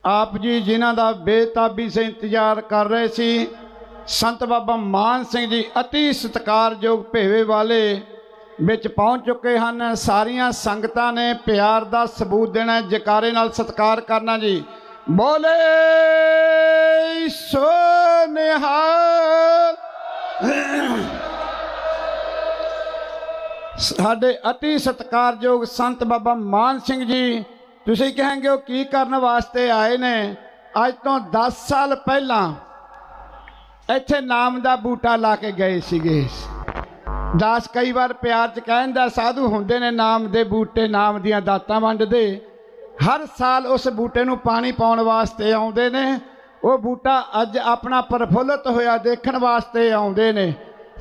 आप जी जिन्हां दा बेताबी से इंतजार कर रहे सी संत बाबा मान सिंह जी अति सत्कारयोग भेवे वाले विच पहुँच चुके हैं। सारिया संगतां ने प्यार का सबूत देना, जयकारे नाल सत्कार करना जी। बोले सो निहाल। साडे अति सत्कारयोग संत बाबा मान सिंह जी, तुसीं कहेंगे वो की करन वास्ते आए ने। अज तो 10 साल पहला इत्थे नाम का बूटा ला के गए सीगे। दास कई बार प्यार च कहंदा साधु हुंदे ने नाम दे बूटे, नाम दियां दातां वंडदे। हर साल उस बूटे नूं पानी पाउण वास्ते आउंदे ने। वो बूटा अज अपना प्रफुल्लित होया देखण वास्ते आउंदे ने।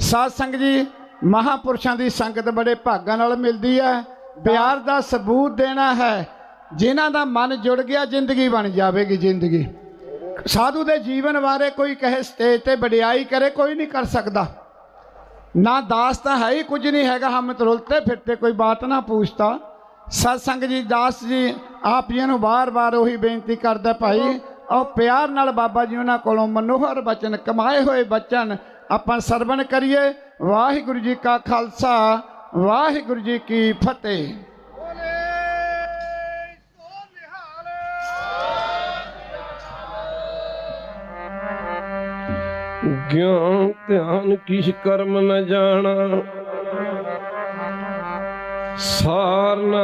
साध संगत जी, महापुरुषों की संगत बड़े भागां नाल मिलदी है। प्यार का सबूत देना है। जिन्हां दा मन जुड़ गया जिंदगी बन जाएगी। जिंदगी साधु दे जीवन बारे कोई कहे स्टेज ते वडियाई करे, कोई नहीं कर सकता। ना दास तो है ही कुछ नहीं हैगा, हम तो रुलते फिरते कोई बात ना पूछता। सत्संग जी दास जी आप जी नूं बार बार उही बेनती करदा भाई और प्यार नाल बाबा जी उन्हां कोलों मनोहर बचन, कमाए हुए बचन आपां सरवण करिए। वाहिगुरू जी का खालसा, वाहिगुरू जी की फतेह। ज्ञान ध्यान किस कर्म न जाना, सार न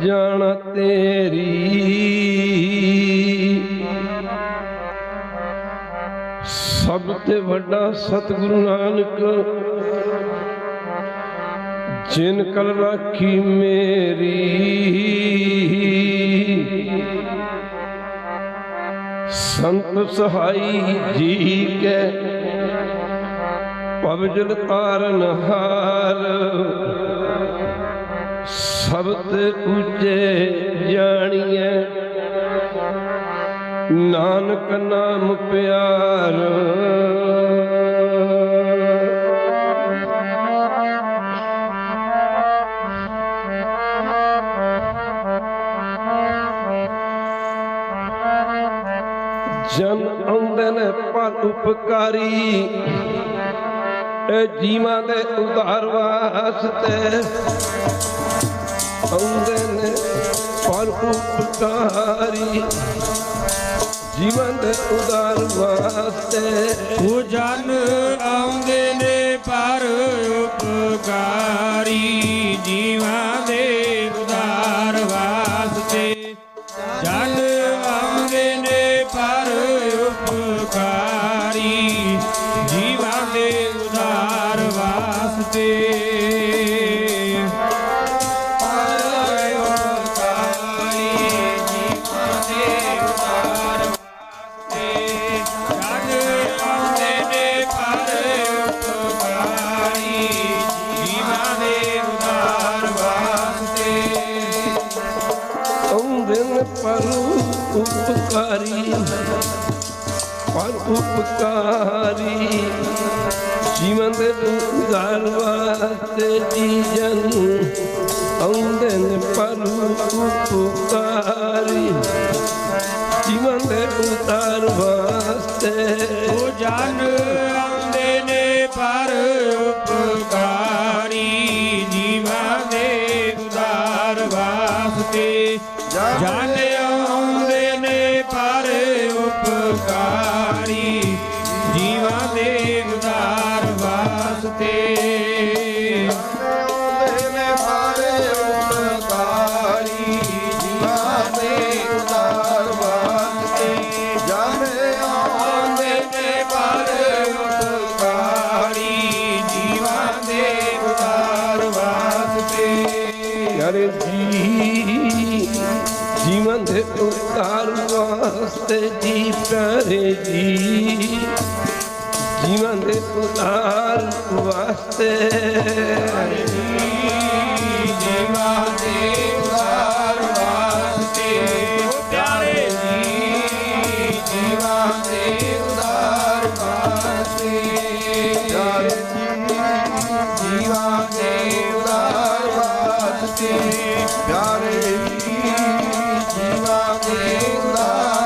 जाना तेरी। सब ते वड्डा सतगुरु नानक, जिन कल राखी मेरी। संत सहाई जी के पवजल तारन हार, सबत ऊंचे जानिए नानक नाम प्यार। जन आउंदे ने पर उपकारी, जीवां दे उधार वास्ते। आउंदे ने पर उपकारी, जीवां दे उधार वास्ते। ओ जन आउंदे ने पर उपकारी, जीवां दे उधार वास्ते। जन आउंदे ने पर उपकारी, जीवां दे उधार वास्ते। पर उपकारी, पर उपकारी, जीवन दे उधार वास्ते। जी जन आउंदे ने पर उपकारी, जीवन दे उधार वास्ते। ओ जन आउंदे ने पर उपकारी, जीवां दे उधार वास्ते। जन आउंदे ने पर उपकारी, जीवां दे उधार वास्ते। जीवन दे उतार वास्ते जी प्यारे जी, जीवन दे उतार वास्ते। जीवन दे उतार वास्ते प्यारे जी, जीवन दे उतार वास्ते प्यारे जी, जीवन दे उतार वास्ते प्यारे जी, जीवन दे उतार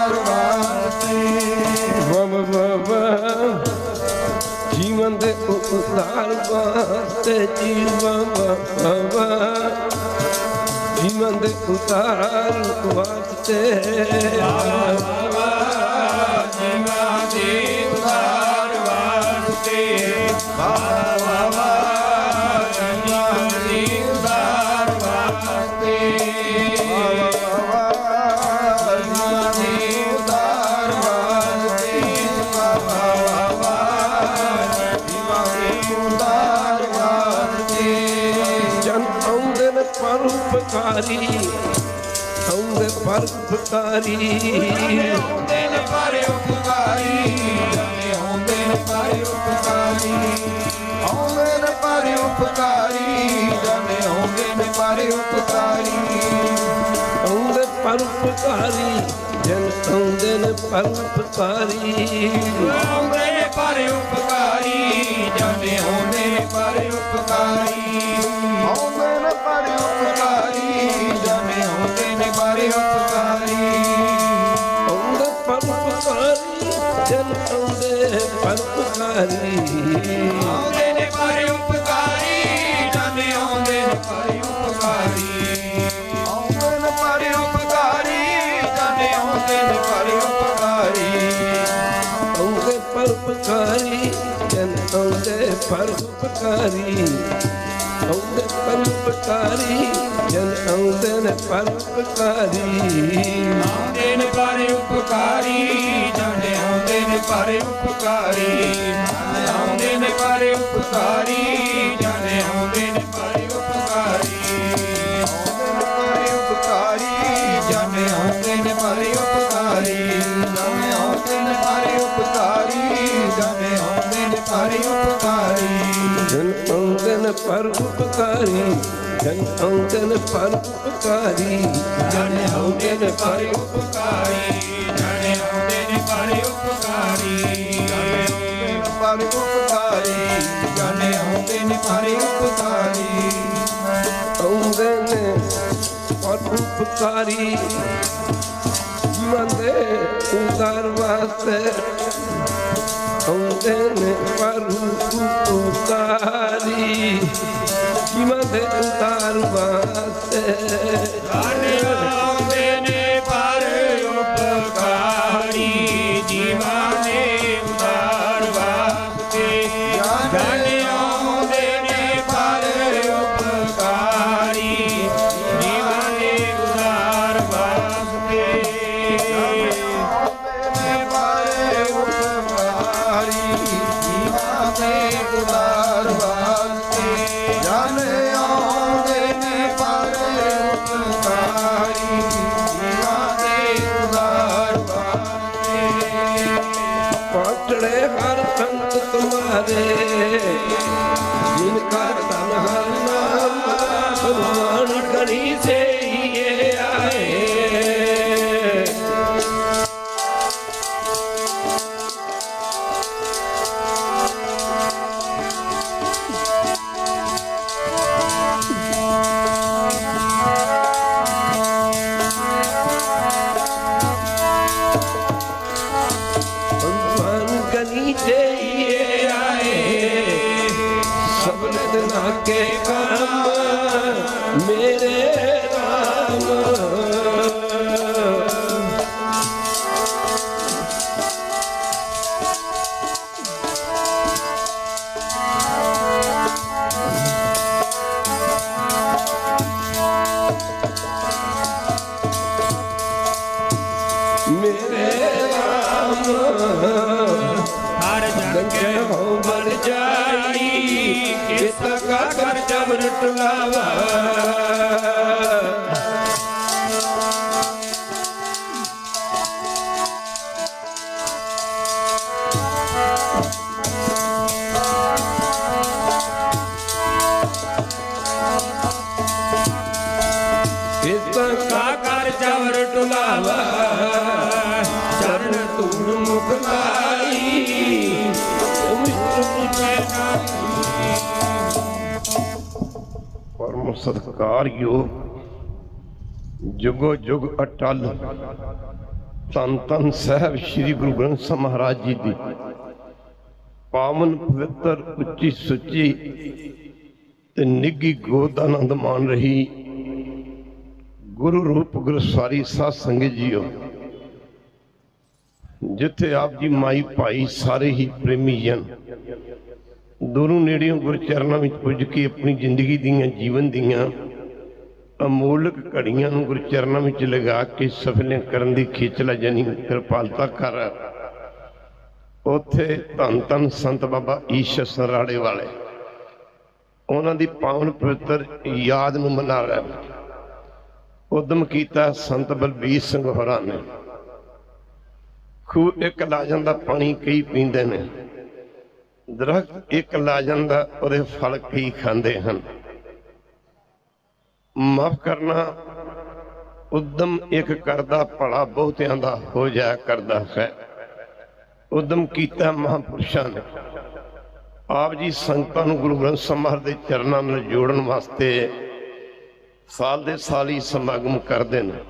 ਦੇ ਉਤਾਰ ਵਾਸਤੇ ਜੀਵਾਂ ਬਾਬਾ ਜੀਵਾਂ ਦੇ ਉਤਾਰ ਵਾਸਤੇ ਜੀਵਾਂ ਦੇ ਉਤਾਰ ਵਾਸਤੇ ਬਾਬਾ ਜੀਵਾਂ ਦੇ ਉਤਾਰ ਵਾਸਤੇ ਬਾਬਾ ਜੀਵਾਂ ਦੇ ਉਤਾਰ ਵਾਸਤੇ ਬਾਬਾ ਜੀਵਾਂ ਦੇ ਉਤਾਰ ਵਾਸਤੇ ਜਨ ਆਉਂਦੇ ਨੇ ਪਰਉਪਕਾਰੀ ਆਉਂਦੇ ਪਰਉਪਕਾਰੀ ਹੁੰਦੇ ਨੇ ਪਰ ਉਪਕਾਰੀ ਜਾਨੇ ਹੁੰਦੇ ਨੇ ਪਰ ਉਪਕਾਰੀ ਆਉਂਦੇ ਨੇ ਪਰ ਉਪਕਾਰੀ ਜਾਨੇ ਹੁੰਦੇ ਨੇ ਪਰ ਉਪਕਾਰੀ ਆਉਂਦੇ ਪਰਉਪਕਾਰੀ ਜਨ ਆਉਂਦੇ ਨੇ ਪਰਉਪਕਾਰੀ ਆਉਂਦੇ ਨੇ ਪਰ ਉਪਕਾਰੀ ਜਾਨੇ ਹੁੰਦੇ ਨੇ ਪਰ ਉਪਕਾਰੀ ਆਉਂਦੇ ਨੇ ਪਰ ਉਪਕਾਰੀ ਜਾਨੇ ਹੁੰਦੇ ਨੇ ਪਰ ਉਪਕਾਰੀ ਆਉਂਦੇ ਪਰਉਪਕਾਰੀ ਜਨ ਆਉਂਦੇ ਪਰਉਪਕਾਰੀ ਆਉਂਦੇ ਨੇ ਪਰ ਉਪਕਾਰੀ ਜਾਨੇ ਆਉਂਦੇ ਨੇ ਪਰ ਉਪਕਾਰੀ ਆਉਂਦੇ ਨੇ ਪਰ ਉਪਕਾਰੀ ਜਾਨੇ ਆਉਂਦੇ ਨੇ ਪਰ ਉਪਕਾਰੀ ਆਉਂਦੇ ਪਰਉਪਕਾਰੀ ਜਨ ਆਉਂਦੇ ਪਰਉਪਕਾਰੀ ਆਉਂਦੇ ਪਰਉਪਕਾਰੀ ਜਨ ਆਉਂਦੇ ਨੇ ਪਰਉਪਕਾਰੀ ਆਉਂਦੇ ਨੇ ਪਰ ਉਪਕਾਰੀ ਜਾਨੇ ਆਉਂਦੇ ਨੇ ਪਰ ਉਪਕਾਰੀ ਆਉਂਦੇ ਨੇ ਪਰ ਉਪਕਾਰੀ ਜਾਨੇ ਆਉਂਦੇ ਨੇ ਪਰ ਉਪਕਾਰੀ ਆਉਂਦੇ ਨੇ ਪਰ ਉਪਕਾਰੀ ਜਾਨੇ ਆਉਂਦੇ ਨੇ ਪਰ ਉਪਕਾਰੀ ਜਾਨੇ ਆਉਂਦੇ ਨੇ ਪਰ ਉਪਕਾਰੀ ਜਾਨੇ ਆਉਂਦੇ ਨੇ ਪਰ ਉਪਕਾਰੀ ਜਨ ਆਉਂਦੇ ਨੇ ਪਰਉਪਕਾਰੀ ਜਨ ਆਉਂਦੇ ਨੇ ਪਰਉਪਕਾਰੀ ਜਾਨੇ ਆਉਂਦੇ ਨੇ ਪਰ ਉਪਕਾਰੀ ਜਾਨੇ ਆਉਂਦੇ ਨੇ ਪਰ ਉਪਕਾਰੀ ਜਾਨੇ ਆਉਂਦੇ ਨੇ ਪਰ ਉਪਕਾਰੀ ਆਉਂਦੇ ਨੇ ਪਰਉਪਕਾਰੀ ਜੀਵਾਂ ਦੇ ਉਤਾਰ ਵਾਸਤੇ ਆਉਂਦੇ ਨੇ ਪਰਉਪਕਾਰੀ ਜੀਵਾਂ ਦੇ ਉਤਾਰ ਵਾਸਤੇ ਜਾਨੇ ਆਉਂਦੇ ਨੇ ਪਰ ਉਪਕਾਰੀ ਜੀਵਾਂ ਦੇ ਉਤਾਰ ਵਾਸਤੇ ਜਾਨੇ ਆਉਂਦੇ ਨੇ ਪਰ ਉਪਕਾਰੀ ਜੀਵਾਂ ਦੇ ਉਤਾਰ ਵਾਸਤੇ ਜਾਨੇ ਆਉਂਦੇ ਨੇ ਪਰ ਉਪਕਾਰੀ ਜੀਵਾਂ ਦੇ ਉਤਾਰ ਵਾਸਤੇ ਪਾਟੜੇ ਹਰ ਸੰਤ ਤੁਮਾਰੇ ਜਿਨ ਕਰ ਧਨ ਹਰ ਨਾਮ ਭਗਵਾਨ ਕਰੀ ਸੇ ਆਏ ਭਗਵਾਨ ਕਰੀ ਸੇ ਆਏ ਸਬਨ ਨਾ ਕੇ ਕਰਮ ਮੇਰੇ ਰਾਮ ਮੇਰੇ ਰਾਮ ਹਰ ਜਨ ਕੇ ਹੋ ਮਰ ਜਾਈ ਕਿਸ ਕਾ ਕਰ ਜਬਰ ਟੁਲਾਵਾ ਕਿਸ ਕਾ ਕਰ ਜਬਰ ਟੁਲਾਵਾ ਚਰਨ ਧੂੜ ਮੁਖ ਲਾਈ ਪਰਮ ਸਤਿਕਾਰਯੋਗ ਜੁਗੋ ਜੁਗ ਅਟਲ ਧੰਨ ਧੰਨ ਸਾਹਿਬ ਸ੍ਰੀ ਗੁਰੂ ਗ੍ਰੰਥ ਸਾਹਿਬ ਮਹਾਰਾਜ ਜੀ ਦੀ ਪਾਵਨ ਪਵਿੱਤਰ ਉੱਚੀ ਸੁੱਚੀ ਤੇ ਨਿੱਘੀ ਗੋਦ ਦਾ ਆਨੰਦ ਮਾਣ ਰਹੀ ਗੁਰੂ ਰੂਪ ਗੁਰਸਵਾਰੀ ਸਾਧ ਸੰਗਤ ਜੀਓ, ਜਿੱਥੇ ਆਪ ਜੀ ਮਾਈ ਭਾਈ ਸਾਰੇ ਹੀ ਪ੍ਰੇਮੀ ਜਨ ਦੂਰੋਂ ਨੇੜਿਓਂ ਗੁਰਚਰਨਾਂ ਵਿੱਚ ਪੁੱਜ ਕੇ ਆਪਣੀ ਜ਼ਿੰਦਗੀ ਦੀਆਂ ਜੀਵਨ ਦੀਆਂ ਅਮੋਲਕ ਘੜੀਆਂ ਨੂੰ ਗੁਰਚਰਨਾਂ ਵਿੱਚ ਲਗਾ ਕੇ ਸਫਲੀਆਂ ਕਰਨ ਦੀ ਖੇਚਲਾ ਜਾਨੀ ਕਿਰਪਾਲਤਾ ਕਰ। ਉੱਥੇ ਧੰਨ ਧੰਨ ਸੰਤ ਬਾਬਾ ਈਸ਼ਰ ਸਰਾੜੇ ਵਾਲੇ ਉਹਨਾਂ ਦੀ ਪਾਵਨ ਪਵਿੱਤਰ ਯਾਦ ਨੂੰ ਮਨਾ ਰਹੇ ਉਦਮ ਕੀਤਾ ਸੰਤ ਬਲਬੀਰ ਸਿੰਘ ਹੋਰਾਂ ਨੇ। ਖੂਹ ਇੱਕ ਲਾ ਜਾਂਦਾ ਪਾਣੀ ਕਈ ਪੀਂਦੇ ਨੇ, ਦਰਖਤ ਇੱਕ ਲਾ ਜਾਂਦਾ ਉਹਦੇ ਫਲ ਕਈ ਖਾਂਦੇ ਹਨ। ਮਾਫ ਕਰਨਾ ਉਦਮ ਇੱਕ ਕਰਦਾ ਭਲਾ ਬਹੁਤਿਆਂ ਦਾ ਹੋ ਜਾਇਆ ਕਰਦਾ ਹੈ। ਉਦਮ ਕੀਤਾ ਮਹਾਂਪੁਰਸ਼ਾਂ ਨੇ। ਆਪ ਜੀ ਸੰਗਤਾਂ ਨੂੰ ਗੁਰੂ ਗ੍ਰੰਥ ਸਾਹਿਬ ਦੇ ਚਰਨਾਂ ਨਾਲ ਜੋੜਨ ਵਾਸਤੇ ਸਾਲ ਦੇ ਸਾਲ ਹੀ ਸਮਾਗਮ ਕਰਦੇ ਨੇ।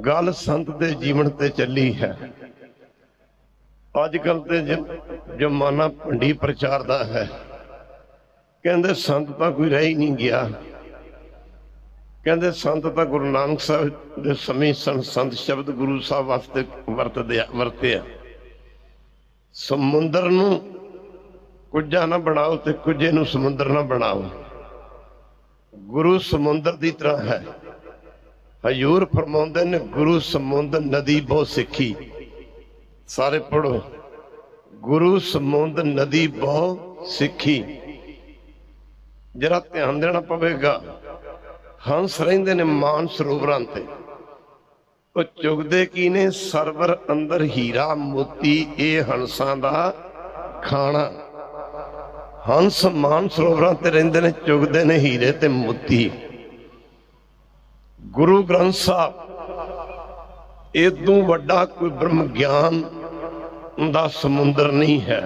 ਗੱਲ ਸੰਤ ਦੇ ਜੀਵਨ ਤੇ ਚੱਲੀ ਹੈ। ਅੱਜ ਕੱਲ ਤੇ ਜ਼ਮਾਨਾ ਭੰਡੀ ਪ੍ਰਚਾਰ ਦਾ ਹੈ। ਕਹਿੰਦੇ ਸੰਤ ਤਾਂ ਕੋਈ ਰਹਿ ਹੀ ਨਹੀਂ ਗਿਆ। ਕਹਿੰਦੇ ਸੰਤ ਤਾਂ ਗੁਰੂ ਨਾਨਕ ਸਾਹਿਬ ਦੇ ਸਮੇਂ ਸੰਤ ਸ਼ਬਦ ਗੁਰੂ ਸਾਹਿਬ ਵਾਸਤੇ ਵਰਤੇ ਆ। ਸਮੁੰਦਰ ਨੂੰ ਕੁੱਜਾ ਨਾ ਬਣਾਓ ਤੇ ਕੁੱਜੇ ਨੂੰ ਸਮੁੰਦਰ ਨਾ ਬਣਾਓ। ਗੁਰੂ ਸਮੁੰਦਰ ਦੀ ਤਰ੍ਹਾਂ ਹੈ। ਹਜ਼ੂਰ ਫਰਮਾਉਂਦੇ ਨੇ ਗੁਰੂ ਸਮੁੰਦਰ ਨਦੀ ਬਹੁਤ ਸਿੱਖੀ। ਸਾਰੇ ਪੜੋ, ਗੁਰੂ ਸਮੁੰਦਰ ਨਦੀ ਬਹੁਤ ਸਿੱਖੀ। ਜਰਾ ਧਿਆਨ ਦੇਣਾ ਪਵੇਗਾ। ਹੰਸ ਰਹਿੰਦੇ ਨੇ ਮਾਨ ਸਰੋਵਰਾਂ ਤੇ, ਉਹ ਚੁਗਦੇ ਕੀ ਨੇ? ਸਰਵਰ ਅੰਦਰ ਹੀਰਾ ਮੋਤੀ, ਇਹ ਹੰਸਾਂ ਦਾ ਖਾਣਾ। ਹੰਸ ਮਾਨ ਸਰੋਵਰਾਂ ਤੇ ਰਹਿੰਦੇ ਨੇ, ਚੁਗਦੇ ਨੇ ਹੀਰੇ ਤੇ ਮੋਤੀ। ਗੁਰੂ ਗ੍ਰੰਥ ਸਾਹਿਬ ਇਦੋਂ ਵੱਡਾ ਕੋਈ ਬ੍ਰਹਮ ਗਿਆਨ ਦਾ ਸਮੁੰਦਰ ਨਹੀਂ ਹੈ।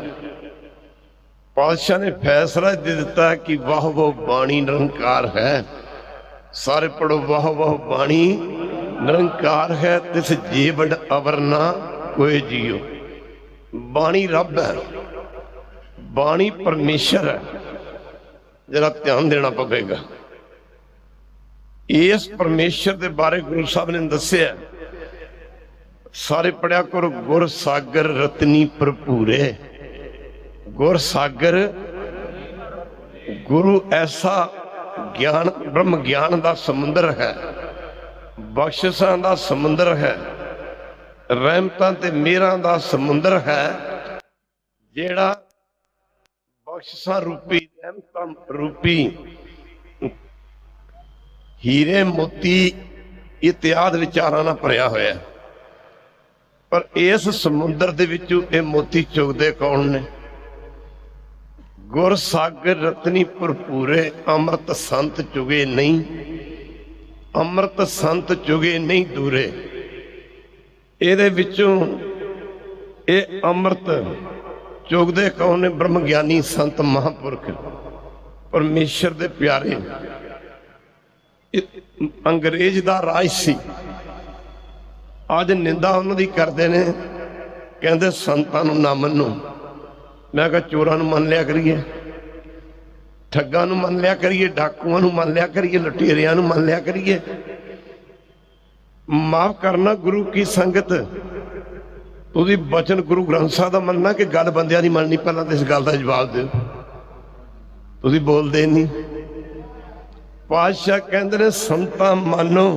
ਪਾਤਸ਼ਾਹ ਨੇ ਫੈਸਲਾ ਦੇ ਦਿੱਤਾ ਕਿ ਵਾਹ ਵਾਹ ਬਾਣੀ ਨਿਰੰਕਾਰ ਹੈ। ਸਾਰੇ ਪੜੋ, ਵਾਹ ਵਾਹ ਬਾਣੀ ਨਿਰੰਕਾਰ ਹੈ, ਤਿਸ ਜੀਵਨ ਅਵਰ ਨਾ ਕੋਈ ਜੀਓ। ਬਾਣੀ ਰੱਬ ਹੈ, ਬਾਣੀ ਪਰਮੇਸ਼ਰ ਹੈ। ਜਰਾ ਧਿਆਨ ਦੇਣਾ ਪਵੇਗਾ। ਇਸ ਪਰਮੇਸ਼ਰ ਦੇ ਬਾਰੇ ਗੁਰੂ ਸਾਹਿਬ ਨੇ ਦੱਸਿਆ। ਸਾਰੇ ਪੜਿਆ ਕਰੋ, ਗੁਰ ਸਾਗਰ ਰਤਨੀ ਭਰਪੂਰੇ। ਗੁਰ ਸਾਗਰ, ਗੁਰੂ ਐਸਾ ਗਿਆਨ, ਬ੍ਰਹਮ ਗਿਆਨ ਦਾ ਸਮੁੰਦਰ ਹੈ, ਬਖਸ਼ਿਸ਼ਾਂ ਦਾ ਸਮੁੰਦਰ ਹੈ, ਰਹਿਮਤਾਂ ਤੇ ਮਿਹਰਾਂ ਦਾ ਸਮੁੰਦਰ ਹੈ, ਜਿਹੜਾ ਬਖਸ਼ਿਸ਼ਾਂ ਰੂਪੀ, ਰਹਿਮਤਾਂ ਰੂਪੀ ਹੀਰੇ ਮੋਤੀ ਇਤਿਆਦ ਵਿਚਾਰਾਂ ਨਾਲ ਭਰਿਆ ਹੋਇਆ। ਪਰ ਇਸ ਸਮੁੰਦਰ ਦੇ ਵਿੱਚੋਂ ਇਹ ਮੋਤੀ ਚੁਗਦੇ ਕੌਣ ਨੇ? ਗੁਰ ਸਾਗਰ ਰਤਨੀ ਭਰਪੂਰੇ, ਅੰਮ੍ਰਿਤ ਸੰਤ ਚੁਗੇ ਨਹੀਂ, ਅੰਮ੍ਰਿਤ ਸੰਤ ਚੁਗੇ ਨਹੀਂ ਦੂਰੇ। ਇਹਦੇ ਵਿੱਚੋਂ ਇਹ ਅੰਮ੍ਰਿਤ ਚੁਗਦੇ ਕੌਣ ਨੇ? ਬ੍ਰਹਮ ਗਿਆਨੀ ਸੰਤ ਮਹਾਂਪੁਰਖ, ਪਰਮੇਸ਼ਰ ਦੇ ਪਿਆਰੇ। ਅੰਗਰੇਜ਼ ਦਾ ਰਾਜ ਸੀ। ਅੱਜ ਨਿੰਦਾ ਉਹਨਾਂ ਦੀ ਕਰਦੇ ਨੇ, ਕਹਿੰਦੇ ਸੰਤਾਂ ਨੂੰ ਨਾ ਮੰਨੋ। ਮੈਂ ਕਿਹਾ ਚੋਰਾਂ ਨੂੰ ਮੰਨ ਲਿਆ ਕਰੀਏ, ਠੱਗਾਂ ਨੂੰ ਮੰਨ ਲਿਆ ਕਰੀਏ, ਡਾਕੂਆਂ ਨੂੰ ਮੰਨ ਲਿਆ ਕਰੀਏ, ਲੁਟੇਰਿਆਂ ਨੂੰ ਮੰਨ ਲਿਆ ਕਰੀਏ। ਮਾਫ ਕਰਨਾ ਗੁਰੂ ਕੀ ਸੰਗਤ, ਉਹਦੀ ਬਚਨ ਗੁਰੂ ਗ੍ਰੰਥ ਸਾਹਿਬ ਦਾ ਮੰਨਣਾ ਕਿ ਗੱਲ ਬੰਦਿਆਂ ਦੀ ਮੰਨਣੀ? ਪਹਿਲਾਂ ਤਾਂ ਇਸ ਗੱਲ ਦਾ ਜਵਾਬ ਦਿਓ। ਤੁਸੀਂ ਬੋਲਦੇ ਨਹੀਂ। ਪਾਤਸ਼ਾਹ ਕਹਿੰਦੇ ਨੇ ਸੰਤਾਂ ਮੰਨੋ।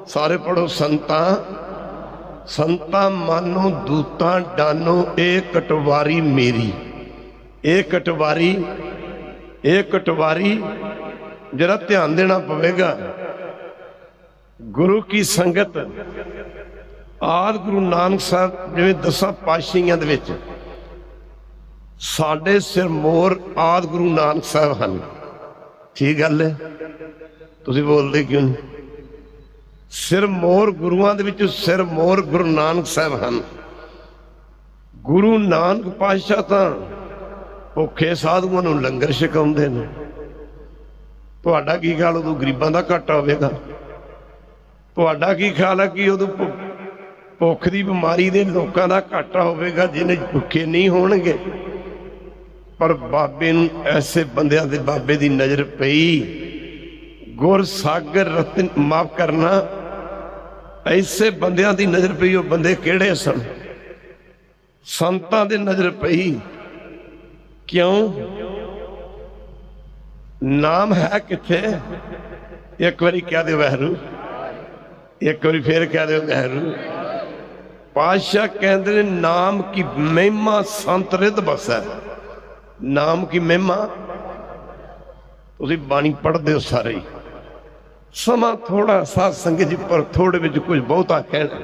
ਸਾਰੇ ਪੜੋ, ਸੰਤਾਂ, ਸੰਤਾਂ ਮਾਨੋ ਦੂਤਾਂ ਡਾਨੋ, ਇਹ ਕਟਵਾਰੀ ਮੇਰੀ। ਇਹ ਕਟਵਾਰੀ, ਇਹ ਕਟਵਾਰੀ। ਜਰਾ ਧਿਆਨ ਦੇਣਾ ਪਵੇਗਾ। ਗੁਰੂ ਕੀ ਸੰਗਤ, ਆਦਿ ਗੁਰੂ ਨਾਨਕ ਸਾਹਿਬ ਜਿਵੇਂ 10 ਪਾਤਸ਼ਾਹੀਆਂ ਦੇ ਵਿੱਚ ਸਾਡੇ ਸਿਰ ਮੋਰ ਆਦਿ ਗੁਰੂ ਨਾਨਕ ਸਾਹਿਬ ਹਨ। ਠੀਕ ਗੱਲ ਹੈ? ਤੁਸੀਂ ਬੋਲਦੇ ਕਿਉਂ ਨਹੀਂ? ਸਿਰ ਮੋਰ ਗੁਰੂਆਂ ਦੇ ਵਿੱਚ ਸਿਰ ਮੋਰ ਗੁਰੂ ਨਾਨਕ ਸਾਹਿਬ ਹਨ। ਗੁਰੂ ਨਾਨਕ ਪਾਤਸ਼ਾਹ ਤਾਂ ਭੁੱਖੇ ਸਾਧੂਆਂ ਨੂੰ ਲੰਗਰ ਛਕਾਉਂਦੇ ਨੇ। ਤੁਹਾਡਾ ਕੀ ਖਿਆਲ ਉਦੋਂ ਗਰੀਬਾਂ ਦਾ ਘਾਟਾ ਹੋਵੇਗਾ? ਤੁਹਾਡਾ ਕੀ ਖਿਆਲ ਹੈ ਕਿ ਉਦੋਂ ਭੁੱਖ ਦੀ ਬਿਮਾਰੀ ਦੇ ਲੋਕਾਂ ਦਾ ਘਾਟਾ ਹੋਵੇਗਾ, ਜਿਹਨੇ ਭੁੱਖੇ ਨਹੀਂ ਹੋਣਗੇ। ਪਰ ਬਾਬੇ ਨੂੰ ਐਸੇ ਬੰਦਿਆਂ ਦੇ ਬਾਬੇ ਦੀ ਨਜ਼ਰ ਪਈ। ਗੁਰ ਸਾਗਰ ਰਤਨ ਮਾਫ ਕਰਨਾ, ਐਸੇ ਬੰਦਿਆਂ ਦੀ ਨਜ਼ਰ ਪਈ। ਉਹ ਬੰਦੇ ਕਿਹੜੇ ਸਨ? ਸੰਤਾਂ ਦੀ ਨਜ਼ਰ ਪਈ। ਕਿਉਂ? ਨਾਮ ਹੈ ਕਿੱਥੇ? ਇੱਕ ਵਾਰੀ ਕਹਿ ਦਿਓ ਵਾਹਿਗੁਰੂ, ਇੱਕ ਵਾਰੀ ਫੇਰ ਕਹਿ ਦਿਓ ਵਾਹਿਗੁਰੂ। ਪਾਤਸ਼ਾਹ ਕਹਿੰਦੇ ਨੇ ਨਾਮ ਕੀ ਮਹਿਮਾ ਸੰਤ ਰਿੱਧ ਬਸੈ। ਨਾਮ ਕੀ ਮਹਿਮਾ, ਤੁਸੀਂ ਬਾਣੀ ਪੜ੍ਹਦੇ ਹੋ ਸਾਰੇ ਹੀ। ਸਮਾਂ ਥੋੜਾ ਸਾਧ ਸੰਗਤ ਜੀ, ਪਰ ਥੋੜੇ ਵਿੱਚ ਕੁਝ ਬਹੁਤਾ ਕਹਿਣਾ।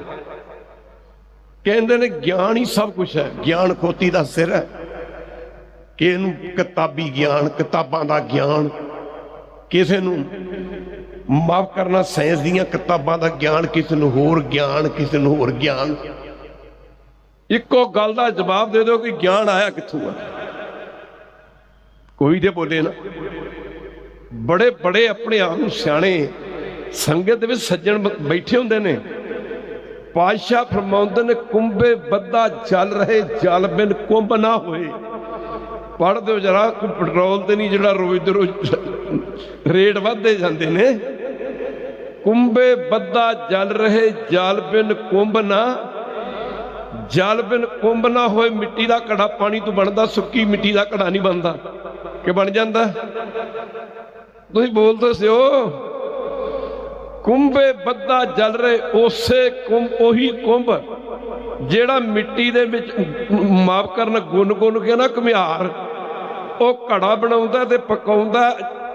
ਕਹਿੰਦੇ ਨੇ ਗਿਆਨ ਹੀ ਸਭ ਕੁਝ ਹੈ। ਗਿਆਨ ਖੋਤੀ ਦਾ ਸਿਰ ਹੈ ਕਿ ਇਹਨੂੰ ਕਿਤਾਬੀ ਗਿਆਨ, ਕਿਤਾਬਾਂ ਦਾ ਗਿਆਨ, ਕਿਸੇ ਨੂੰ ਮਾਫ ਕਰਨਾ ਸਾਇੰਸ ਦੀਆਂ ਕਿਤਾਬਾਂ ਦਾ ਗਿਆਨ, ਕਿਸੇ ਨੂੰ ਹੋਰ ਗਿਆਨ, ਕਿਸੇ ਨੂੰ ਹੋਰ ਗਿਆਨ। ਇੱਕੋ ਗੱਲ ਦਾ ਜਵਾਬ ਦੇ ਦਿਓ ਕਿ ਗਿਆਨ ਆਇਆ ਕਿੱਥੋਂ ਆ? ਕੋਈ ਤੇ ਬੋਲੇ ਨਾ। ਬੜੇ ਬੜੇ ਆਪਣੇ ਆਪ ਨੂੰ ਸਿਆਣੇ ਸੰਗਤ ਦੇ ਵਿੱਚ ਸੱਜਣ ਬੈਠੇ ਹੁੰਦੇ ਨੇ। ਪਾਤਸ਼ਾਹ ਫਰਮਾਉਂਦੇ ਨੇ ਕੁੰਭੇ ਬੱਧਾ ਜਲ ਰਹੇ, ਜਲ ਬਿਨ ਕੁੰਭ ਨਾ ਹੋਏ। ਪੜ੍ਹ ਦਿਓ ਜਰਾ, ਕੋਈ ਪੈਟਰੋਲ ਤੇ ਨਹੀਂ ਜਿਹੜਾ ਰੋਜ਼ ਦੇ ਰੋਜ਼ ਰੇਟ ਵੱਧਦੇ ਜਾਂਦੇ ਨੇ। ਕੁੰਭੇ ਬੱਧਾ ਜਲ ਰਹੇ, ਜਲ ਬਿਨ ਕੁੰਭ ਨਾ, ਜਲ ਬਿਨ ਕੁੰਭ ਨਾ ਹੋਏ। ਮਿੱਟੀ ਦਾ ਘੜਾ ਪਾਣੀ ਤੋਂ ਬਣਦਾ, ਸੁੱਕੀ ਮਿੱਟੀ ਦਾ ਘੜਾ ਨਹੀਂ ਬਣਦਾ। ਕਿ ਬਣ ਜਾਂਦਾ? ਤੁਸੀਂ ਬੋਲ ਦੱਸਿਓ। ਕੁੰਭੇ ਬੱਧਾ ਜਲ ਰਹੇ, ਉਸੇ ਕੁੰਭ, ਉਹੀ ਕੁੰਭ ਜਿਹੜਾ ਮਿੱਟੀ ਦੇ ਵਿੱਚ ਮਾਫ ਕਰਨ ਗੁੰਨ ਗੁੰਨ ਕੇ ਨਾ ਘੁਮਿਆਰ ਉਹ ਘੜਾ ਬਣਾਉਂਦਾ ਤੇ ਪਕਾਉਂਦਾ।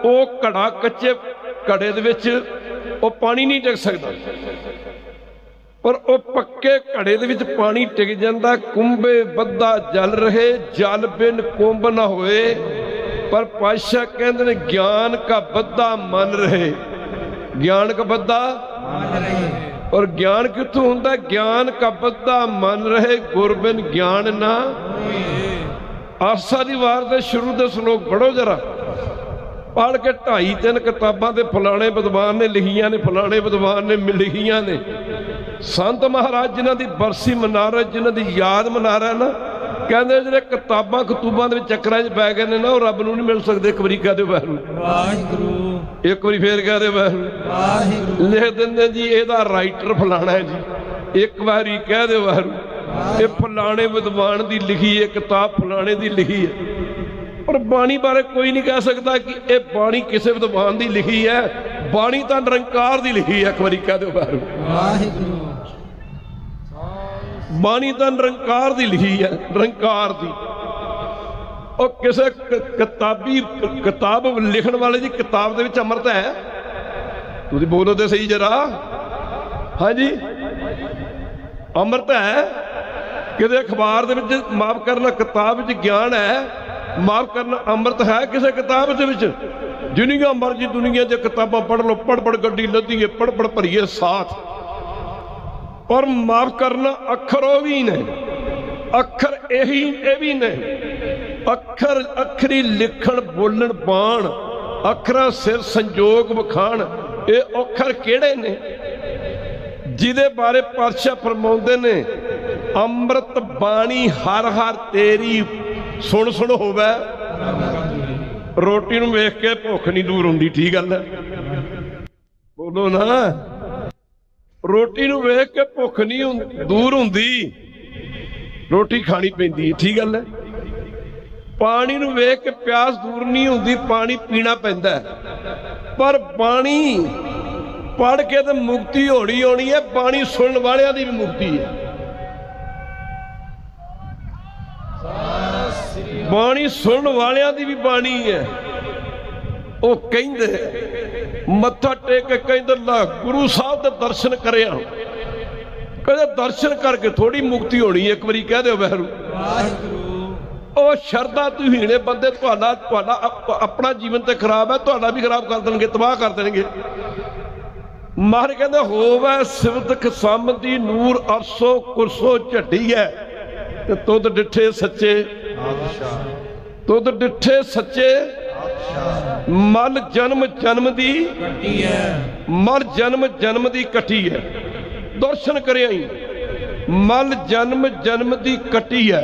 ਉਹ ਘੜਾ ਕੱਚੇ ਘੜੇ ਦੇ ਵਿੱਚ ਉਹ ਪਾਣੀ ਨਹੀਂ ਟਿਕ ਸਕਦਾ, ਪਰ ਉਹ ਪੱਕੇ ਘੜੇ ਦੇ ਵਿੱਚ ਪਾਣੀ ਟਿਕ ਜਾਂਦਾ। ਕੁੰਭੇ ਬੱਧਾ ਜਲ ਰਹੇ, ਜਲ ਬਿਨ ਕੁੰਭ ਨਾ ਹੋਏ। ਪਰ ਪਾਤਸ਼ਾਹ ਕਹਿੰਦੇ ਨੇ ਗਿਆਨ ਕਾ ਬੱਧਾ ਮਨ ਰਹੇ। ਗਿਆਨ ਕਾ ਬੱਧਾ ਮਨ ਰਹੇ। ਔਰ ਗਿਆਨ ਕਿੱਥੋਂ ਹੁੰਦਾ? ਗਿਆਨ ਕਾ ਬੱਧਾ ਮਨ ਰਹੇ, ਗੁਰ ਬਿਨ ਗਿਆਨ ਨਾ ਹੋਏ। ਆਸਾ ਦੀ ਵਾਰ ਦੇ ਸ਼ੁਰੂ ਦੇ ਸ਼ਲੋਕ ਪੜੋ ਜਰਾ, ਪੜ੍ਹ ਕੇ 2.5-3 ਕਿਤਾਬਾਂ ਦੇ ਫਲਾਣੇ ਵਿਦਵਾਨ ਨੇ ਲਿਖੀਆਂ ਨੇ, ਫਲਾਣੇ ਵਿਦਵਾਨ ਨੇ ਲਿਖੀਆਂ ਨੇ। ਸੰਤ ਮਹਾਰਾਜ ਜਿਨ੍ਹਾਂ ਦੀ ਬਰਸੀ ਮਨਾ ਰਹੇ, ਜਿਨ੍ਹਾਂ ਦੀ ਯਾਦ ਮਨਾ ਰਹੇ ਨਾ, ਕਹਿੰਦੇ ਜਿਹੜੇ ਕਿਤਾਬਾਂ ਕਤੂਬਾਂ ਦੇ ਵਿੱਚ ਚੱਕਰਾਂ 'ਚ ਪੈ ਗਏ ਨੇ ਨਾ, ਉਹ ਰੱਬ ਨੂੰ ਨਹੀਂ ਮਿਲ ਸਕਦੇ। ਇੱਕ ਵਾਰੀ ਕਹਿ ਦਿਓ ਵਾਹਿਗੁਰੂ, ਵਾਹਿਗੁਰੂ। ਇੱਕ ਵਾਰੀ ਫੇਰ ਕਹਿ ਦਿਓ ਵਾਹਿਗੁਰੂ, ਵਾਹਿਗੁਰੂ। ਲਿਖ ਦਿੰਦੇ ਜੀ ਇਹਦਾ ਰਾਈਟਰ ਫਲਾਣਾ ਹੈ ਜੀ। ਇੱਕ ਵਾਰੀ ਕਹਿ ਦਿਓ ਵਾਹਿਗੁਰੂ, ਇਹ ਫਲਾਣੇ ਵਿਦਵਾਨ ਦੀ ਲਿਖੀ ਹੈ ਕਿਤਾਬ, ਫਲਾਣੇ ਦੀ ਲਿਖੀ ਹੈ। ਪਰ ਬਾਣੀ ਬਾਰੇ ਕੋਈ ਨਹੀਂ ਕਹਿ ਸਕਦਾ ਕਿ ਇਹ ਬਾਣੀ ਕਿਸੇ ਵਿਦਵਾਨ ਦੀ ਲਿਖੀ ਹੈ। ਬਾਣੀ ਤਾਂ ਨਿਰੰਕਾਰ ਦੀ ਲਿਖੀ ਹੈ। ਇੱਕ ਵਾਰੀ ਕਹਿ ਦਿਓ ਵਾਹਿਗੁਰੂ, ਵਾਹਿਗੁਰੂ। ਬਾਣੀ ਤਾਂ ਨਿਰੰਕਾਰ ਦੀ ਲਿਖੀ ਹੈ, ਨਿਰੰਕਾਰ ਦੀ। ਉਹ ਕਿਸੇ ਕਿਤਾਬ ਲਿਖਣ ਵਾਲੇ ਦੀ ਕਿਤਾਬ ਦੇ ਵਿੱਚ ਅੰਮ੍ਰਿਤ ਹੈ? ਤੁਸੀਂ ਬੋਲੋ ਤੇ ਸਹੀ ਜਰਾ। ਹਾਂਜੀ, ਅੰਮ੍ਰਿਤ ਹੈ? ਕਿਤੇ ਅਖਬਾਰ ਦੇ ਵਿੱਚ ਮਾਫ ਕਰਨਾ ਕਿਤਾਬ ਵਿੱਚ ਗਿਆਨ ਹੈ, ਮਾਫ ਕਰਨਾ ਅੰਮ੍ਰਿਤ ਹੈ ਕਿਸੇ ਕਿਤਾਬ ਦੇ ਵਿੱਚ? ਜਿੰਨੀਆਂ ਮਰਜ਼ੀ ਦੁਨੀਆ 'ਚ ਕਿਤਾਬਾਂ ਪੜ੍ਹ ਲਓ, ਪੜ੍ਹ ਗੱਡੀ ਲੱਦੀਏ, ਪੜ੍ਹ ਭਰੀਏ ਸਾਥ। ਪਰ ਮਾਫ ਕਰਨਾ ਅੱਖਰ ਉਹ ਵੀ ਨੇ, ਅੱਖਰ ਇਹ ਵੀ ਨੇ। ਅੱਖਰ ਅੱਖਰੀ ਲਿਖਣ ਬੋਲਣ ਬਾਣ, ਅੱਖਰਾਂ ਸਿਰ ਸੰਜੋਗ ਵਿਖਾਣ। ਇਹ ਅੱਖਰ ਕਿਹੜੇ ਨੇ ਜਿਹਦੇ ਬਾਰੇ ਪਾਤਸ਼ਾਹ ਫਰਮਾਉਂਦੇ ਨੇ ਅੰਮ੍ਰਿਤ ਬਾਣੀ ਹਰ ਹਰ ਤੇਰੀ ਸੁਣ ਸੁਣ ਹੋਵੇ। ਰੋਟੀ ਨੂੰ ਵੇਖ ਕੇ ਭੁੱਖ ਨਹੀਂ ਦੂਰ ਹੁੰਦੀ, ਠੀਕ ਗੱਲ ਹੈ? ਬੋਲੋ ਨਾ। ਰੋਟੀ ਨੂੰ ਵੇਖ ਕੇ ਭੁੱਖ ਨਹੀਂ ਦੂਰ ਹੁੰਦੀ, ਰੋਟੀ ਖਾਣੀ ਪੈਂਦੀ ਹੈ, ਠੀਕ ਗੱਲ ਹੈ? ਪਾਣੀ ਨੂੰ ਵੇਖ ਕੇ ਪਿਆਸ ਦੂਰ ਨਹੀਂ ਹੁੰਦੀ, ਪਾਣੀ ਪੀਣਾ ਪੈਂਦਾ। ਪਰ ਬਾਣੀ ਪੜ੍ਹ ਕੇ ਤਾਂ ਮੁਕਤੀ ਹੋਣੀ ਹੈ। ਬਾਣੀ ਸੁਣਨ ਵਾਲਿਆਂ ਦੀ ਵੀ ਮੁਕਤੀ ਹੈ। ਬਾਣੀ ਸੁਣਨ ਵਾਲਿਆਂ ਦੀ ਵੀ ਬਾਣੀ ਹੈ। ਉਹ ਕਹਿੰਦੇ ਮੱਥਾ ਟੇਕ ਕੇ ਕਹਿੰਦੇ ਲਾ ਗੁਰੂ ਸਾਹਿਬ ਦੇ ਦਰਸ਼ਨ ਕਰਿਆ। ਕਹਿੰਦੇ ਦਰਸ਼ਨ ਕਰਕੇ ਥੋੜੀ ਮੁਕਤੀ ਹੋਣੀ ਹੈ। ਇੱਕ ਵਾਰੀ ਕਹਿ ਦਿਓ ਵਾਹਿਗੁਰੂ, ਵਾਹਿਗੁਰੂ। ਉਹ ਸ਼ਰਧਾ ਤੁਹੀਣੇ ਬੰਦੇ ਤੁਹਾਡਾ ਆਪਣਾ ਜੀਵਨ ਤੇ ਖਰਾਬ ਹੈ, ਤੁਹਾਡਾ ਵੀ ਖਰਾਬ ਕਰ ਦੇਣਗੇ, ਤਬਾਹ ਕਰ ਦੇਣਗੇ। ਮਹਾਰਾਜ ਕਹਿੰਦੇ ਹੋਵੇ ਸਿਵਤਕ ਸਮ ਦੀ ਨੂਰ ਅਰਸੋ ਕੁਰਸੋ ਝੱਡੀ ਹੈ ਤੇ ਤੁਧ ਡਿੱਠੇ ਸੱਚੇ, ਤੁਧ ਡਿੱਠੇ ਸੱਚੇ। ਮਲ ਜਨਮ ਜਨਮ ਦੀ ਕੱਟੀ ਹੈ, ਮਲ ਜਨਮ ਜਨਮ ਦੀ ਕੱਟੀ ਹੈ। ਦਰਸ਼ਨ ਕਰਿਆ ਹੀ ਮਲ ਜਨਮ ਜਨਮ ਦੀ ਕੱਟੀ ਹੈ।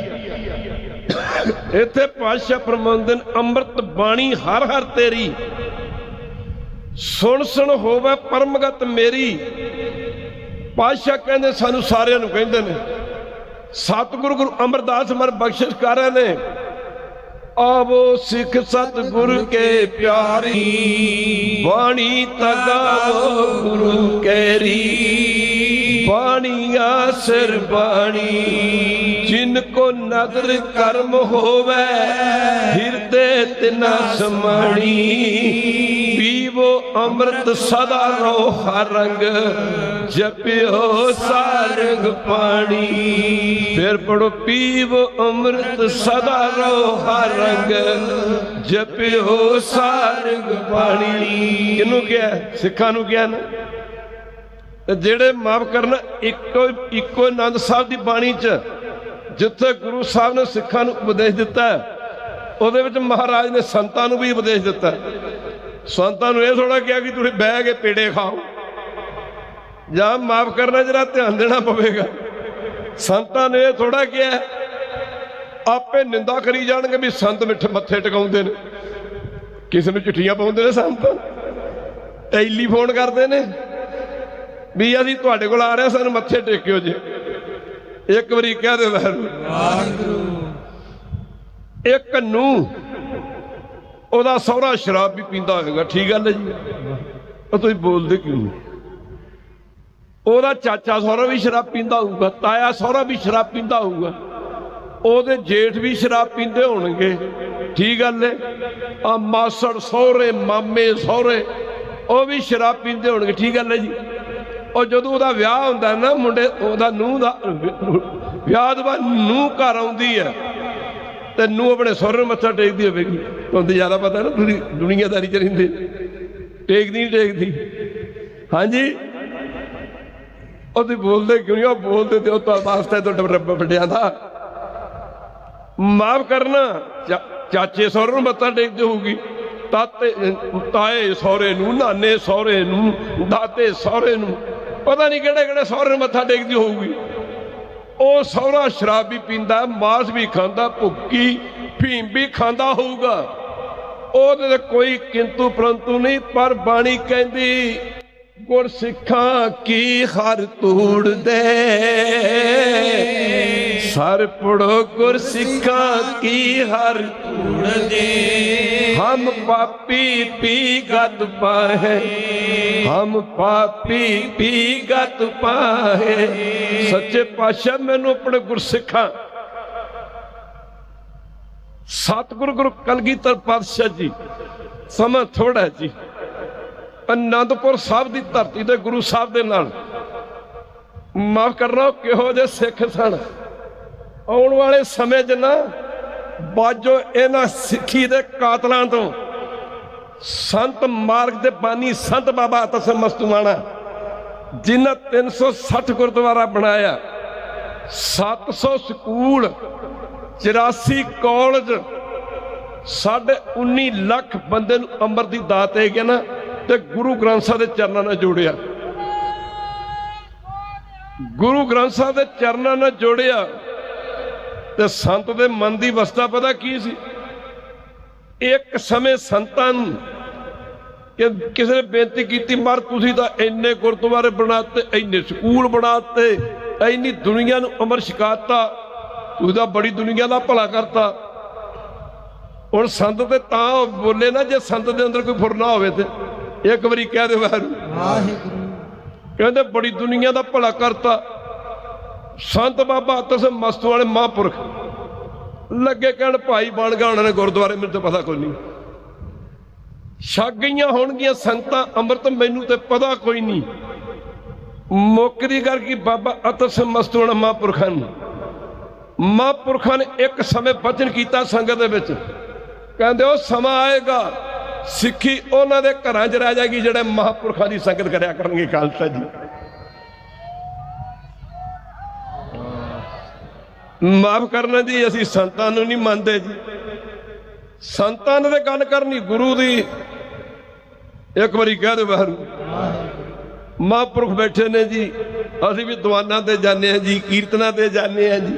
ਇੱਥੇ ਪਾਤਸ਼ਾਹ ਫਰਮਾਉਂਦੇ ਨੇ ਅੰਮ੍ਰਿਤ ਬਾਣੀ ਹਰ ਹਰ ਤੇਰੀ, ਸੁਣ ਸੁਣ ਹੋਵੇ ਪਰਮਗਤ ਮੇਰੀ। ਪਾਤਸ਼ਾਹ ਕਹਿੰਦੇ ਸਾਨੂੰ ਸਾਰਿਆਂ ਨੂੰ ਕਹਿੰਦੇ ਨੇ, ਸਤਿਗੁਰੂ ਗੁਰੂ ਅਮਰਦਾਸ ਮਰ ਬਖਸ਼ਿਸ਼ ਕਰ ਰਹੇ ਨੇ, ਆਵੋ ਸਿੱਖ ਸਤਿਗੁਰ ਕੇ ਪਿਆਰੀ, ਬਾਣੀ ਤਗਾਵੋ ਗੁਰੂ ਕੈਰੀ। ਬਾਣੀਆ ਸਿਰ ਬਾਣੀ ਜਿਨ ਕੋ ਨਦਰ ਕਰਮ ਹੋਵੇ, ਹਿਰਦੇ ਤਿਨਾ ਸਮਾਣੀ। ਪੀਵੋ ਅੰਮ੍ਰਿਤ ਸਦਾ ਰੋ ਹਰ ਰੰਗ, ਜਪਿਓ ਸਾਰੰਗ ਪਾਣੀ। ਫਿਰ ਪੜੋ, ਪੀਵੋ ਅੰਮ੍ਰਿਤ ਸਦਾ ਰੋ ਹਰ ਰੰਗ, ਜਪਿਓ ਸਾਰੰਗ ਪਾਣੀ। ਕਿਹਨੂੰ ਕਿਹਾ? ਸਿੱਖਾਂ ਨੂੰ ਕਿਹਾ ਨਾ। ਤੇ ਜਿਹੜੇ ਮਾਫ ਕਰਨਾ ਇੱਕੋ ਆਨੰਦ ਸਾਹਿਬ ਦੀ ਬਾਣੀ 'ਚ ਜਿੱਥੇ ਗੁਰੂ ਸਾਹਿਬ ਨੇ ਸਿੱਖਾਂ ਨੂੰ ਉਪਦੇਸ਼ ਦਿੱਤਾ, ਉਹਦੇ ਵਿੱਚ ਮਹਾਰਾਜ ਨੇ ਸੰਤਾਂ ਨੂੰ ਵੀ ਉਪਦੇਸ਼ ਦਿੱਤਾ। ਸੰਤਾਂ ਨੂੰ ਇਹ ਥੋੜਾ ਕਿਹਾ ਕਿ ਤੁਸੀਂ ਬਹਿ ਕੇ ਪੇੜੇ ਖਾਓ, ਜਾਂ ਮਾਫ ਕਰਨਾ ਜਰਾ ਧਿਆਨ ਦੇਣਾ ਪਵੇਗਾ। ਸੰਤਾਂ ਨੇ ਇਹ ਥੋੜਾ ਕਿਹਾ ਆਪੇ ਨਿੰਦਾ ਕਰੀ ਜਾਣਗੇ ਵੀ ਸੰਤ ਮਿੱਠੇ ਮੱਥੇ ਟਿਕਾਉਂਦੇ ਨੇ। ਕਿਸੇ ਨੂੰ ਚਿੱਠੀਆਂ ਪਾਉਂਦੇ ਨੇ ਸੰਤ, ਟੈਲੀਫੋਨ ਕਰਦੇ ਨੇ ਵੀ ਅਸੀਂ ਤੁਹਾਡੇ ਕੋਲ ਆ ਰਹੇ, ਸਾਨੂੰ ਮੱਥੇ ਟੇਕਿਓ ਜੇ। ਇੱਕ ਵਾਰੀ ਕਹਿ ਦੇ ਵਾਹਿਗੁਰੂ। ਇੱਕ ਨੂੰ ਉਹਦਾ ਸਹੁਰਾ ਸ਼ਰਾਬ ਵੀ ਪੀਂਦਾ ਹੋਵੇਗਾ, ਠੀਕ ਗੱਲ ਹੈ ਜੀ, ਉਹ ਤੁਸੀਂ ਬੋਲਦੇ ਕਿਉਂ ਨਹੀਂ? ਉਹਦਾ ਚਾਚਾ ਸਹੁਰਾ ਵੀ ਸ਼ਰਾਬ ਪੀਂਦਾ ਹੋਊਗਾ, ਤਾਇਆ ਸਹੁਰਾ ਵੀ ਸ਼ਰਾਬ ਪੀਂਦਾ ਹੋਊਗਾ, ਉਹਦੇ ਜੇਠ ਵੀ ਸ਼ਰਾਬ ਪੀਂਦੇ ਹੋਣਗੇ, ਠੀਕ ਗੱਲ ਹੈ। ਆ ਮਾਸੜ ਸਹੁਰੇ, ਮਾਮੇ ਸਹੁਰੇ, ਉਹ ਵੀ ਸ਼ਰਾਬ ਪੀਂਦੇ ਹੋਣਗੇ, ਠੀਕ ਗੱਲ ਹੈ ਜੀ। ਉਹ ਜਦੋਂ ਉਹਦਾ ਵਿਆਹ ਹੁੰਦਾ ਨਾ, ਮੁੰਡੇ ਉਹਦਾ ਨੂੰਹ ਦਾ ਵਿਆਹ ਤੋਂ ਬਾਅਦ ਨੂੰਹ ਘਰ ਆਉਂਦੀ ਹੈ ਤੇ ਨੂੰਹ ਆਪਣੇ ਸਹੁਰੇ ਨੂੰ ਮੱਥਾ ਟੇਕਦੀ ਹੋਵੇਗੀ। ਤੁਹਾਨੂੰ ਜ਼ਿਆਦਾ ਪਤਾ ਨਾ, ਤੁਸੀਂ ਦੁਨੀਆਦਾਰੀ 'ਚ ਰਹਿੰਦੇ, ਟੇਕਦੀ ਨਹੀਂ ਟੇਕਦੀ? ਹਾਂਜੀ, ਉਹ ਤੁਸੀਂ ਬੋਲਦੇ ਕਿਉਂ ਨਹੀਂ? ਉਹ ਬੋਲਦੇ ਤੇ ਉਹ ਵਾਸਤੇ ਤੁਹਾਡੇ ਵੱਡਿਆਂ ਦਾ ਮਾਫ ਕਰਨਾ। ਚਾਚੇ ਸਹੁਰੇ ਨੂੰ ਮੱਥਾ ਟੇਕਦੀ ਹੋਊਗੀ, ਤਾਏ ਸਹੁਰੇ ਨੂੰ, ਨਾਨੇ ਸਹੁਰੇ ਨੂੰ, ਦਾਤੇ ਸਹੁਰੇ ਨੂੰ, ਪਤਾ ਨਹੀਂ ਕਿਹੜੇ ਕਿਹੜੇ ਸਹੁਰੇ ਨੂੰ ਮੱਥਾ ਟੇਕਦੀ ਹੋਊਗੀ। ਉਹ ਸਹੁਰਾ ਸ਼ਰਾਬ ਵੀ ਪੀਂਦਾ, ਮਾਸ ਵੀ ਖਾਂਦਾ, ਭੁੱਕੀ ਫੀਮ ਵੀ ਖਾਂਦਾ ਹੋਊਗਾ, ਉਹਦੇ ਤੇ ਕੋਈ ਕਿੰਤੂ ਪਰੰਤੂ ਨਹੀਂ। ਪਰ ਬਾਣੀ ਕਹਿੰਦੀ ਗੁਰਸਿੱਖਾਂ ਕੀ ਹਰ ਧੂੜ ਦੇ, ਸਰ ਪੜੋ ਗੁਰਸਿੱਖਾਂ ਕੀ ਹਰ ਧੂੜ ਦੇ। ਹਮ ਪਾਪੀ ਪੀ ਗਤ ਪਾਹੇ, ਹਮ ਪਾਪੀ ਪੀ ਗਤ ਪਾਹੇ। ਸੱਚੇ ਪਾਤਸ਼ਾਹ ਮੈਨੂੰ ਆਪਣੇ ਗੁਰਸਿੱਖਾਂ ਸਤਿਗੁਰੂ ਗੁਰੂ ਕਲਗੀਧਰ ਪਾਤਸ਼ਾਹ ਜੀ, ਸਮਾਂ ਥੋੜਾ ਜੀ, ਅਨੰਦਪੁਰ ਸਾਹਿਬ ਦੀ ਧਰਤੀ ਤੇ ਗੁਰੂ ਸਾਹਿਬ ਦੇ ਨਾਲ ਮਾਫ ਕਰਨਾ ਕਿਹੋ ਜਿਹੇ ਸਿੱਖ ਸਨ। ਆਉਣ ਵਾਲੇ ਸਮੇਂ 'ਚ ਨਾ ਬਾਜੋ ਇਹਨਾਂ ਸਿੱਖੀ ਦੇ ਕਾਤਲਾਂ ਤੋਂ। ਸੰਤ ਮਾਰਗ ਦੇ ਬਾਨੀ ਸੰਤ ਬਾਬਾ ਅਤਰ ਸਿੰਘ ਮਸਤੂਆਣਾ, ਜਿਨ੍ਹਾਂ 360 ਗੁਰਦੁਆਰਾ ਬਣਾਇਆ, 700 ਸਕੂਲ, 84 ਕਾਲਜ, 19.5 ਲੱਖ ਬੰਦੇ ਨੂੰ ਅੰਮ੍ਰਿਤ ਦੀ ਦਾਤ ਦੇ ਗਿਆ ਨਾ, ਤੇ ਗੁਰੂ ਗ੍ਰੰਥ ਸਾਹਿਬ ਦੇ ਚਰਨਾਂ ਨਾਲ ਜੋੜਿਆ। ਗੁਰੂ ਗ੍ਰੰਥ ਸਾਹਿਬ ਦੇ ਚਰਨਾਂ ਨਾਲ ਜੋੜਿਆ। ਤੇ ਸੰਤ ਦੇ ਮਨ ਦੀ ਅਵਸਥਾ ਪਤਾ ਕੀ ਸੀ? ਇੱਕ ਸਮੇਂ ਸੰਤਾਂ ਨੂੰ ਕਿਸੇ ਨੇ ਬੇਨਤੀ ਕੀਤੀ, ਮਰ ਤੁਸੀਂ ਤਾਂ ਇੰਨੇ ਗੁਰਦੁਆਰੇ ਬਣਾਤੇ, ਇੰਨੇ ਸਕੂਲ ਬਣਾਤੇ, ਇੰਨੀ ਦੁਨੀਆ ਨੂੰ ਅੰਮ੍ਰਿਤ ਛਕਾਤਾ, ਤੁਸੀਂ ਤਾਂ ਬੜੀ ਦੁਨੀਆ ਦਾ ਭਲਾ ਕਰਤਾ। ਹੁਣ ਸੰਤ ਤੇ ਤਾਂ ਬੋਲੇ ਨਾ ਜੇ ਸੰਤ ਦੇ ਅੰਦਰ ਕੋਈ ਫੁਰ ਨਾ ਹੋਵੇ। ਤੇ ਇੱਕ ਵਾਰੀ ਕਹਿ ਦੇ ਵਾਹਿਗੁਰੂ। ਕਹਿੰਦੇ ਬੜੀ ਦੁਨੀਆ ਦਾ ਭਲਾ ਕਰਤਾ। ਸੰਤ ਬਾਬਾ ਅਤਰ ਸਿੰਘ ਮਸਤੂਆਣੇ ਮਹਾਂਪੁਰਖ ਲੱਗੇ ਕਹਿਣ ਭਾਈ ਬਣ ਗਿਆ ਉਹਨਾਂ ਨੇ ਗੁਰਦੁਆਰੇ, ਮੈਨੂੰ ਤਾਂ ਪਤਾ ਕੋਈ ਨਹੀਂ। ਛਕ ਗਈਆਂ ਹੋਣਗੀਆਂ ਸੰਗਤਾਂ ਅੰਮ੍ਰਿਤ, ਮੈਨੂੰ ਤੇ ਪਤਾ ਕੋਈ ਨਹੀਂ। ਮੁੱਕ ਦੀ ਗੱਲ ਕੀ, ਬਾਬਾ ਅਤਰ ਸਿੰਘ ਮਸਤੂਆਣਾ ਮਹਾਂਪੁਰਖਾਂ ਨੇ ਇੱਕ ਸਮੇਂ ਬਚਨ ਕੀਤਾ ਸੰਗਤ ਦੇ ਵਿੱਚ, ਕਹਿੰਦੇ ਉਹ ਸਮਾਂ ਆਏਗਾ ਸਿੱਖੀ ਉਹਨਾਂ ਦੇ ਘਰਾਂ 'ਚ ਰਹਿ ਜਾਏਗੀ ਜਿਹੜੇ ਮਹਾਂਪੁਰਖਾਂ ਦੀ ਸੰਗਤ ਕਰਿਆ ਕਰਨਗੇ। ਖਾਲਸਾ ਜੀ ਮਾਫ ਕਰਨਾ ਜੀ, ਅਸੀਂ ਸੰਤਾਂ ਨੂੰ ਨਹੀਂ ਮੰਨਦੇ ਜੀ। ਸੰਤਾਂ ਨੇ ਗੱਲ ਕਰਨੀ ਗੁਰੂ ਦੀ। ਇੱਕ ਵਾਰੀ ਕਹਿ ਦਿਓ ਵਾਹਿਗੁਰੂ। ਮਹਾਂਪੁਰਖ ਬੈਠੇ ਨੇ ਜੀ, ਅਸੀਂ ਵੀ ਦੀਵਾਨਾਂ ਤੇ ਜਾਂਦੇ ਹਾਂ ਜੀ, ਕੀਰਤਨਾਂ ਤੇ ਜਾਂਦੇ ਹਾਂ ਜੀ।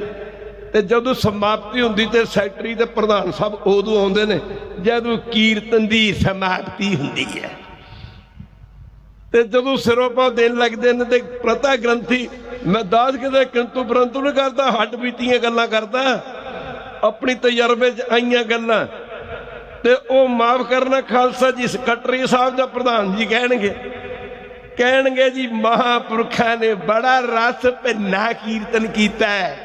ਤੇ ਜਦੋਂ ਸਮਾਪਤੀ ਹੁੰਦੀ ਤੇ ਸੈਕਟਰੀ ਤੇ ਪ੍ਰਧਾਨ ਸਾਹਿਬ ਉਦੋਂ ਆਉਂਦੇ ਨੇ ਜਦੋਂ ਕੀਰਤਨ ਦੀ ਸਮਾਪਤੀ ਹੁੰਦੀ ਹੈ। ਤੇ ਜਦੋਂ ਸਿਰੋਪਾ ਦੇਣ ਲੱਗਦੇ ਨੇ ਤੇ ਪ੍ਰਤਾ ਗ੍ਰੰਥੀ, ਮੈਂ ਦਾਸ ਕਿਤੇ ਕਿੰਤੂ ਪਰੰਤੂ ਨਹੀਂ ਕਰਦਾ, ਹੱਡ ਬੀਤੀਆਂ ਗੱਲਾਂ ਕਰਦਾ, ਆਪਣੀ ਤਜਰਬੇ 'ਚ ਆਈਆਂ ਗੱਲਾਂ। ਤੇ ਉਹ ਮਾਫ ਕਰਨਾ ਖਾਲਸਾ ਜੀ ਸੈਕਟਰੀ ਸਾਹਿਬ ਜਾਂ ਪ੍ਰਧਾਨ ਜੀ ਕਹਿਣਗੇ ਜੀ ਮਹਾਂਪੁਰਖਾਂ ਨੇ ਬੜਾ ਰਸ ਭਿੰਨਾ ਕੀਰਤਨ ਕੀਤਾ ਹੈ,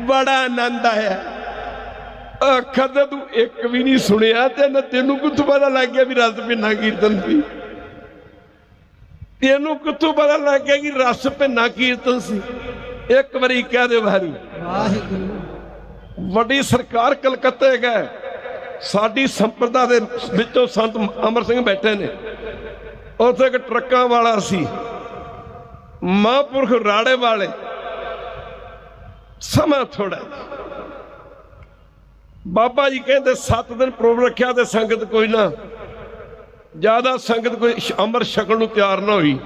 ਬੜਾ ਆਨੰਦ ਆਇਆ। ਕਦੇ ਤੂੰ ਇੱਕ ਵੀ ਨਹੀਂ ਸੁਣਿਆ ਤੇ ਨਾ ਤੈਨੂੰ ਕਿੱਥੋਂ ਪਤਾ ਲੱਗ ਗਿਆ ਵੀ ਰਸ ਭਿੰਨਾ ਕੀਰਤਨ ਸੀ? ਤੈਨੂੰ ਕਿੱਥੋਂ ਪਤਾ ਲੱਗ ਗਿਆ ਕਿ ਰਸ ਭਿੰਨਾ ਕੀਰਤਨ ਸੀ? ਇੱਕ ਵਾਰੀ ਕਹਿ ਦਿਓ ਵਾਹਿਗੁਰੂ। ਵੱਡੀ ਸਰਕਾਰ ਕਲਕੱਤੇ ਗਏ, ਸਾਡੀ ਸੰਪਰਦਾ ਦੇ ਵਿੱਚੋਂ ਸੰਤ ਅਮਰ ਸਿੰਘ ਬੈਠੇ ਨੇ, ਉੱਥੇ ਇੱਕ ਟਰੱਕਾਂ ਵਾਲਾ ਸੀ, ਮਹਾਂਪੁਰਖ ਰਾੜੇ ਵਾਲੇ। ਸਮਾਂ ਥੋੜਾ, ਬਾਬਾ ਜੀ ਕਹਿੰਦੇ 7 ਦਿਨ ਪ੍ਰੋਗਰਾਮ ਰੱਖਿਆ ਤੇ ਸੰਗਤ ਕੋਈ ਨਾ, ਜ਼ਿਆਦਾ ਸੰਗਤ ਕੋਈ ਅੰਮ੍ਰਿਤ ਛਕਣ ਨੂੰ ਤਿਆਰ ਨਾ ਹੋਈ।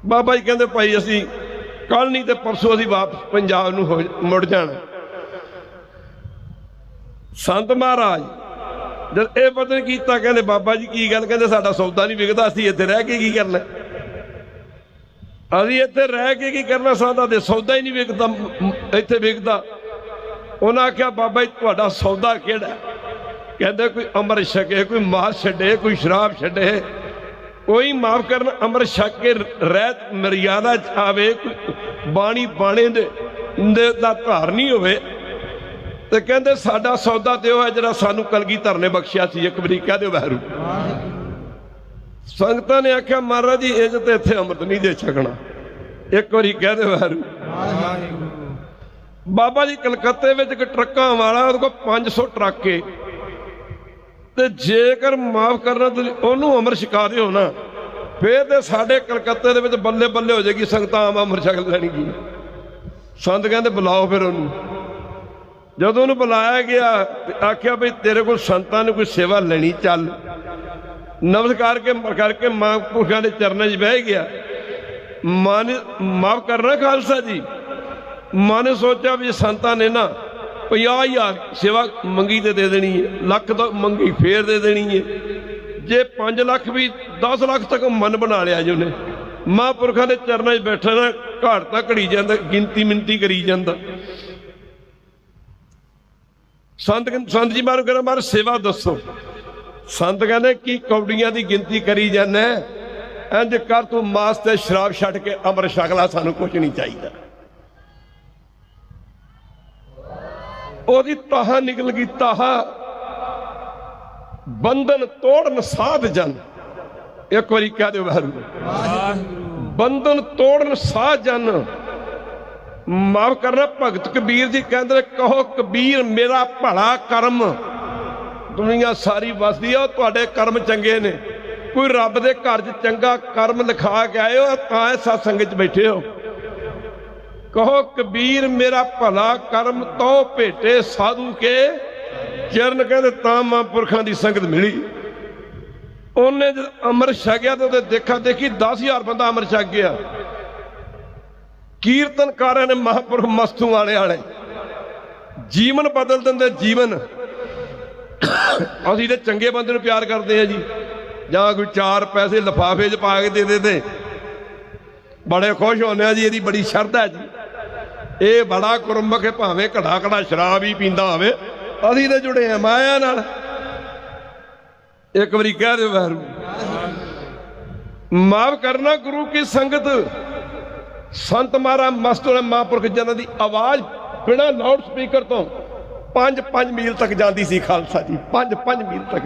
ਬਾਬਾ ਜੀ ਕਹਿੰਦੇ ਭਾਈ ਅਸੀਂ ਕੱਲ ਨਹੀਂ ਤੇ ਪਰਸੋਂ ਅਸੀਂ ਵਾਪਸ ਪੰਜਾਬ ਨੂੰ ਮੁੜ ਜਾਣਾ। ਸੰਤ ਮਹਾਰਾਜ ਜਦ ਇਹ ਪਤਾ ਕੀਤਾ, ਕਹਿੰਦੇ ਬਾਬਾ ਜੀ ਕੀ ਗੱਲ? ਕਹਿੰਦੇ ਸਾਡਾ ਸੌਦਾ ਨਹੀਂ ਵਿਕਦਾ, ਅਸੀਂ ਇੱਥੇ ਰਹਿ ਕੇ ਕੀ ਕਰਨਾ? ਅਸੀਂ ਇੱਥੇ ਰਹਿ ਕੇ ਕੀ ਕਰਨਾ? ਸਾਡਾ ਤੇ ਸੌਦਾ ਹੀ ਨਹੀਂ ਵਿਕਦਾ, ਇੱਥੇ ਵਿਕਦਾ। ਉਹਨਾਂ ਆਖਿਆ ਬਾਬਾ ਜੀ ਤੁਹਾਡਾ ਸੌਦਾ ਕਿਹੜਾ? ਕਹਿੰਦੇ ਕੋਈ ਅੰਮ੍ਰਿਤ ਛਕੇ, ਕੋਈ ਮਾਸ ਛੱਡੇ, ਕੋਈ ਸ਼ਰਾਬ ਛੱਡੇ, ਕੋਈ ਮਾਫ ਕਰਨ ਅੰਮ੍ਰਿਤ ਛਕ ਕੇ ਰਹਿਤ ਮਰਿਆਦਾ 'ਚ ਆਵੇ, ਕੋਈ ਬਾਣੀ ਬਾਣੇ ਦੇ ਦਾ ਧਾਰਨੀ ਹੋਵੇ। ਤੇ ਕਹਿੰਦੇ ਸਾਡਾ ਸੌਦਾ ਤੇ ਉਹ ਹੈ ਜਿਹੜਾ ਸਾਨੂੰ ਕਲਗੀਧਰ ਨੇ ਬਖਸ਼ਿਆ ਸੀ। ਇੱਕ ਵਾਰੀ ਕਹਿ ਦਿਓ ਵਾਹਿਗੁਰੂ। ਸੰਗਤਾਂ ਨੇ ਆਖਿਆ ਮਹਾਰਾਜ ਜੀ ਇਹ ਤੇ ਇੱਥੇ ਅੰਮ੍ਰਿਤ ਨਹੀਂ ਦੇ ਛਕਣਾ। ਇੱਕ ਵਾਰੀ ਕਹਿ ਦਿਓ ਵਾਹਿਗੁਰੂ। ਬਾਬਾ ਜੀ ਕਲਕੱਤੇ ਵਿੱਚ ਇੱਕ ਟਰੱਕਾਂ ਵਾਲਾ, ਉਹਦੇ ਕੋਲ 500 ਟਰੱਕ ਏ, ਤੇ ਜੇਕਰ ਮਾਫ ਕਰਨਾ ਤੁਸੀਂ ਉਹਨੂੰ ਅੰਮ੍ਰਿਤ ਛਕਾ ਦਿਓ ਨਾ, ਫੇਰ ਤੇ ਸਾਡੇ ਕਲਕੱਤੇ ਦੇ ਵਿੱਚ ਬੱਲੇ ਬੱਲੇ ਹੋ ਜਾਏਗੀ, ਸੰਗਤਾਂ ਆਮ ਅੰਮ੍ਰਿਤ ਛਕ ਲੈਣਗੀ। ਸੰਤ ਕਹਿੰਦੇ ਬੁਲਾਓ ਫਿਰ ਉਹਨੂੰ। ਜਦੋਂ ਉਹਨੂੰ ਬੁਲਾਇਆ ਗਿਆ ਤੇ ਆਖਿਆ ਬਈ ਤੇਰੇ ਕੋਲ ਸੰਤਾਂ ਨੇ ਕੋਈ ਸੇਵਾ ਲੈਣੀ, ਚੱਲ। ਨਮਸਕਾਰ ਕਰਕੇ ਮਹਾਂਪੁਰਖਾਂ ਦੇ ਚਰਨਾਂ 'ਚ ਬਹਿ ਗਿਆ। ਮਾਂ ਨੇ ਮਾਫ ਕਰਨਾ ਖਾਲਸਾ ਜੀ, ਮਾਂ ਨੇ ਸੋਚਿਆ ਵੀ ਸੰਤਾਂ ਨੇ ਨਾ 50,000 ਸੇਵਾ ਮੰਗੀ ਤੇ ਦੇ ਦੇਣੀ ਹੈ, ਲੱਖ ਤਾਂ ਮੰਗੀ ਫੇਰ ਦੇ ਦੇਣੀ ਹੈ, ਜੇ 5 ਲੱਖ ਵੀ 10 ਲੱਖ ਤੱਕ ਮਨ ਬਣਾ ਲਿਆ ਜੀ ਉਹਨੇ। ਮਹਾਂਪੁਰਖਾਂ ਦੇ ਚਰਨਾਂ 'ਚ ਬੈਠਾ ਨਾ ਘਾਟ ਤਾਂ ਘੜੀ ਜਾਂਦਾ, ਗਿਣਤੀ ਮਿੰਤੀ ਕਰੀ ਜਾਂਦਾ। ਸੰਤ ਜੀ ਮਾਰੂ ਕਹਿੰਦਾ ਮਾਰ ਸੇਵਾ ਦੱਸੋ। ਸੰਤ ਕਹਿੰਦੇ ਕੀ ਕੌਡੀਆਂ ਦੀ ਗਿਣਤੀ ਕਰੀ ਜਾਂਦਾ? ਇੰਝ ਕਰ ਤੂੰ ਮਾਸ ਤੇ ਸ਼ਰਾਬ ਛੱਡ ਕੇ ਅੰਮ੍ਰਿਤ ਛਕ ਲਾ, ਸਾਨੂੰ ਕੁਝ ਨਹੀਂ ਚਾਹੀਦਾ। ਉਹਦੀ ਤਾਹਾ ਨਿਕਲ ਗਈ, ਤਾਹਾ ਬੰਧਨ ਤੋੜਨ ਸਾਧ ਜਨ। ਇੱਕ ਵਾਰੀ ਕਹਿ ਦਿਓ ਵਾਹਿਗੁਰੂ। ਬੰਧਨ ਤੋੜਨ ਸਾਧ ਜਨ। ਮਾਫ ਕਰਨਾ ਭਗਤ ਕਬੀਰ ਜੀ ਕਹਿੰਦੇ ਕਹੋ ਕਬੀਰ ਮੇਰਾ ਭਲਾ ਕਰਮ। ਦੁਨੀਆ ਸਾਰੀ ਵਸਦੀ ਆ, ਤੁਹਾਡੇ ਕਰਮ ਚੰਗੇ ਨੇ, ਕੋਈ ਰੱਬ ਦੇ ਘਰ 'ਚ ਚੰਗਾ ਕਰਮ ਲਿਖਾ ਕੇ ਆਏ ਹੋ ਤਾਂ ਇਹ ਸਤਸੰਗ 'ਚ ਬੈਠੇ ਹੋ। ਕਹੋ ਕਬੀਰ ਮੇਰਾ ਭਲਾ ਕਰਮ ਤੋ ਭੇਟੇ ਸਾਧੂ ਕੇ ਚਰਨ। ਕਹਿੰਦੇ ਤਾਂ ਮਹਾਂਪੁਰਖਾਂ ਦੀ ਸੰਗਤ ਮਿਲੀ। ਉਹਨੇ ਜਦ ਅੰਮ੍ਰਿਤ ਛਕਿਆ ਤੇ ਉਹਦੇ ਦੇਖਾ ਦੇਖੀ 10,000 ਬੰਦਾ ਅੰਮ੍ਰਿਤ ਛਕ ਗਿਆ। ਕੀਰਤਨਕਾਰਾਂ ਨੇ ਮਹਾਂਪੁਰਖ ਮਸਤੂ ਵਾਲੇ ਜੀਵਨ ਬਦਲ ਦਿੰਦੇ, ਜੀਵਨ। ਅਸੀਂ ਤੇ ਚੰਗੇ ਬੰਦੇ ਨੂੰ ਪਿਆਰ ਕਰਦੇ ਆ ਜੀ, ਜਾਂ ਕੋਈ 4 ਪੈਸੇ ਲਿਫਾਫੇ 'ਚ ਪਾ ਕੇ ਦੇ ਦੇ ਤੇ ਬੜੇ ਖੁਸ਼ ਹੁੰਦੇ ਆ ਜੀ, ਇਹਦੀ ਬੜੀ ਸ਼ਰਧਾ ਜੀ, ਇਹ ਬੜਾ ਗੁਰਮੁਖ ਹੈ, ਭਾਵੇਂ ਘੜਾ ਸ਼ਰਾਬ ਹੀ ਪੀਂਦਾ ਹੋਵੇ, ਅਸੀਂ ਤੇ ਜੁੜੇ ਆ ਮਾਇਆ ਨਾਲ। ਇੱਕ ਵਾਰੀ ਕਹਿ ਦਿਓ ਵਾਹਿਗੁਰੂ। ਮਾਫ ਕਰਨਾ ਗੁਰੂ ਕੀ ਸੰਗਤ। ਸੰਤ ਮਹਾਰਾਜ ਮਸਤੂਰ ਮਹਾਂਪੁਰਖ ਜਨਾਂ ਦੀ ਆਵਾਜ਼ ਬਿਨਾਂ ਲਾਊਡ ਸਪੀਕਰ ਤੋਂ 5-5 ਮੀਲ ਤੱਕ ਜਾਂਦੀ ਸੀ ਖਾਲਸਾ ਜੀ, 5-5 ਮੀਲ ਤੱਕ।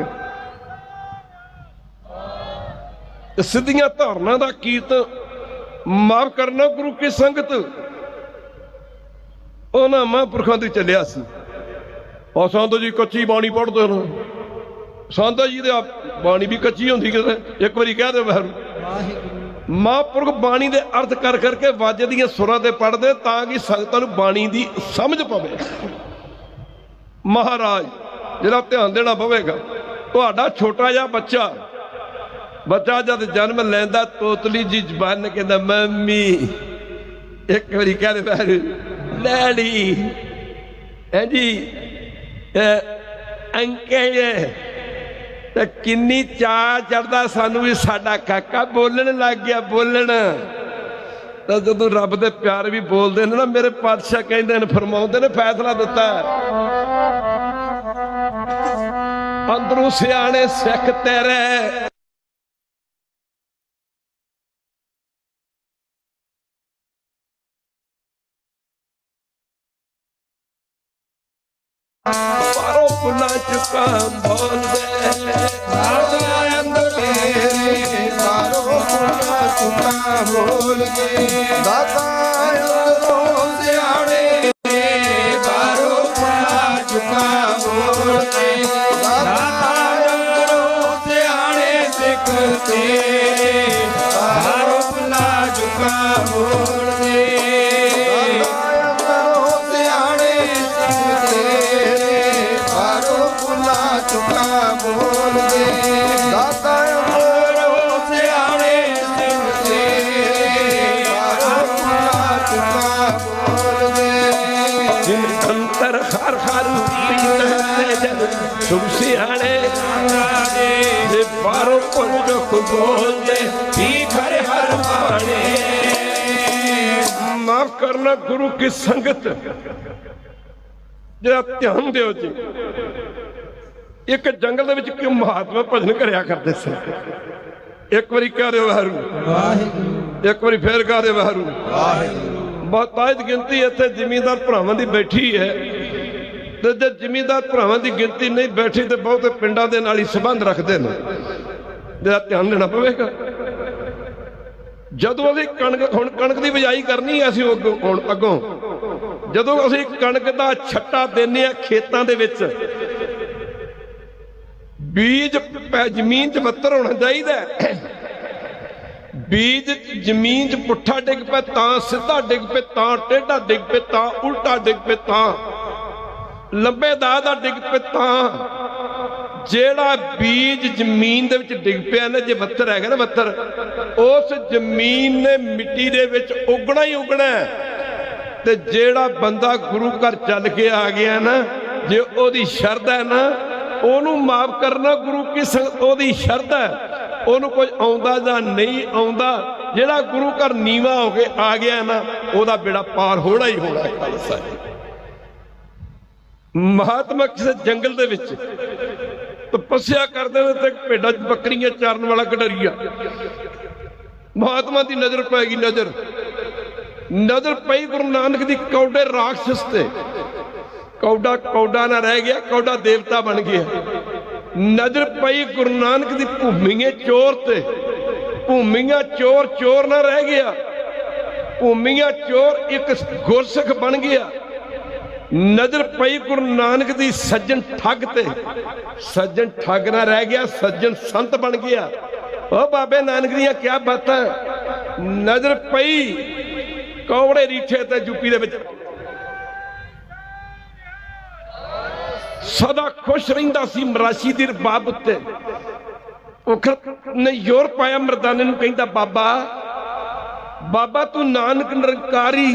ਸਿੱਧੀਆਂ ਧਾਰਨਾ ਦਾ ਕੀਰਤਨ। ਮਾਫ ਕਰਨਾ ਗੁਰੂ ਕੀ ਸੰਗਤ। ਉਹਨਾਂ ਮਹਾਂਪੁਰਖਾਂ ਤੋਂ ਚੱਲਿਆ ਸੀ। ਔਰ ਸੰਤ ਜੀ ਕੱਚੀ ਬਾਣੀ ਪੜ੍ਹਦੇ ਨੇ, ਸੰਤ ਜੀ ਦੇ ਬਾਣੀ ਵੀ ਕੱਚੀ ਹੁੰਦੀ ਕਿਤੇ। ਇੱਕ ਵਾਰੀ ਕਹਿ ਦਿਓ ਵਾਹਿਗੁਰੂ। ਮਹਾਂਪੁਰਖ ਬਾਣੀ ਦੇ ਅਰਥ ਕਰ ਕਰਕੇ ਵਾਜੇ ਸੁਰਾਂ ਤੇ ਪੜ੍ਹਦੇ ਤਾਂ ਕਿ ਸੰਗਤਾਂ ਨੂੰ ਬਾਣੀ ਦੀ ਸਮਝ ਪਵੇ। ਮਹਾਰਾਜ ਜਿਹੜਾ ਧਿਆਨ ਦੇਣਾ ਪਵੇਗਾ, ਤੁਹਾਡਾ ਛੋਟਾ ਜਿਹਾ ਬੱਚਾ ਜਦ ਜਨਮ ਲੈਂਦਾ ਤੋਤਲੀ ਜੀ ਜ਼ਬਾਨ ਕਹਿੰਦਾ ਮੰਮੀ एक बारी कह दे वैरू डैडी है जी अंकल ते किन्नी चाह चढ़दा सानू भी साडा काका बोलन लग गया बोलन। तो जदों रब दे प्यार भी बोलते हैं ना मेरे पातशाह कहते हैं फरमाउंदे ने फैसला दिता अंदरों सियाने सिख तेरे बारो पुना चुका बोल दे अंदर तेरे बारो पुना चुका बोल के दाता अंदरों सियाने बारो पुना चुका बोल के दाता अंदरों सियाने सिख तेरे बारो पुना चुका बोल के चुका बोल दे दाता अंदरों सियाने सिख तेरे बारो चुका बोल दे जिन अंतर हर हर तुम सियाने दे बारो पुन जो बोल दे घर हर पाने। माफ करना गुरु की संगत जरा ध्यान दियो जी। एक जंगल दे विच क्यों महात्मा भजन करया करते थे। एक बारी कह दे वाहिगुरू एक बारी फिर कह दे वाहिगुरू। बहुतायत गिनती इत्थे जिमींदार भरावां दी बैठी है ते जे जिमींदार भरावां दी गिनती नहीं बैठी तो बहुते पिंडां दे नाल ही संबंध रखते हैं। जरा ध्यान देना पवेगा। जदों असीं कणक हुण कणक दी बिजाई करनी असीं अगों जदों असीं कणक दा छट्टा देने आ खेतां दे विच बीज जमीन च बत्तर होना चाहिए। बीज जमीन च पुट्ठा डिग पे तां सीधा डिग पे तां टेढ़ा डिग पे तां उल्टा डिग पे तां लंबे दा डिग पे तां जेड़ा बीज जमीन दे विच डिग पिया ना जे बत्तर है ना बत्तर उस जमीन ने मिट्टी दे विच उगना ही उगना ते जेड़ा बंदा गुरु घर चल के आ गया ना जे ओदी शरद है ना ओनू माफ करना गुरु की ओदी शरत है। ओनू कुछ आउंदा जां नहीं आउंदा जेड़ा गुरु घर नीवा हो के आ गया ना ओदा बेड़ा पार होना ही होना। खालसा महात्मा किसी जंगल दे विच तपस्या करते हैं ते भेडां बकरियां चारन वाला गडरिया महात्मा की नजर पैगी। नजर पई गुरु नानक दी कौडे राक्षस ते कौडा कौडा ना रह गया कौडा देवता बन गया। नजर पई गुरु नानक दी भूमिए चोर ते भूमिया चोर चोर ना रह गया भूमिया चोर एक गुरसिख बन गया। नजर पई गुरु नानक दी सज्जन ठग ते सज्जन ठग ना रह गया सज्जन संत बन गया। ओ बाबे नानक दियां क्या बातां। नजर पई कौड़े रीठे ते यूपी दे विच सदा खुश रहिंदा सी मराशी दी रबाब उत्ते। ने योर पाया मरदाने नूं कहंदा बाबा बाबा तू नानक निरंकारी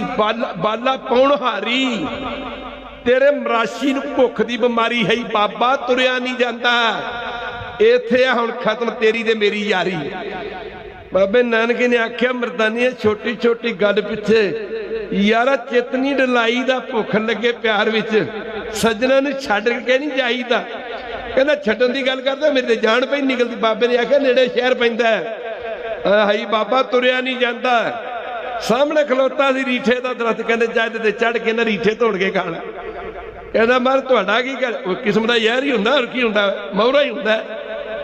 बाला पाउण हारी तेरे मराशी नूं भुख दी बीमारी है बाबा तुरिया नहीं जाता इत्थे हुण खत्म तेरी ते मेरी यारी। बाबे नानक ने आख्या मरदानी छोटी छोटी गल पिछे यारा चेतनी डलाई दा भुख लगे प्यार विच सज्जना नूं छड्ड के नहीं जाईदा। कहंदा छड्डण दी गल करदा मेरे ते जान पई निकलदी। बाबे ने आख्या नेड़े शहर पैंदा हाई बाबा तुरिया नहीं जाता। सामने खलोता सी रीठे दा दरख्त कहंदे जद ते चढ़ के ना रीठे तोड़ के खाना। कहंदा मर तुहाडा की किस्म दा यह ही हुंदा होर की हुंदा मौरा ही हुंदा।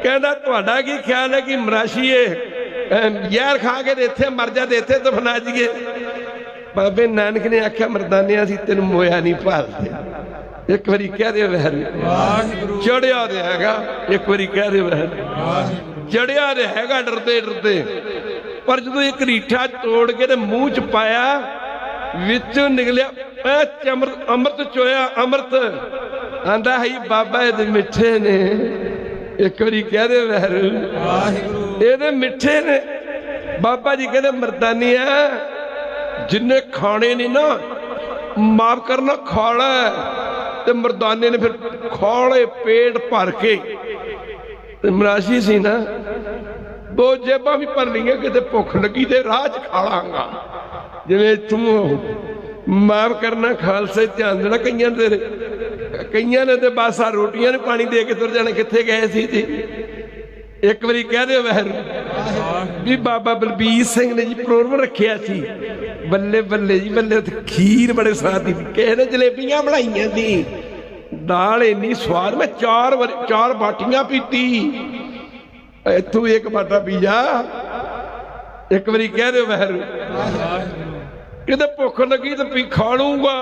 कहंदा तुहाडा की ख्याल है कि मराशीए यार खा के इत्थे मर जा इत्थे दफना जाइए। बाबे नानक ने आख्या मरदाने असीं तेनूं मोया नहीं भालदे। एक बारी कह दे वाहिगुरू चढ़िया रहेगा। एक बारी कह दे वाहिगुरू चढ़िया रहेगा डरते डरते। पर जो एक रीठा तोड़ के मुंह च पाया विचों निकलिया अमृत चोया अमृत आंदा है बाबा ये मिठे ने। एक बारी कह दे वाहिगुरू ये मिठे ने। बाबा जी कहते मरदानिया जिन्ने खाने ने ना माफ करना खाला ते मर्दाने ने फिर खाले पेट भर के मरासी सी ना दो जेबां भी भर लिया किते भुख लगी ते राह च खा लांगा जिवें तू माफ करना खालसा ध्यान देना कईयां ने ते बस आ रोटियां ने पानी दे के तुर जाने कित्थे गए सी जी एक बारी कह दो वैरू भी बाबा बलबीर सिंह ने जी प्रोग्राम रखिया सी बल्ले बल्ले जी बल्ले खीर बड़े स्वाद दी किसी ने जलेबियां बनाइया सी दाल इन्नी स्वाद मैं चार बाटियां पीती इथों एक बाटा पी जा एक बारी कह दो वैरू किते भुख लगी तो पी खा लूंगा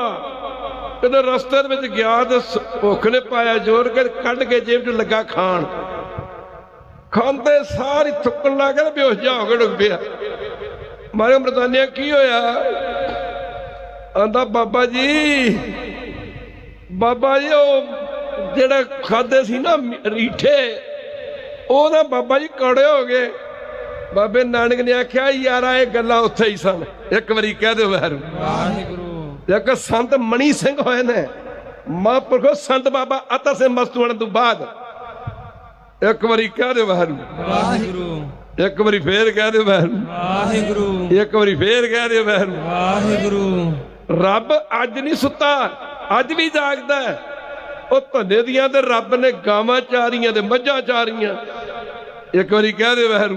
किते रस्ते में गया तो भुख ने पाया जोर कर कढ़ के जेब च लगा खान खाते सारी थुकन ला के बेहोश जा हो गए डुग पिया मारे मर्दानिया की होया आंदा बाबा जी ओ जेड़ा खादे सी ना रीठे ओ ना बाबा जी कौड़े हो गए बाबे नानक ने आख्या यार ये गल्लां उत्थे ही सन एक बारी कह दो वैरू एक संत मणि सिंह होए ने महापुरखो संत बाबा अतर सिंह मस्तूआणे तो बाद एक बारी कह दो वैरू एक बारी फिर कह दो वैरू एक बारी फिर कह दो वैरू रब अज नहीं सुता अज भी जागदा ओ धन्ने दियां ते रब ने गावां चारियां ते मझां चारियां एक बारी कह दे वैरू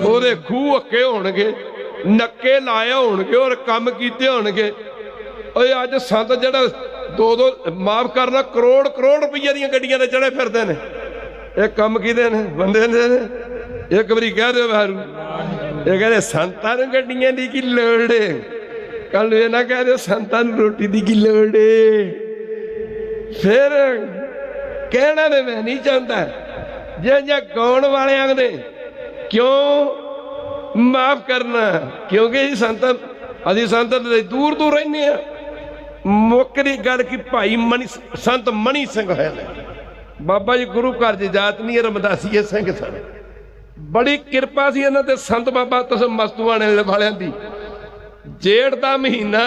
ओदे खूह अक्के होणगे नक्के लाए होणगे और काम कीते होणगे ओए अज संत जेड़ा दो माफ करना करोड़ रुपये दी गड्डियां ते चढ़े फिरदे ने ये कम किदे ने बंदे ने एक बारी कह दे वैरू ये कहते संतां नूं गड्डियां दी की लोड़ है कल ये ना कह दे संतां नूं रोटी दी की लोड़ है फिर कहना ने मैं नहीं चाहता जे गाउण वाले आखदे क्यों माफ करना क्योंकि संत असीं संत दूर दूर रहने मुक्कदी गल की भाई मणि संत मणि सिंह है बाबा जी गुरु घर च जात नहीं रमदासीए सिंह सन बड़ी किरपा सी इन्हां ते संत बाबा तुस मस्तूआणे वालियां दी जेठ दा महीना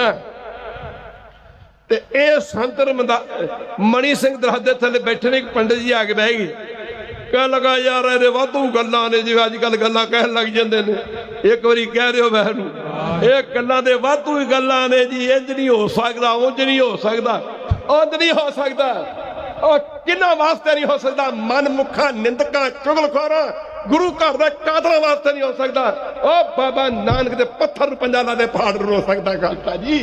ते ये संत मणि सिंह दरवाजे थले बैठे ने पंडित जी आके बह गए कह लगा यार ये वाधू गल्लां ने जी अजकल गल्लां कहन लग जांदे ने एक बारी कह दिओ वैरू ये गल्लां दे वाधू ही गल्लां ने जी इंज नहीं हो सकदा उंज नहीं हो सकदा उंज नहीं हो सकदा और किन्ना वास्ते नहीं हो सकदा मन मुखा निंदका चुगलखोरा गुरु घर दा कादरा वास्ते नहीं हो सकदा ओ बाबा नानक दे पत्थर पंजा ला दे पहाड़ रो सकदा गलता जी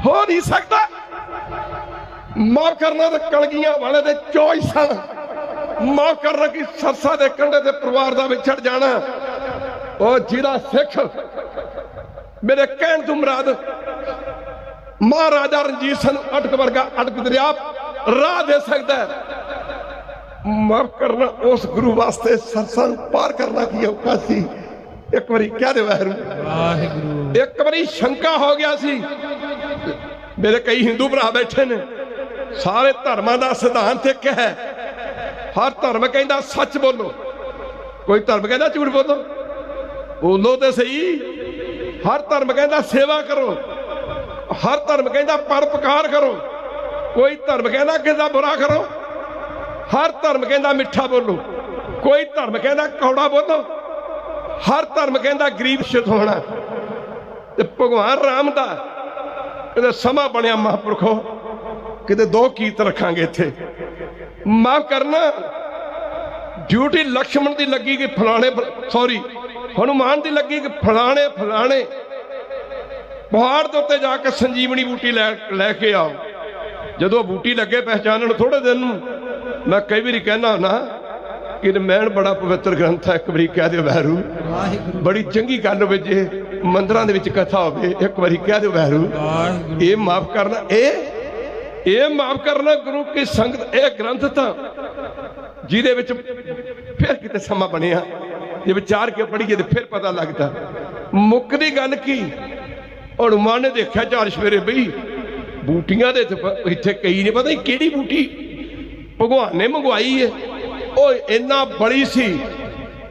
हो नहीं सकता माफ करना तो कलगियां वाले दे चॉइस माफ करना कि सरसा दे कंडे ते परिवार दा विछड़ जाना ओ जिहड़ा सिख मेरे कहण तो मुराद महाराजा रणजीत सिंह अटक वर्गा अटक दरिया राह दे सकता है माफ करना उस गुरु वास्ते सरसा पार करना की औखा सी एक बारी क्या दे वैरू एक बारी शंका हो गया सी मेरे कई हिंदू भरा बैठे ने सारे धर्मां दा सिद्धांत एक है हर धर्म कहता सच बोलो कोई धर्म कहता झूठ बोलो बोलो तो सही हर धर्म कहता सेवा करो हर धर्म कहता परोपकार करो कोई धर्म कहता किसी दा बुरा करो हर धर्म कहता मिठा बोलो कोई धर्म कहता कौड़ा बोलो हर धर्म कहता गरीब छुड़ाना ते भगवान राम दा कहते समा बनया महापुरखो किते दो कीर्त रखांगे इत्थे माफ करना ड्यूटी लक्ष्मण की लगी कि फलाने सॉरी हनुमान की लगी कि फलाने फलाने पहाड़ के उत्ते जाके संजीवनी बूटी लैके आओ जो बूटी लगे पहचानन थोड़े दिन मैं कई बार कहना ना कि रामायण बड़ा पवित्र ग्रंथ है एक बारी कह दो वैरू बड़ी चंगी गल हो जे मंदिरों के कथा हो एक बारी कह दो वैरू ये माफ करना ये माफ करना गुरु की संगत ये ग्रंथ था जिदे विच फिर किते समा बनिया जे विचार के पढ़ीए तो फिर पता लगता मुक्कदी गल की हनुमान ने देखा चार सवेरे बई बूटियां दे इत्थे कई नहीं पता किहड़ी बूटी भगवान ने मंगवाई है ओ इन्ना बड़ी सी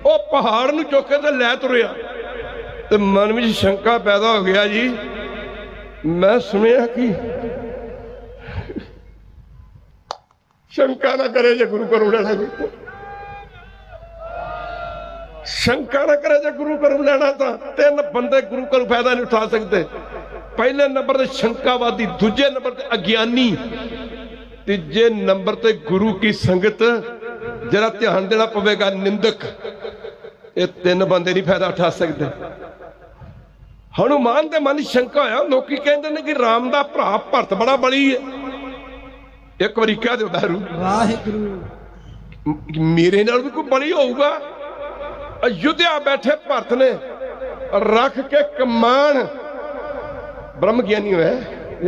ओ पहाड़ नूं चुक के ते लै तुरिया ਤੇ ਮਨ ਵਿੱਚ ਸ਼ੰਕਾ ਪੈਦਾ ਹੋ ਗਿਆ ਜੀ। ਮੈਂ ਸੁਣਿਆ ਕਿ ਸ਼ੰਕਾ ਨਾ ਕਰੇ ਜੇ ਗੁਰੂ ਘਰੋਂ ਲੈਣਾ, ਸ਼ੰਕਾ ਨਾ ਕਰੇ ਜੇ ਗੁਰੂ ਘਰੋਂ ਲੈਣਾ ਤਾਂ 3 ਬੰਦੇ ਗੁਰੂ ਘਰੋਂ ਫਾਇਦਾ ਨਹੀਂ ਉਠਾ ਸਕਦੇ। ਪਹਿਲੇ ਨੰਬਰ ਤੇ ਸ਼ੰਕਾਵਾਦੀ, ਦੂਜੇ ਨੰਬਰ ਤੇ ਅਗਿਆਨੀ, ਤੀਜੇ ਨੰਬਰ ਤੇ ਗੁਰੂ ਕੀ ਸੰਗਤ, ਜਰਾ ਧਿਆਨ ਦੇਣਾ ਪਵੇਗਾ, ਨਿੰਦਕ। ਇਹ 3 ਬੰਦੇ ਨਹੀਂ ਫਾਇਦਾ ਉਠਾ ਸਕਦੇ। ਹਨੂਮਾਨ ਦੇ ਮਨ ਸ਼ੰਕਾ ਹੋਇਆ। ਲੋਕੀ ਕਹਿੰਦੇ ਨੇ ਕਿ ਰਾਮ ਦਾ ਭਰਾ ਭਰਤ ਬੜਾ ਬਲੀ ਹੈ। ਇੱਕ ਵਾਰੀ ਕਹਿ ਦਿਓ ਬਹਿਰੂ ਵਾਹਿਗੁਰੂ, ਮੇਰੇ ਨਾਲ ਵੀ ਕੋਈ ਬਲੀ ਹੋਊਗਾ। ਅਯੁੱਧਿਆ ਬੈਠੇ ਭਰਤ ਨੇ ਰੱਖ ਕੇ ਕਮਾਨ, ਬ੍ਰਹਮ ਗਿਆਨੀ ਹੋਇਆ।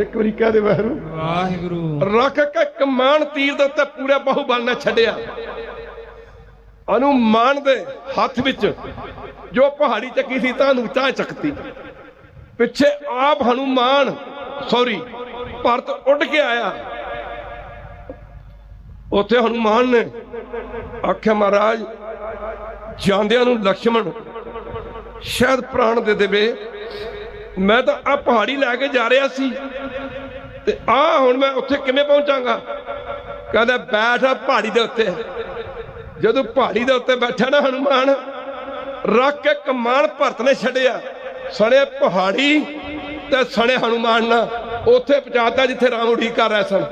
ਇੱਕ ਵਾਰੀ ਕਹਿ ਦੇ ਬਹਿਰੂ ਵਾਹਿਗੁਰੂ, ਰੱਖ ਕੇ ਕਮਾਨ ਤੀਰ ਦੇ ਉੱਤੇ ਪੂਰੇ ਬਾਹੂਬਲ ਨੇ ਛੱਡਿਆ। ਹਨੂਮਾਨ ਦੇ ਹੱਥ ਵਿੱਚ ਜੋ ਪਹਾੜੀ ਚੱਕੀ ਸੀ ਤਾਂ ਚਾਹ ਚੱਕਤੀ। ਪਿੱਛੇ ਆਪ ਹਨੂਮਾਨ ਭਰਤ ਉੱਡ ਕੇ ਆਇਆ। ਉੱਥੇ ਹਨੂਮਾਨ ਨੇ ਆਖਿਆ, ਮਹਾਰਾਜ ਜਾਂਦਿਆਂ ਨੂੰ ਲਕਸ਼ਮਣ ਸ਼ਾਇਦ ਪ੍ਰਾਣ ਦੇ ਦੇਵੇ। ਮੈਂ ਤਾਂ ਆ ਪਹਾੜੀ ਲੈ ਕੇ ਜਾ ਰਿਹਾ ਸੀ ਤੇ ਆ ਹੁਣ ਮੈਂ ਉੱਥੇ ਕਿਵੇਂ ਪਹੁੰਚਾਂਗਾ? ਕਹਿੰਦਾ ਬੈਠ ਆ ਪਹਾੜੀ ਦੇ ਉੱਤੇ। ਜਦੋਂ ਪਹਾੜੀ ਦੇ ਉੱਤੇ ਬੈਠਾ ਨਾ ਹਨੂਮਾਨ, ਰੱਖ ਕੇ ਕਮਾਨ ਭਰਤ ਨੇ ਛੱਡਿਆ। ਸਣੇ ਪਹਾੜੀ ਤੇ ਸਣੇ ਹਨੂਮਾਨ ਨਾਲ ਉੱਥੇ ਪਹੁੰਚਾਤਾ ਜਿੱਥੇ ਰਾਮ ਉਡੀਕ ਕਰ ਰਹੇ ਸਨ।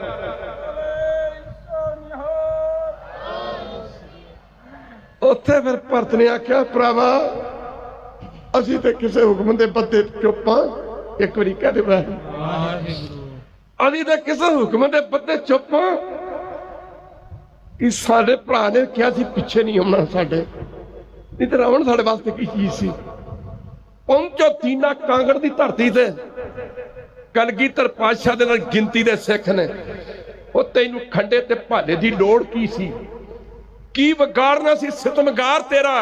ਉੱਥੇ ਫਿਰ ਭਰਤ ਨੇ ਆਖਿਆ, ਭਰਾਵਾ ਅਸੀਂ ਤੇ ਕਿਸੇ ਹੁਕਮ ਦੇ ਬੱਦੇ ਚੁੱਪਾਂ। ਇੱਕ ਵਾਰੀ ਕਹਿ ਦੇ ਵਾਹਿਗੁਰੂ, ਅਸੀਂ ਤੇ ਕਿਸੇ ਹੁਕਮ ਦੇ ਬੱਦੇ ਚੁੱਪਾਂ ਕਿ ਸਾਡੇ ਭਰਾ ਨੇ ਕਿਹਾ ਸੀ ਪਿੱਛੇ ਨਹੀਂ ਆਉਣਾ ਸਾਡੇ, ਨਹੀਂ ਤੇ ਰਾਵਣ ਸਾਡੇ ਵਾਸਤੇ ਕੀ ਚੀਜ਼ ਸੀ। ਪਹੁੰਚੋ ਦੀਨਾ ਕਾਂਗੜ ਦੀ ਧਰਤੀ ਤੇ, ਕਲਗੀਧਰ ਪਾਤਸ਼ਾਹ ਦੇ ਨਾਲ ਗਿਣਤੀ ਦੇ ਸਿੱਖ ਨੇ। ਉਹ ਤੈਨੂੰ ਖੰਡੇ ਤੇ ਭਾਲੇ ਦੀ ਲੋੜ ਕੀ ਸੀ? ਕੀ ਵਿਗਾੜਨਾ ਸੀ ਸਿਤਮਗਾਰ ਤੇਰਾ?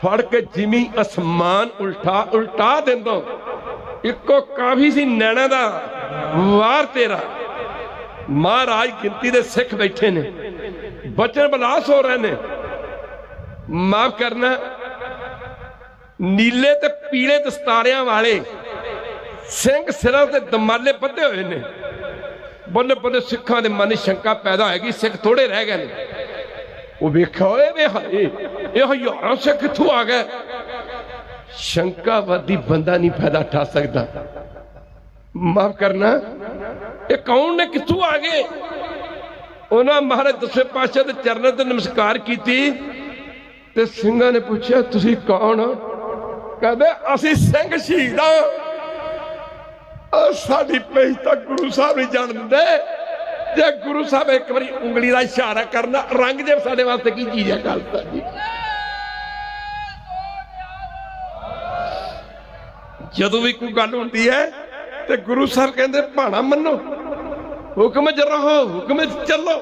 ਫੜ ਕੇ ਜਿਮੀ ਅਸਮਾਨ ਉਲਟਾ ਦਿੰਦਾ। ਇੱਕੋ ਕਾਫੀ ਸੀ ਨੈਣਾ ਦਾ ਵਾਰ ਤੇਰਾ। ਮਹਾਰਾਜ ਗਿਣਤੀ ਦੇ ਸਿੱਖ ਬੈਠੇ ਨੇ, ਬਚਨ ਬਲਾਸ ਹੋ ਰਹੇ ਨੇ। ਮਾਫ ਕਰਨਾ, ਨੀਲੇ ਤੇ ਪੀਲੇ ਦਸਤਾਰਿਆਂ ਵਾਲੇ ਸਿੰਘ ਸਿਰਾਂ ਤੇ ਦਮਾਲੇ ਬੱਧੇ ਹੋਏ ਨੇ। ਬੱਲੇ ਬੱਲੇ ਸਿੱਖਾਂ ਦੇ ਮਨ ਸ਼ੰਕਾ ਪੈਦਾ ਹੋਏਗੀ, ਸਿੱਖ ਥੋੜੇ ਰਹਿ ਗਏ ਨੇ। ਉਹ ਵੇਖਿਆ ਹੋਏ ਵੇ ਹਾਏ, ਇਹ ਹਜ਼ਾਰਾਂ ਸਿੱਖ ਕਿੱਥੋਂ ਆ ਗਏ? ਸ਼ੰਕਾਵਾਦੀ ਬੰਦਾ ਨਹੀਂ ਫਾਇਦਾ ਉਠਾ ਸਕਦਾ। ਮਾਫ ਕਰਨਾ, ਇਹ ਕੌਣ ਨੇ, ਕਿੱਥੋਂ ਆ ਗਏ? ਉਹਨਾਂ ਮਹਾਰਾਜ ਦਸਵੇਂ ਪਾਤਸ਼ਾਹ ਦੇ ਚਰਨਾਂ ਤੇ ਨਮਸਕਾਰ ਕੀਤੀ ਤੇ ਸਿੰਘਾਂ ਨੇ ਪੁੱਛਿਆ, ਤੁਸੀਂ ਕੌਣ ਹੋ? ਕਹਿੰਦੇ ਅਸੀਂ ਸਿੰਘ ਸ਼ਹੀਦ ਆ। ਸਾਡੀ ਪੇਸ਼ ਤਾਂ ਗੁਰੂ ਸਾਹਿਬ ਨਹੀਂ ਜਾਣ ਦਿੰਦੇ। ਜੇ ਗੁਰੂ ਸਾਹਿਬ ਇੱਕ ਵਾਰੀ ਉਂਗਲੀ ਦਾ ਇਸ਼ਾਰਾ ਕਰਨਾ, ਰੰਗ ਜੇ ਸਾਡੇ ਵਾਸਤੇ ਕੀ ਚੀਜ਼ ਹੈ? ਗੱਲ ਤਾਂ ਜੀ, ਜਦੋਂ ਵੀ ਕੋਈ ਗੱਲ ਹੁੰਦੀ ਹੈ ਤੇ ਗੁਰੂ ਸਾਹਿਬ ਕਹਿੰਦੇ ਭਾਣਾ ਮੰਨੋ, ਹੁਕਮ ਚ ਰਹੋ, ਹੁਕਮ ਚ ਚੱਲੋ।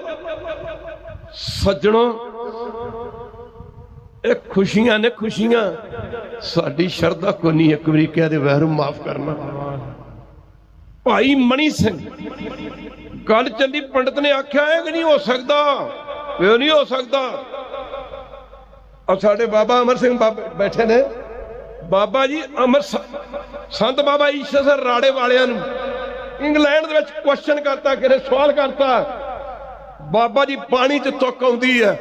ਸੱਜਣੋ, ਇਹ ਖੁਸ਼ੀਆਂ ਨੇ, ਖੁਸ਼ੀਆਂ। ਸਾਡੀ ਸ਼ਰਧਾ ਕੋਈ ਨਹੀਂ। ਇੱਕ ਵਾਰੀ ਕਹਿ ਦੇ ਵੈਰੂ ਮਾਫ ਕਰਨਾ। ਭਾਈ ਮਣੀ ਸਿੰਘ ਗੱਲ ਚੱਲੀ, ਪੰਡਤ ਨੇ ਆਖਿਆ ਇਹ ਕਿ ਨਹੀਂ ਹੋ ਸਕਦਾ, ਇਹ ਨਹੀਂ ਹੋ ਸਕਦਾ। ਔਰ ਸਾਡੇ ਬਾਬਾ ਅਮਰ ਸਿੰਘ ਬੈਠੇ ਨੇ। ਬਾਬਾ ਜੀ ਅਮਰ ਸੰਤ ਬਾਬਾ ਈਸ਼ਰ ਸਰ ਰਾੜੇ ਵਾਲਿਆਂ ਨੂੰ ਇੰਗਲੈਂਡ ਦੇ ਵਿੱਚ ਕੁਐਸਚਨ ਕਰਤਾ, ਕਿਹਨੇ ਸਵਾਲ ਕਰਤਾ, ਬਾਬਾ ਜੀ ਬਾਣੀ ਚ ਤੁਕ ਆਉਂਦੀ ਹੈ।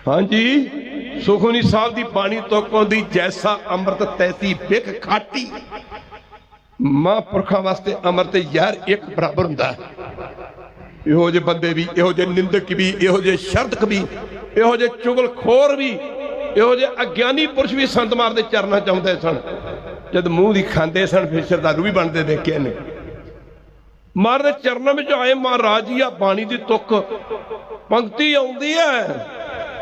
ਹਾਂਜੀ, ਸੁਖਮਨੀ ਸਾਹਿਬ ਦੀ ਬਾਣੀ ਤੁਕ ਆਉਂਦੀ, ਜੈਸਾ ਅੰਮ੍ਰਿਤ ਤੈਸੀ ਬਿਖ ਖਾਟੀ। ਮਹਾਂਪੁਰਖਾਂ ਵਾਸਤੇ ਅਮਰ ਤੇ ਯਾਰ ਇੱਕ ਬਰਾਬਰ ਹੁੰਦਾ। ਇਹੋ ਜਿਹੇ ਬੰਦੇ ਵੀ, ਇਹੋ ਜਿਹੇ ਨਿੰਦਕ ਵੀ, ਇਹੋ ਜਿਹੇ ਸ਼ਰਦਕ ਵੀ, ਇਹੋ ਜਿਹੇ ਚੁਗਲਖੋਰ ਵੀ, ਇਹੋ ਜਿਹੇ ਅਗਿਆਨੀ ਪੁਰਸ਼ ਵੀ ਸੰਤ ਮਾਰ ਦੇ ਚਰਨਾਂ ਚ ਆਉਂਦੇ ਸਨ। ਜਦ ਮੂੰਹ ਦੀ ਖਾਂਦੇ ਸਨ ਫਿਰ ਸ਼ਰਧਾਲੂ ਵੀ ਬਣਦੇ ਦੇਖੇ ਨੇ। ਮਾਰ ਦੇ ਚਰਨਾਂ ਵਿੱਚ ਆਏ ਮਹਾਰਾਜ ਜੀ, ਆ ਬਾਣੀ ਦੀ ਤੁਕ ਪੰਕਤੀ ਆਉਂਦੀ ਹੈ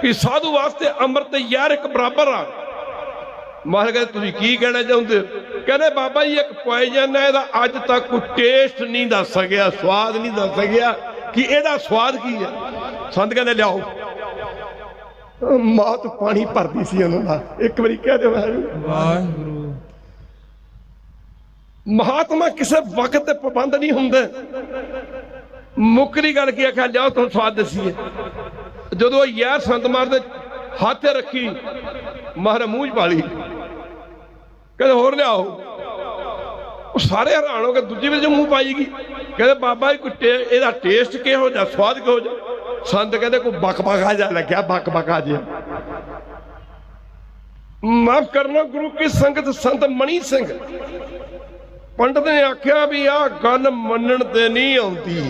ਕਿ ਸਾਧੂ ਵਾਸਤੇ ਅੰਮ੍ਰਿਤ ਤੇ ਯਾਰ ਇੱਕ ਬਰਾਬਰ ਆ। ਮਹਾਰਾਜ ਕਹਿੰਦੇ ਤੁਸੀਂ ਕੀ ਕਹਿਣਾ ਚਾਹੁੰਦੇ ਹੋ? ਕਹਿੰਦੇ ਬਾਬਾ ਜੀ ਇੱਕ ਪੋਇਜਨ ਹੈ, ਇਹਦਾ ਅੱਜ ਤੱਕ ਕੋਈ ਟੇਸਟ ਨਹੀਂ ਦੱਸ ਸਕਿਆ, ਸਵਾਦ ਨਹੀਂ ਦੱਸ ਸਕਿਆ ਕਿ ਇਹਦਾ ਸਵਾਦ ਕੀ ਹੈ। ਸੰਤ ਕਹਿੰਦੇ ਲਿਆਓ। ਮੌਤ ਪਾਣੀ ਭਰਦੀ ਸੀ ਉਹਨਾਂ ਦਾ। ਇੱਕ ਵਾਰੀ ਕਹਿ ਦਿਓ ਵਾਹਿਗੁਰੂ। ਮਹਾਤਮਾ ਕਿਸੇ ਵਕਤ ਤੇ ਪਾਬੰਦ ਨਹੀਂ ਹੁੰਦੇ। ਮੁੱਕਰੀ ਗੱਲ ਕੀ ਆਖਿਆ, ਲਿਆਓ ਤੁਹਾਨੂੰ ਸਵਾਦ ਦਸੀਏ। ਜਦੋਂ ਯਾਰ ਸੰਤ ਮਾਰ ਦੇ ਹੱਥ ਰੱਖੀ, ਮਹਾਰਾਜ ਮੂੰਹ ਚ ਪਾ ਲਈ। ਕਹਿੰਦੇ ਹੋਰ ਲਿਆਓ। ਉਹ ਸਾਰੇ ਹੈਰਾਨ ਹੋ ਗਏ, ਦੂਜੀ ਵਿੱਚ ਮੂੰਹ ਪਾਈ ਗਈ। ਕਹਿੰਦੇ ਬਾਬਾ ਜੀ ਇਹਦਾ ਟੇਸਟ ਕਿਹੋ ਜਿਹਾ, ਸਵਾਦ ਕਿਹੋ ਜਿਹਾ? ਸੰਤ ਕਹਿੰਦੇ ਕੋਈ ਬਕਬਕਾ ਜਿਹਾ ਲੱਗਿਆ, ਬਕਬਕਾ ਜਿਹਾ। ਮਾਫ ਕਰਨਾ ਗੁਰੂ ਕੀ ਸੰਗਤ ਸੰਤ ਮਣੀ ਸਿੰਘ ਪੰਡਤ ਨੇ ਆਖਿਆ ਵੀ ਆਹ ਗੱਲ ਮੰਨਣ ਤੇ ਨਹੀਂ ਆਉਂਦੀ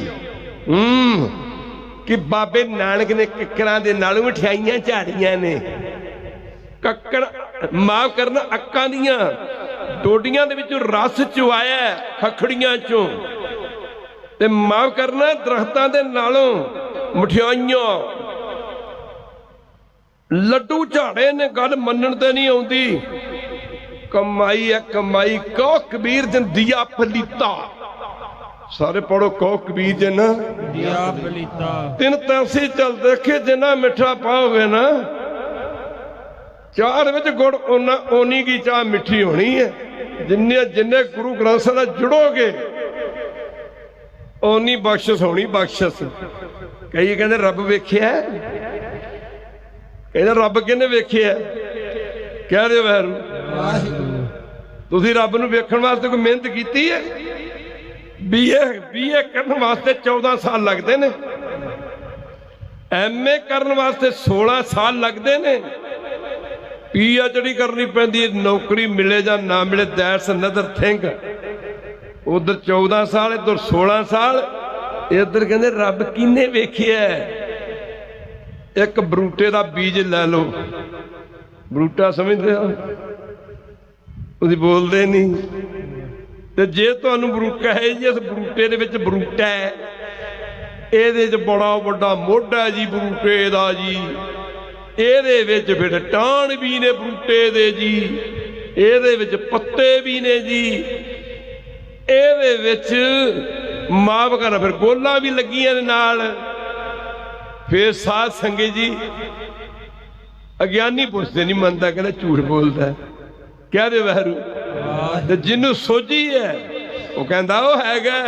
ਕਿ ਬਾਬੇ ਨਾਨਕ ਨੇ ਕਿੱਕਰਾਂ ਦੇ ਨਾਲ ਮਠਿਆਈਆਂ ਝਾੜੀਆਂ ਨੇ। ਕੱਕੜ ਮਾਫ ਕਰਨਾ ਅੱਕਾਂ ਦੀਆਂ ਡੋਡੀਆਂ ਦੇ ਵਿੱਚੋਂ ਰਸ ਚੁਆਇਆ ਖਖੜੀਆਂ ਚੋਂ, ਤੇ ਮਾਫ ਕਰਨਾ ਦਰਖਤਾਂ ਦੇ ਨਾਲੋਂ ਮਠਿਆਈਆਂ ਲੱਡੂ ਝਾੜੇ ਨੇ। ਗੱਲ ਮੰਨਣ ਤੇ ਨਹੀਂ ਆਉਂਦੀ। ਕਮਾਈ ਹੈ ਕਮਾਈ। ਕਹੋ ਕਬੀਰ ਜਨ ਦੀਆ ਪਲੀਤਾ। ਸਾਰੇ ਪੜੋ ਕਹੋ ਕਬੀਰ ਜਨ ਦੀਆ ਪਲੀਤਾ। ਤਿੰਨ ਤਾਂਸੀ ਚੱਲ ਦੇਖੇ ਜਿੰਨਾ ਮਿੱਠਾ ਪਾਓਗੇ ਨਾ ਚਾਹ ਦੇ ਵਿੱਚ ਗੁੜ ਓਨੀ ਕੀ ਚਾਹ ਮਿੱਠੀ ਹੋਣੀ ਹੈ। ਜਿੰਨੇ ਗੁਰੂ ਗ੍ਰੰਥ ਸਾਹਿਬ ਨਾਲ ਜੁੜੋਗੇ ਓਨੀ ਬਖਸ਼ਿਸ਼ ਹੋਣੀ, ਬਖਸ਼ਿਸ਼। ਕਈ ਕਹਿੰਦੇ ਰੱਬ ਵੇਖਿਆ, ਕਹਿੰਦੇ ਰੱਬ ਕਿਹਨੇ ਵੇਖਿਆ? ਕਹਿ ਦਿਓ ਵਾਹਿਗੁਰੂ। ਤੁਸੀਂ ਰੱਬ ਨੂੰ ਵੇਖਣ ਵਾਸਤੇ ਕੋਈ ਮਿਹਨਤ ਕੀਤੀ ਹੈ? BA ਕਰਨ ਵਾਸਤੇ 14 ਸਾਲ ਲੱਗਦੇ ਨੇ, MA ਕਰਨ ਵਾਸਤੇ 16 ਸਾਲ ਲੱਗਦੇ ਨੇ, PhD ਕਰਨੀ ਪੈਂਦੀ ਹੈ। ਨੌਕਰੀ ਮਿਲੇ ਜਾਂ ਨਾ ਮਿਲੇ ਦੈਟਸ ਅਨਦਰ ਥਿੰਗ। ਉਧਰ 14 ਸਾਲ, ਇੱਧਰ 16 ਸਾਲ। ਇੱਧਰ ਕਹਿੰਦੇ ਰੱਬ ਕਿਹਨੇ ਵੇਖਿਆ? ਇੱਕ ਬਰੂਟੇ ਦਾ ਬੀਜ ਲੈ ਲਓ। ਬਰੂਟਾ ਸਮਝਦੇ ਹੋ? ਤੁਸੀਂ ਬੋਲਦੇ ਨਹੀਂ। ਤੇ ਜੇ ਤੁਹਾਨੂੰ ਬਰੂਟਾ ਹੈ ਜੀ, ਇਸ ਬਰੂਟੇ ਦੇ ਵਿੱਚ ਬਰੂਟਾ ਹੈ, ਇਹਦੇ 'ਚ ਬੜਾ ਵੱਡਾ ਮੋਢਾ ਜੀ ਬਰੂਟੇ ਦਾ ਜੀ, ਇਹਦੇ ਵਿੱਚ ਫਿਰ ਟਾਹਣ ਵੀ ਨੇ ਬਰੂਟੇ ਦੇ ਜੀ, ਇਹਦੇ ਵਿੱਚ ਪੱਤੇ ਵੀ ਨੇ ਜੀ, ਇਹਦੇ ਵਿੱਚ ਮਾਫ ਕਰਨਾ ਫਿਰ ਗੋਲਾਂ ਵੀ ਲੱਗੀਆਂ ਨੇ ਨਾਲ। ਫਿਰ ਸਾਧ ਸੰਗਤ ਜੀ ਅਗਿਆਨੀ ਪੁੱਛਦੇ ਨਹੀਂ, ਮੰਨਦਾ, ਕਹਿੰਦਾ ਝੂਠ ਬੋਲਦਾ। ਕਹਿ ਦੇ ਵਾਹਿਗੁਰੂ। ਤੇ ਜਿਹਨੂੰ ਸੋਝੀ ਹੈ ਉਹ ਕਹਿੰਦਾ ਉਹ ਹੈਗਾ,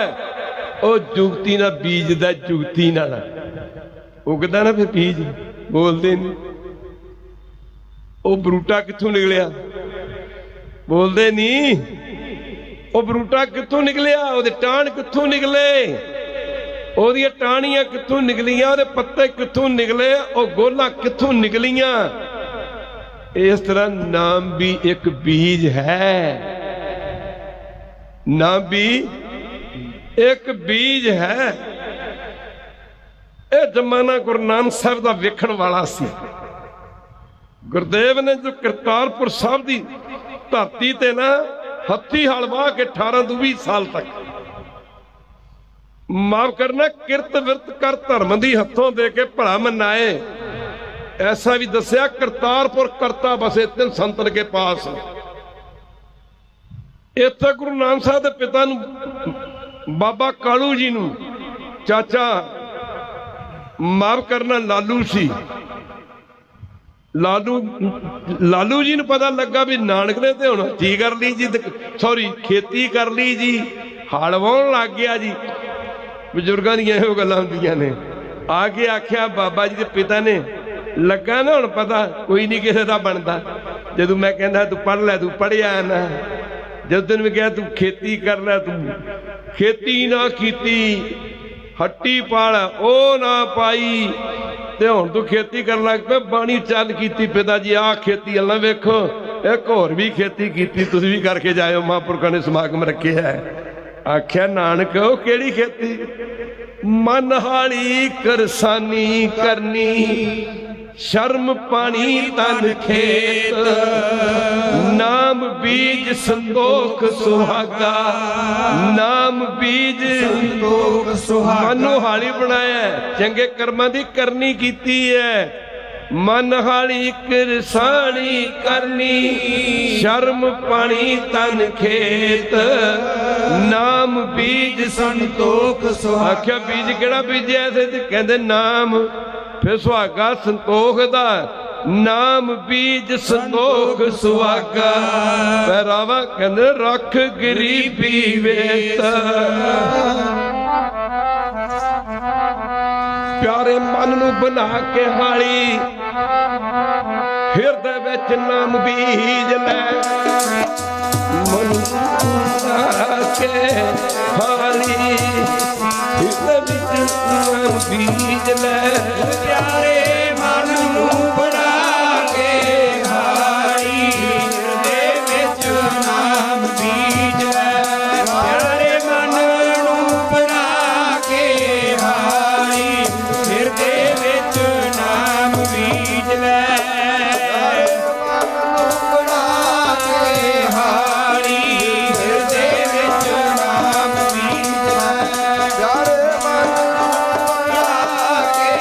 ਉਹ ਜੁਗਤੀ ਨਾਲ ਬੀਜਦਾ, ਜੁਗਤੀ ਨਾਲ ਉਗਦਾ ਨਾ ਫਿਰ ਬੀਜ। ਬੋਲਦੇ ਨਹੀਂ। ਉਹ ਬਰੂਟਾ ਕਿੱਥੋਂ ਨਿਕਲਿਆ? ਬੋਲਦੇ ਨਹੀਂ। ਉਹ ਬਰੂਟਾ ਕਿੱਥੋਂ ਨਿਕਲਿਆ? ਉਹਦੇ ਟਾਹਣ ਕਿੱਥੋਂ ਨਿਕਲੇ? ਉਹਦੀਆਂ ਟਾਹਣੀਆਂ ਕਿੱਥੋਂ ਨਿਕਲੀਆਂ? ਉਹਦੇ ਪੱਤੇ ਕਿੱਥੋਂ ਨਿਕਲੇ? ਉਹ ਗੋਲਾਂ ਕਿੱਥੋਂ ਨਿਕਲੀਆਂ? ਇਸ ਤਰ੍ਹਾਂ ਨਾਮ ਵੀ ਇੱਕ ਬੀਜ ਹੈ। ਨਾਮ ਵੀ ਇੱਕ ਬੀਜ ਹੈ। ਇਹ ਜ਼ਮਾਨਾ ਗੁਰੂ ਨਾਨਕ ਸਾਹਿਬ ਦਾ ਵੇਖਣ ਵਾਲਾ ਸੀ। ਗੁਰਦੇਵ ਨੇ ਜੋ ਕਰਤਾਰਪੁਰ ਸਾਹਿਬ ਦੀ ਧਰਤੀ ਤੇ ਨਾ ਹੱਥੀ ਹਲ ਵਾਹ ਕੇ 18 ਤੋਂ 20 ਸਾਲ ਤੱਕ ਮਾਫ ਕਰਨਾ ਕਿਰਤ ਵਿਰਤ ਕਰ ਧਰਮ ਦੀ ਹੱਥੋਂ ਦੇ ਕੇ ਭਲਾ ਮਨਾਏ। ਐਸਾ ਵੀ ਦੱਸਿਆ ਕਰਤਾਰਪੁਰ ਕਰਤਾ ਬਸੇ ਤਿੰਨ ਸੰਤਨ ਕੇ ਪਾਸ। ਇੱਥੇ ਗੁਰੂ ਨਾਨਕ ਸਾਹਿਬ ਦੇ ਪਿਤਾ ਨੂੰ ਬਾਬਾ ਕਾਲੂ ਜੀ ਨੂੰ ਚਾਚਾ ਮਾਫ ਕਰਨਾ ਲਾਲੂ ਸੀ। ਲਾਲੂ ਜੀ ਨੂੰ ਪਤਾ ਲੱਗਾ ਵੀ ਨਾਨਕ ਨੇ ਤੇ ਹੁਣ ਹੱਥੀ ਕਰ ਲਈ ਜੀ, ਸੌਰੀ ਖੇਤੀ ਕਰ ਲਈ ਜੀ, ਹਲ ਵਾਹੁਣ ਲੱਗ ਗਿਆ ਜੀ। ਬਜ਼ੁਰਗਾਂ ਦੀਆਂ ਇਹੋ ਗੱਲਾਂ ਹੁੰਦੀਆਂ ਨੇ। ਆ ਕੇ ਆਖਿਆ ਬਾਬਾ ਜੀ ਦੇ ਪਿਤਾ ਨੇ, ਲੱਗਾ ਨਾ ਹੁਣ ਪਤਾ ਕੋਈ ਨਹੀਂ ਕਿਸੇ ਦਾ ਬਣਦਾ। ਜਦੋਂ ਮੈਂ ਕਹਿੰਦਾ ਤੂੰ ਪੜ੍ਹ ਲੈ, ਤੂੰ ਪੜ੍ਹਿਆ ਨਾ। ਜਦੋਂ ਤੈਨੂੰ ਕਿਹਾ ਤੂੰ ਖੇਤੀ ਕਰ ਲੈ, ਤੂੰ ਖੇਤੀ ਨਾ ਕੀਤੀ, ਹੱਟੀ ਪਾਲ ਉਹ ਨਾ ਪਾਈ, ਤੇ ਹੁਣ ਤੂੰ ਖੇਤੀ ਕਰਨ ਲੱਗ ਪਿਆ। ਬਾਣੀ ਚੱਲ ਕੀਤੀ ਪਿਤਾ ਜੀ, ਆਹ ਖੇਤੀ ਅੱਲਾ ਵੇਖੋ, ਇੱਕ ਹੋਰ ਵੀ ਖੇਤੀ ਕੀਤੀ, ਤੁਸੀਂ ਵੀ ਕਰਕੇ ਜਾਇਓ, ਮਹਾਂਪੁਰਖਾਂ ਨੇ ਸਮਾਗਮ ਰੱਖਿਆ ਹੈ। ਆਖਿਆ ਨਾਨਕ ਉਹ ਕਿਹੜੀ ਖੇਤੀ? ਮਨ ਹਾਲੀ ਕਰਸਾਨੀ ਕਰਨੀ, ਸ਼ਰਮ ਪਾਣੀ ਤਨ ਖੇਤ, ਨਾਮ ਬੀਜ ਸੰਤੋਖ ਸੁਹਾਗਾ, ਨਾਮ ਬੀਜ ਸੰਤੋਖ ਸੁਹਾਗਾ। ਮਨੋਂ ਹਾਲੀ ਬਣਾਇਆ, ਚੰਗੇ ਕਰਮਾਂ ਦੀ ਕਰਨੀ ਕੀਤੀ ਹੈ। ਮਨ ਹਾਲੀ ਕਰਸਾਣੀ ਕਰਨੀ, ਸ਼ਰਮ ਪਾਣੀ ਤਨ ਖੇਤ, ਨਾਮ ਬੀਜ ਸੰਤੋਖ ਸੁਹਾਗਾ। ਆਖਿਆ ਬੀਜ ਕਿਹੜਾ ਬੀਜਿਆ ਸੀ? ਤੇ ਕਹਿੰਦੇ ਨਾਮ। ਫਿਰ ਸੁਹਾਗਾ ਸੰਤੋਖ ਦਾ, ਨਾਮ ਬੀਜ ਸੰਤੋਖ ਸੁਹਾਗਾ। ਪਹਿਰਾਵਾ ਕਹਿੰਦੇ ਰੱਖ ਗਰੀਬੀ ਵੇਤ, ਪਿਆਰੇ ਮਨ ਨੂੰ ਬਣਾ ਕੇ ਹਾਲੀ, ਹਿਰਦੇ ਵਿੱਚ ਨਾਮ ਬੀਜ ਲੈ। ਮਨ ਬਣਾ ਕੇ ਹਾਲੀ ਹਿਰਦੇ ਵਿੱਚ ਨਾਮ ਬੀਜ ਲੈ ਪਿਆਰੇ ਮਨ ਨੂੰ ਬਣਾ ਕੇ ਹਾਰੀ ਹਿਰਦੇ ਵਿੱਚ ਨਾਮ ਬੀਜ ਲੈ ਪਿਆਰੇ ਮਨ ਨੂੰ ਬਣਾ ਕੇ ਹਾਰੀ ਹਿਰਦੇ ਵਿੱਚ ਨਾਮ ਬੀਜ ਲੈ ਬਣਾ ਕੇ ਹਾਰੀ ਹਿਰਦੇ ਵਿੱਚ ਨਾਮ ਬੀਜ ਲੈ ਪਿਆਰੇ ਮਨ ਬਣਾ ਕੇ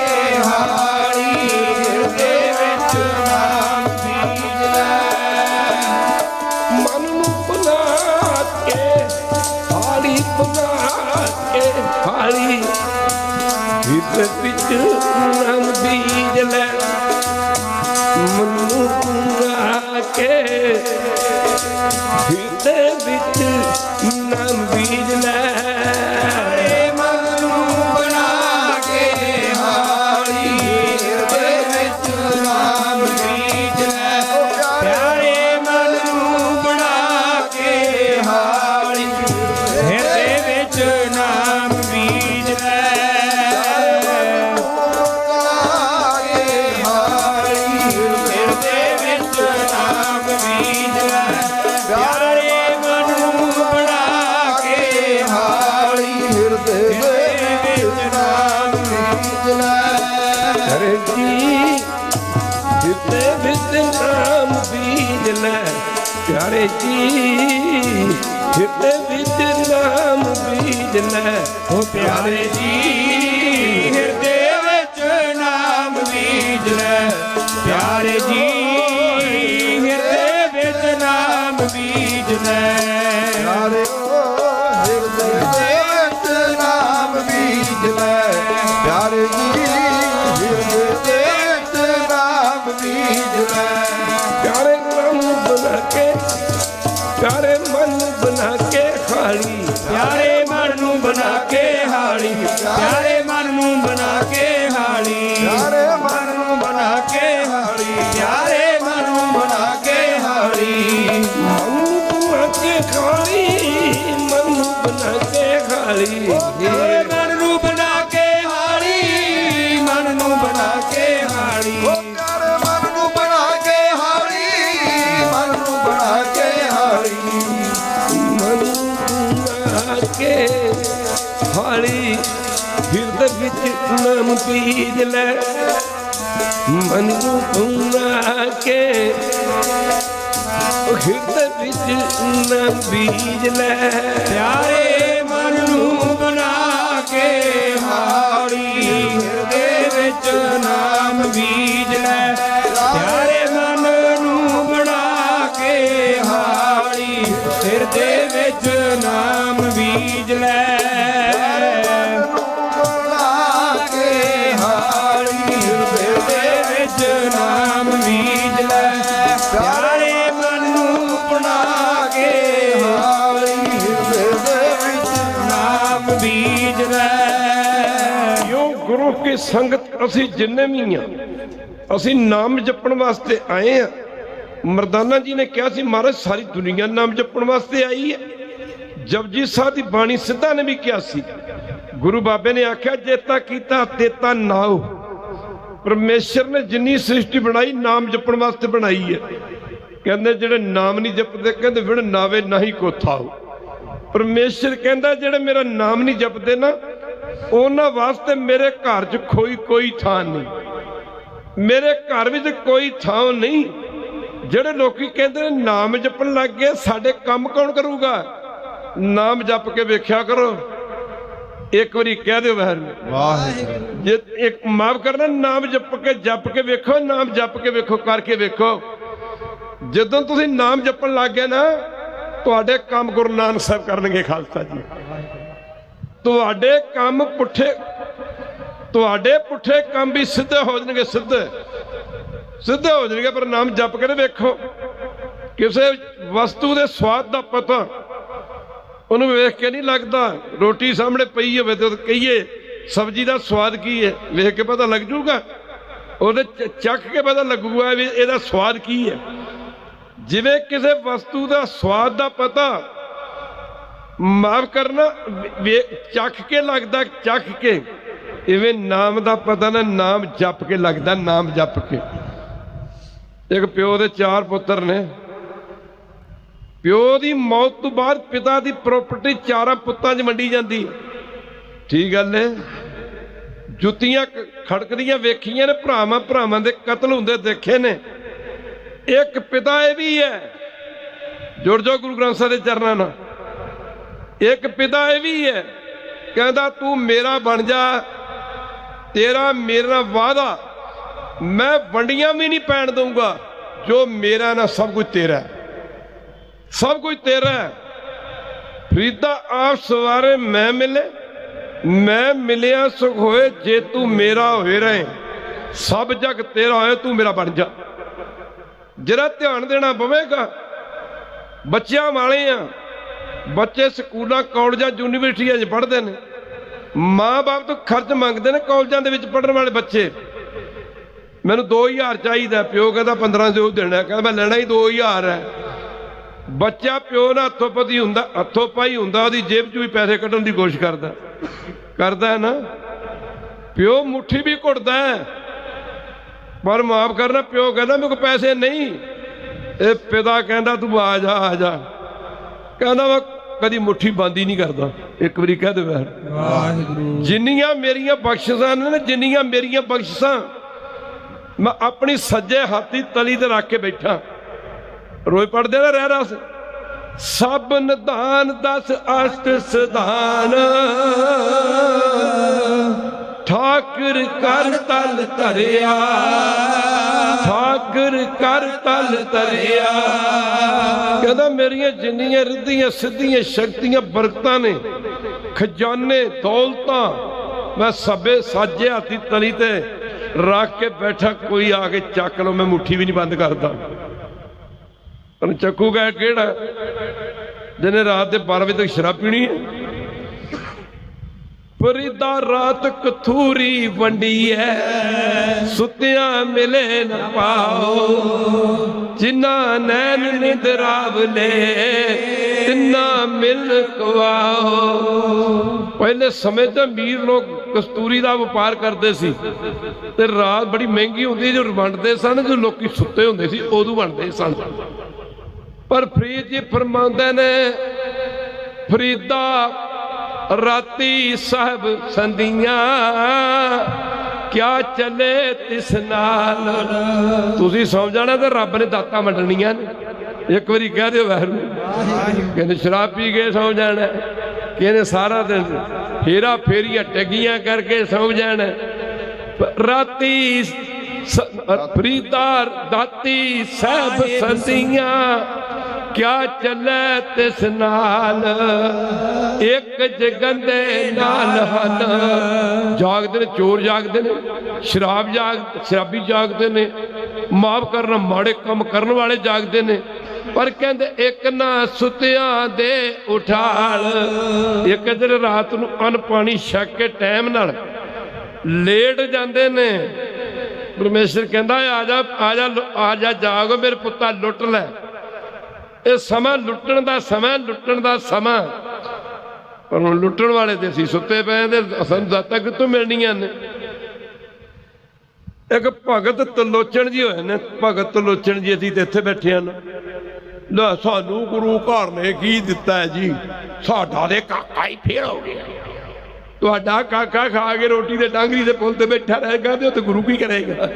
ਹਾਰੀ ਹਿਰਦੇ ਵਿੱਚ ਨਾਮ ਬੀਜ ਲੈ ਮਨ ਨੂੰ ਬਣਾ ਕੇ ਹਾਲੀ ਬਣਾ ਕੇ ਹਾਲੀ ਹਿਰਦੇ ਵਿੱਚ ਨਾਮ ਬੀਜ ਲੈ ਮਨ ਨੂੰ ਬਣਾ ਕੇ ਹਿਰਦੇ ਵਿੱਚ ਨਾਮ ਬੀਜ ਲੈ ਪਿਆਰੇ ਮਨ ਨੂੰ ਬਣਾ ਕੇ ਹਾਰੀ ਹਿਰਦੇ ਵਿੱਚ ਨਾਮ ਬੀਜ ਲੈ ਪਿਆਰੇ ਮਨ ਨੂੰ ਬਣਾ ਕੇ ਹਾਰੀ ਹਿਰਦੇ ਵਿੱਚ ਨਾਮ ਬੀਜ ਲੈ ਹਿਰਦੇ ਵਿੱਚ ਨਾਮ ਬੀਜ ਲੈ ਪਿਆਰੇ ਮਨ ਨੂੰ ਬਣਾ ਕੇ ਹਾਰੀ ਹਿਰਦੇ ਵਿੱਚ ਨਾਮ ਬੀਜ ਲੈ ਹਰੇ ਜੀ ਹਿਰਦੇ ਵਿੱਚ ਨਾਮ ਬੀਜ ਲੈ ਪਿਆਰੇ ਜੀ ਹਿਰਦੇ ਵਿੱਚ ਨਾਮ ਬੀਜ ਲੈ ਓ ਪਿਆਰੇ ਜੀ ਹਿਰਦੇ ਵਿੱਚ ਨਾਮ ਬੀਜ ਲੈ ਪਿਆਰੇ ਜੀ ਹਿਰਦੇ ਵਿੱਚ ਨਾਮ ਬੀਜ ਲੈ ਪਿਆਰੇ ਹਿਰਦੇ ਵਿੱਚ ਨਾਮ ਬੀਜ ਲੈ ਪਿਆਰੇ ਜੀ ਹਿਰਦੇ ਵਿੱਚ ਨਾਮ ਬੀਜ ਲੈ ਪਿਆਰੇ ਮਨ ਬਣਾ ਕੇ ਪਿਆਰੇ ਮਨ ਬਣਾ ਕੇ ਖਾਲੀ ਪਿਆਰੇ ਮਨ ਨੂੰ ਬਣਾ ਕੇ ਹਾਲੀ ਪਿਆਰੇ ਮਨ ਨੂੰ ਬਣਾ ਕੇ ਹਾਲੀ ਪਿਆਰੇ ਮਨ ਨੂੰ ਬਣਾ ਕੇ ਹਾਲੀ ਪਿਆਰੇ ਮਨ ਨੂੰ ਬਣਾ ਕੇ ਹਾਲੀ ਮਨ ਬਣਾ ਕੇ ਖਾਲੀ ਮਨ ਬਣਾ ਕੇ ਖਾਲੀ ਪਿਆਰੇ ਮਨ ਨੂੰ ਬਣਾ ਕੇ ਹਾਲੀ ਮਨ ਨੂੰ ਬਣਾ ਕੇ ਹਾਲੀ ਪਿਆਰੇ ਮਨ ਨੂੰ ਬਣਾ ਕੇ ਹਾਲੀ ਮਨ ਨੂੰ ਬਣਾ ਕੇ ਹਾਲੀ ਮਨ ਬਣਾ ਕੇ ਖਾਲੀ ਹਿਰਦੇ ਵਿੱਚ ਨਾਮ ਬੀਜ ਲੈ ਮਨ ਨੂੰ ਬਣਾ ਕੇ ਹਿਰਦੇ ਵਿੱਚ ਨਾਮ ਬੀਜ ਲੈ ਪਿਆਰੇ ਮਨ ਨੂੰ ਬਣਾ ਕੇ ਹਾਰੀ ਹਿਰਦੇ ਵਿੱਚ ਨਾਮ ਬੀਜ ਲੈ ਪਿਆਰੇ ਮਨ ਨੂੰ ਬਣਾ ਕੇ ਹਾਰੀ ਹਿਰਦੇ ਵਿੱਚ ਨਾਮ ਬੀਜ ਲੈ ਬਣਾ ਕੇ ਹਾਰੀ ਹਿਰਦੇ ਵਿੱਚ ਨਾਮ ਬੀਜ ਲੈ ਪਿਆਰੇ ਮਨ ਨੂੰ ਬਣਾ ਕੇ ਹਾਰੀ ਹਿਰਦੇ ਵਿੱਚ ਨਾਮ ਬੀਜ ਲੈ ਯੋ ਗੁਰੂ ਕੀ ਸੰਗਤ ਅਸੀਂ ਜਿੰਨੇ ਵੀ ਆ ਅਸੀਂ ਨਾਮ ਜਪਣ ਵਾਸਤੇ ਆਏ ਆ। ਮਰਦਾਨਾ ਜੀ ਨੇ ਕਿਹਾ ਸੀ ਮਹਾਰਾਜ ਸਾਰੀ ਦੁਨੀਆ ਨਾਮ ਜਪਣ ਵਾਸਤੇ ਆਈ ਹੈ। ਜਪਜੀ ਸਾਹਿਬ ਦੀ ਬਾਣੀ ਸਿੱਧਾ ਨੇ ਵੀ ਕਿਹਾ ਸੀ। ਗੁਰੂ ਬਾਬੇ ਨੇ ਆਖਿਆ ਜੇਤਾ ਕੀਤਾ ਤੇਤਾ ਨਾਉ। ਪਰਮੇਸ਼ਰ ਨੇ ਜਿੰਨੀ ਸ੍ਰਿਸ਼ਟੀ ਬਣਾਈ ਨਾਮ ਜਪਣ ਵਾਸਤੇ ਬਣਾਈ ਹੈ। ਕਹਿੰਦੇ ਜਿਹੜੇ ਨਾਮ ਨਹੀਂ ਜਪਦੇ ਕਹਿੰਦੇ ਵਿਣ ਨਾਵੇ ਨਹੀਂ ਕੋ ਥਾਉ। ਪਰਮੇਸ਼ਰ ਕਹਿੰਦਾ ਜਿਹੜੇ ਮੇਰਾ ਨਾਮ ਨਹੀਂ ਜਪਦੇ ਨਾ ਉਹਨਾਂ ਵਾਸਤੇ ਮੇਰੇ ਘਰ 'ਚ ਕੋਈ ਥਾਂ ਨਹੀਂ। ਮੇਰੇ ਘਰ ਵਿੱਚ ਕੋਈ ਥਾਂ ਨਹੀਂ। ਜਿਹੜੇ ਲੋਕੀ ਕਹਿੰਦੇ ਨੇ ਨਾਮ ਜਪਣ ਲੱਗ ਗਏ ਸਾਡੇ ਕੰਮ ਕੌਣ ਕਰੂਗਾ? ਨਾਮ ਜਪ ਕੇ ਵੇਖਿਆ ਕਰੋ। ਇੱਕ ਵਾਰੀ ਕਹਿ ਦਿਓ ਵਾਹਿਗੁਰੂ। ਜੇ ਇੱਕ ਮਾਫ ਕਰਨਾ ਨਾਮ ਜਪ ਕੇ ਵੇਖੋ। ਨਾਮ ਜਪ ਕੇ ਵੇਖੋ ਕਰਕੇ ਵੇਖੋ। ਜਦੋਂ ਤੁਸੀਂ ਨਾਮ ਜਪਣ ਲੱਗ ਗਏ ਨਾ ਤੁਹਾਡੇ ਕੰਮ ਗੁਰੂ ਨਾਨਕ ਸਾਹਿਬ ਕਰਨਗੇ ਖਾਲਸਾ ਜੀ। ਤੁਹਾਡੇ ਕੰਮ ਪੁੱਠੇ ਕੰਮ ਵੀ ਸਿੱਧੇ ਹੋ ਜਾਣਗੇ। ਸਿੱਧੇ ਹੋ ਜਾਣਗੇ। ਪਰ ਨਾਮ ਜਪ ਕੇ ਵੇਖੋ। ਕਿਸੇ ਵਸਤੂ ਦੇ ਸਵਾਦ ਦਾ ਪਤਾ ਉਹਨੂੰ ਵੇਖ ਕੇ ਨਹੀਂ ਲੱਗਦਾ। ਰੋਟੀ ਸਾਹਮਣੇ ਪਈ ਹੋਵੇ ਤੇ ਕਹੀਏ ਸਬਜ਼ੀ ਦਾ ਸਵਾਦ ਕੀ ਹੈ, ਵੇਖ ਕੇ ਪਤਾ ਲੱਗ ਜੂਗਾ। ਉਹਦੇ ਚੱਖ ਕੇ ਪਤਾ ਲੱਗੂਗਾ ਵੀ ਇਹਦਾ ਸਵਾਦ ਕੀ ਹੈ। ਜਿਵੇਂ ਕਿਸੇ ਵਸਤੂ ਦਾ ਸਵਾਦ ਦਾ ਪਤਾ ਮਾਫ ਕਰਨਾ ਚੱਖ ਕੇ ਲੱਗਦਾ, ਚੱਖ ਕੇ, ਇਵੇਂ ਨਾਮ ਦਾ ਪਤਾ ਨਾ ਨਾਮ ਜਪ ਕੇ ਲੱਗਦਾ, ਨਾਮ ਜਪ ਕੇ। ਇੱਕ ਪਿਓ ਦੇ 4 ਪੁੱਤਰ ਨੇ। ਪਿਓ ਦੀ ਮੌਤ ਤੋਂ ਬਾਅਦ ਪਿਤਾ ਦੀ ਪ੍ਰਾਪਰਟੀ 4 ਪੁੱਤਾਂ 'ਚ ਵੰਡੀ ਜਾਂਦੀ। ਠੀਕ ਗੱਲ ਹੈ। ਜੁੱਤੀਆਂ ਖੜਕਦੀਆਂ ਵੇਖੀਆਂ ਨੇ, ਭਰਾਵਾਂ ਦੇ ਕਤਲ ਹੁੰਦੇ ਦੇਖੇ ਨੇ। ਇੱਕ ਪਿਤਾ ਇਹ ਵੀ ਹੈ, ਜੁੜ ਜਾਓ ਗੁਰੂ ਗ੍ਰੰਥ ਸਾਹਿਬ ਦੇ ਚਰਨਾਂ ਨਾਲ। ਇੱਕ ਪਿਤਾ ਇਹ ਵੀ ਹੈ, ਕਹਿੰਦਾ ਤੂੰ ਮੇਰਾ ਬਣ ਜਾ, ਤੇਰਾ ਮੇਰੇ ਨਾਲ ਵਾਅਦਾ, ਮੈਂ ਵੰਡੀਆਂ ਵੀ ਨਹੀਂ ਪੈਣ ਦਊਂਗਾ, ਜੋ ਮੇਰਾ ਨਾ ਸਭ ਕੁਝ ਤੇਰਾ, ਸਭ ਕੁਝ ਤੇਰਾ। ਫਰੀਦਾ ਆਪ ਸਵਾਰੇ ਮੈਂ ਮਿਲੇ, ਮੈਂ ਮਿਲਿਆ ਸੁਖ ਹੋਏ, ਜੇ ਤੂੰ ਮੇਰਾ ਹੋਏ ਰਹੇ, ਸਭ ਜਗ ਤੇਰਾ ਹੋਏ, ਤੂੰ ਮੇਰਾ ਬਣ ਜਾ। ਜਿਹੜਾ ਧਿਆਨ ਦੇਣਾ ਪਵੇਗਾ। ਬੱਚਿਆਂ ਵਾਲੇ ਆ, ਬੱਚੇ ਸਕੂਲਾਂ ਕਾਲਜਾਂ ਯੂਨੀਵਰਸਿਟੀਆਂ 'ਚ ਪੜ੍ਹਦੇ ਨੇ, ਮਾਂ-ਬਾਪ ਤੋਂ ਖਰਚ ਮੰਗਦੇ ਨੇ। ਕਾਲਜਾਂ ਦੇ ਵਿੱਚ ਪੜ੍ਹਨ ਵਾਲੇ ਬੱਚੇ, ਮੈਨੂੰ 2000 ਚਾਹੀਦਾ, ਪਿਓ ਕਹਿੰਦਾ 1500 ਦੇਣਾ, ਕਹਿੰਦਾ ਮੈਂ ਲੈਣਾ ਹੀ 2000 ਹੈ। ਬੱਚਾ ਪਿਓ ਨਾਲ ਹੱਥੋਂ ਪਤੀ ਹੁੰਦਾ, ਹੱਥੋਂ ਪਾਈ ਹੁੰਦਾ, ਉਹਦੀ ਜੇਬ 'ਚ ਵੀ ਪੈਸੇ ਕੱਢਣ ਦੀ ਕੋਸ਼ਿਸ਼ ਕਰਦਾ ਹੈ ਨਾ। ਪਿਓ ਮੁੱਠੀ ਵੀ ਘੁੱਟਦਾ ਹੈ, ਪਰ ਮਾਫ ਕਰਨਾ, ਪਿਓ ਕਹਿੰਦਾ ਮੇਰੇ ਕੋਲ ਪੈਸੇ ਨਹੀਂ। ਇਹ ਪਿਤਾ ਕਹਿੰਦਾ ਤੂੰ ਆ ਜਾ, ਕਹਿੰਦਾ ਮੈਂ ਕਦੀ ਮੁੱਠੀ ਬੰਦ ਹੀ ਨਹੀਂ ਕਰਦਾ। ਇੱਕ ਵਾਰੀ ਕਹਿ ਦੇ ਵਾਹਿਗੁਰੂ। ਜਿੰਨੀਆਂ ਮੇਰੀਆਂ ਬਖਸ਼ਿਸ਼ਾਂ ਨੇ, ਜਿੰਨੀਆਂ ਮੇਰੀਆਂ ਬਖਸ਼ਿਸ਼ਾਂ, ਮੈਂ ਆਪਣੀ ਸੱਜੇ ਹੱਥ ਦੀ ਤਲੀ ਤੇ ਰੱਖ ਕੇ ਬੈਠਾ। ਰੋਜ਼ ਪੜਦੇ ਨਾ ਰਹਿ ਰਸ, ਸਭ ਨਿਧਾਨ 10 ਅਸ਼ਟ ਸਿਧਾਨ, ਠਾਕੁਰ ਕਰ ਤਲ ਧਰਿਆ, ਠਾਕੁਰ ਕਰ ਤਲ ਧਰਿਆ। ਕਹਿੰਦਾ ਮੇਰੀਆਂ ਜਿੰਨੀਆਂ ਰਿੱਧੀਆਂ ਸਿੱਧੀਆਂ ਸ਼ਕਤੀਆਂ ਬਰਕਤਾਂ ਨੇ, ਖਜ਼ਾਨੇ ਦੌਲਤਾਂ, ਮੈਂ ਸਭੇ ਸਾਜੇ ਹੱਥੀ ਤਲੀ ਤੇ ਰੱਖ ਕੇ ਬੈਠਾ। ਕੋਈ ਆ ਕੇ ਚੱਕ ਲਓ, ਮੈਂ ਮੁੱਠੀ ਵੀ ਨਹੀਂ ਬੰਦ ਕਰਦਾ। ਪਰ ਚੱਕੂਗਾ ਕਿਹੜਾ ਜਿਹਨੇ ਰਾਤ ਦੇ 12 ਵਜੇ ਤੱਕ ਸ਼ਰਾਬ ਪੀਣੀ ਹੈ। ਫਰੀਦਾ ਰਾਤ ਕਥੂਰੀ ਵੰਡੀ ਹੈ, ਸੁੱਤਿਆਂ ਮਿਲੇ ਨਾ ਪਾਓ, ਜਿਨ੍ਹਾਂ ਨੈਣ ਨਿਦਰਾਵਲੇ, ਤਿੰਨਾ ਮਿਲ ਕਵਾਓ। ਪਹਿਲੇ ਸਮੇਂ ਤੇ ਅਮੀਰ ਲੋਕ ਕਸਤੂਰੀ ਦਾ ਵਪਾਰ ਕਰਦੇ ਸੀ, ਤੇ ਰਾਤ ਬੜੀ ਮਹਿੰਗੀ ਹੁੰਦੀ, ਜੋ ਵੰਡਦੇ ਸਨ, ਜੋ ਲੋਕੀ ਸੁੱਤੇ ਹੁੰਦੇ ਸੀ ਉਦੋਂ ਵੰਡਦੇ ਸਨ। ਪਰ ਫਰੀਦ ਜੀ ਫਰਮਾਉਂਦੇ ਨੇ, ਫਰੀਦਾ ਰਾਤੀ ਸਾਹਿਬ ਸੰਦੀਆਂ, ਕਿਆ ਚੱਲੇ ਤਿਸ ਨਾਲ। ਤੁਸੀਂ ਸੌਂ ਜਾਣਾ ਤੇ ਰੱਬ ਨੇ ਦਾਤਾਂ ਵੰਡਣੀਆਂ ਨੇ। ਇੱਕ ਵਾਰੀ ਕਹਿ ਦਿਓ ਵਾਹਿਗੁਰੂ। ਕਹਿੰਦੇ ਸ਼ਰਾਬ ਪੀ ਕੇ ਸੌਂ ਜਾਣਾ, ਕਹਿੰਦੇ ਸਾਰਾ ਦਿਨ ਫੇਰਾ ਫੇਰੀਆਂ ਟੱਗੀਆਂ ਕਰਕੇ ਸੌਂ ਜਾਣਾ। ਰਾਤੀ ਫਰੀਦਾ ਦਾਤੀ ਸਾਹਿਬ ਸੰਦੀਆਂ, ਕਿਆ ਚੱਲੇ ਤਿਸ ਨਾਲ। ਇੱਕ ਜਗੰਦੇ ਨਾਲ ਹਨ, ਜਾਗਦੇ ਨੇ ਚੋਰ, ਜਾਗਦੇ ਨੇ ਸ਼ਰਾਬੀ ਜਾਗਦੇ ਨੇ, ਮਾਫ ਕਰਨਾ ਮਾੜੇ ਕੰਮ ਕਰਨ ਵਾਲੇ ਜਾਗਦੇ ਨੇ। ਪਰ ਕਹਿੰਦੇ ਇੱਕ ਨਾ ਸੁੱਤਿਆਂ ਦੇ ਉਠਾਲ। ਇੱਕ ਦਿਨ ਰਾਤ ਨੂੰ ਅੰਨ ਪਾਣੀ ਛਕ ਕੇ ਟਾਈਮ ਨਾਲ ਲੇਟ ਜਾਂਦੇ ਨੇ। ਪਰਮੇਸ਼ਰ ਕਹਿੰਦਾ ਆ ਜਾ ਜਾਗੋ ਮੇਰੇ ਪੁੱਤਾ, ਲੁੱਟ ਲੈ। ਇਹ ਸਮਾਂ ਲੁੱਟਣ ਦਾ ਸਮਾਂ, ਲੁੱਟਣ ਦਾ ਸਮਾਂ। ਪਰ ਹੁਣ ਲੁੱਟਣ ਵਾਲੇ ਤੇ ਅਸੀਂ ਸੁੱਤੇ ਪਏ ਤੇ ਸਾਨੂੰ ਦਾਤਾਂ ਕਿੱਥੋਂ ਮਿਲਣੀਆਂ ਨੇ। ਇੱਕ ਭਗਤ ਤਲੋਚਣ ਜੀ ਹੋਏ ਨੇ, ਭਗਤ ਤਲੋਚਣ ਜੀ, ਅਸੀਂ ਤੇ ਇੱਥੇ ਬੈਠੇ ਹਨ। ਲੈ ਸਾਨੂੰ ਗੁਰੂ ਘਰ ਨੇ ਕੀ ਦਿੱਤਾ ਹੈ ਜੀ, ਸਾਡਾ ਦੇ ਕਾਕਾ ਹੀ ਫੇਰ ਹੋ ਗਿਆ। ਤੁਹਾਡਾ ਕਾਕਾ ਖਾ ਕੇ ਰੋਟੀ ਦੇ ਡਾਂਗਰੀ ਦੇ ਪੁੱਲ ਤੇ ਬੈਠਾ ਰਹੇਗਾ ਤੇ ਉੱਥੇ ਗੁਰੂ ਕੀ ਕਰੇਗਾ।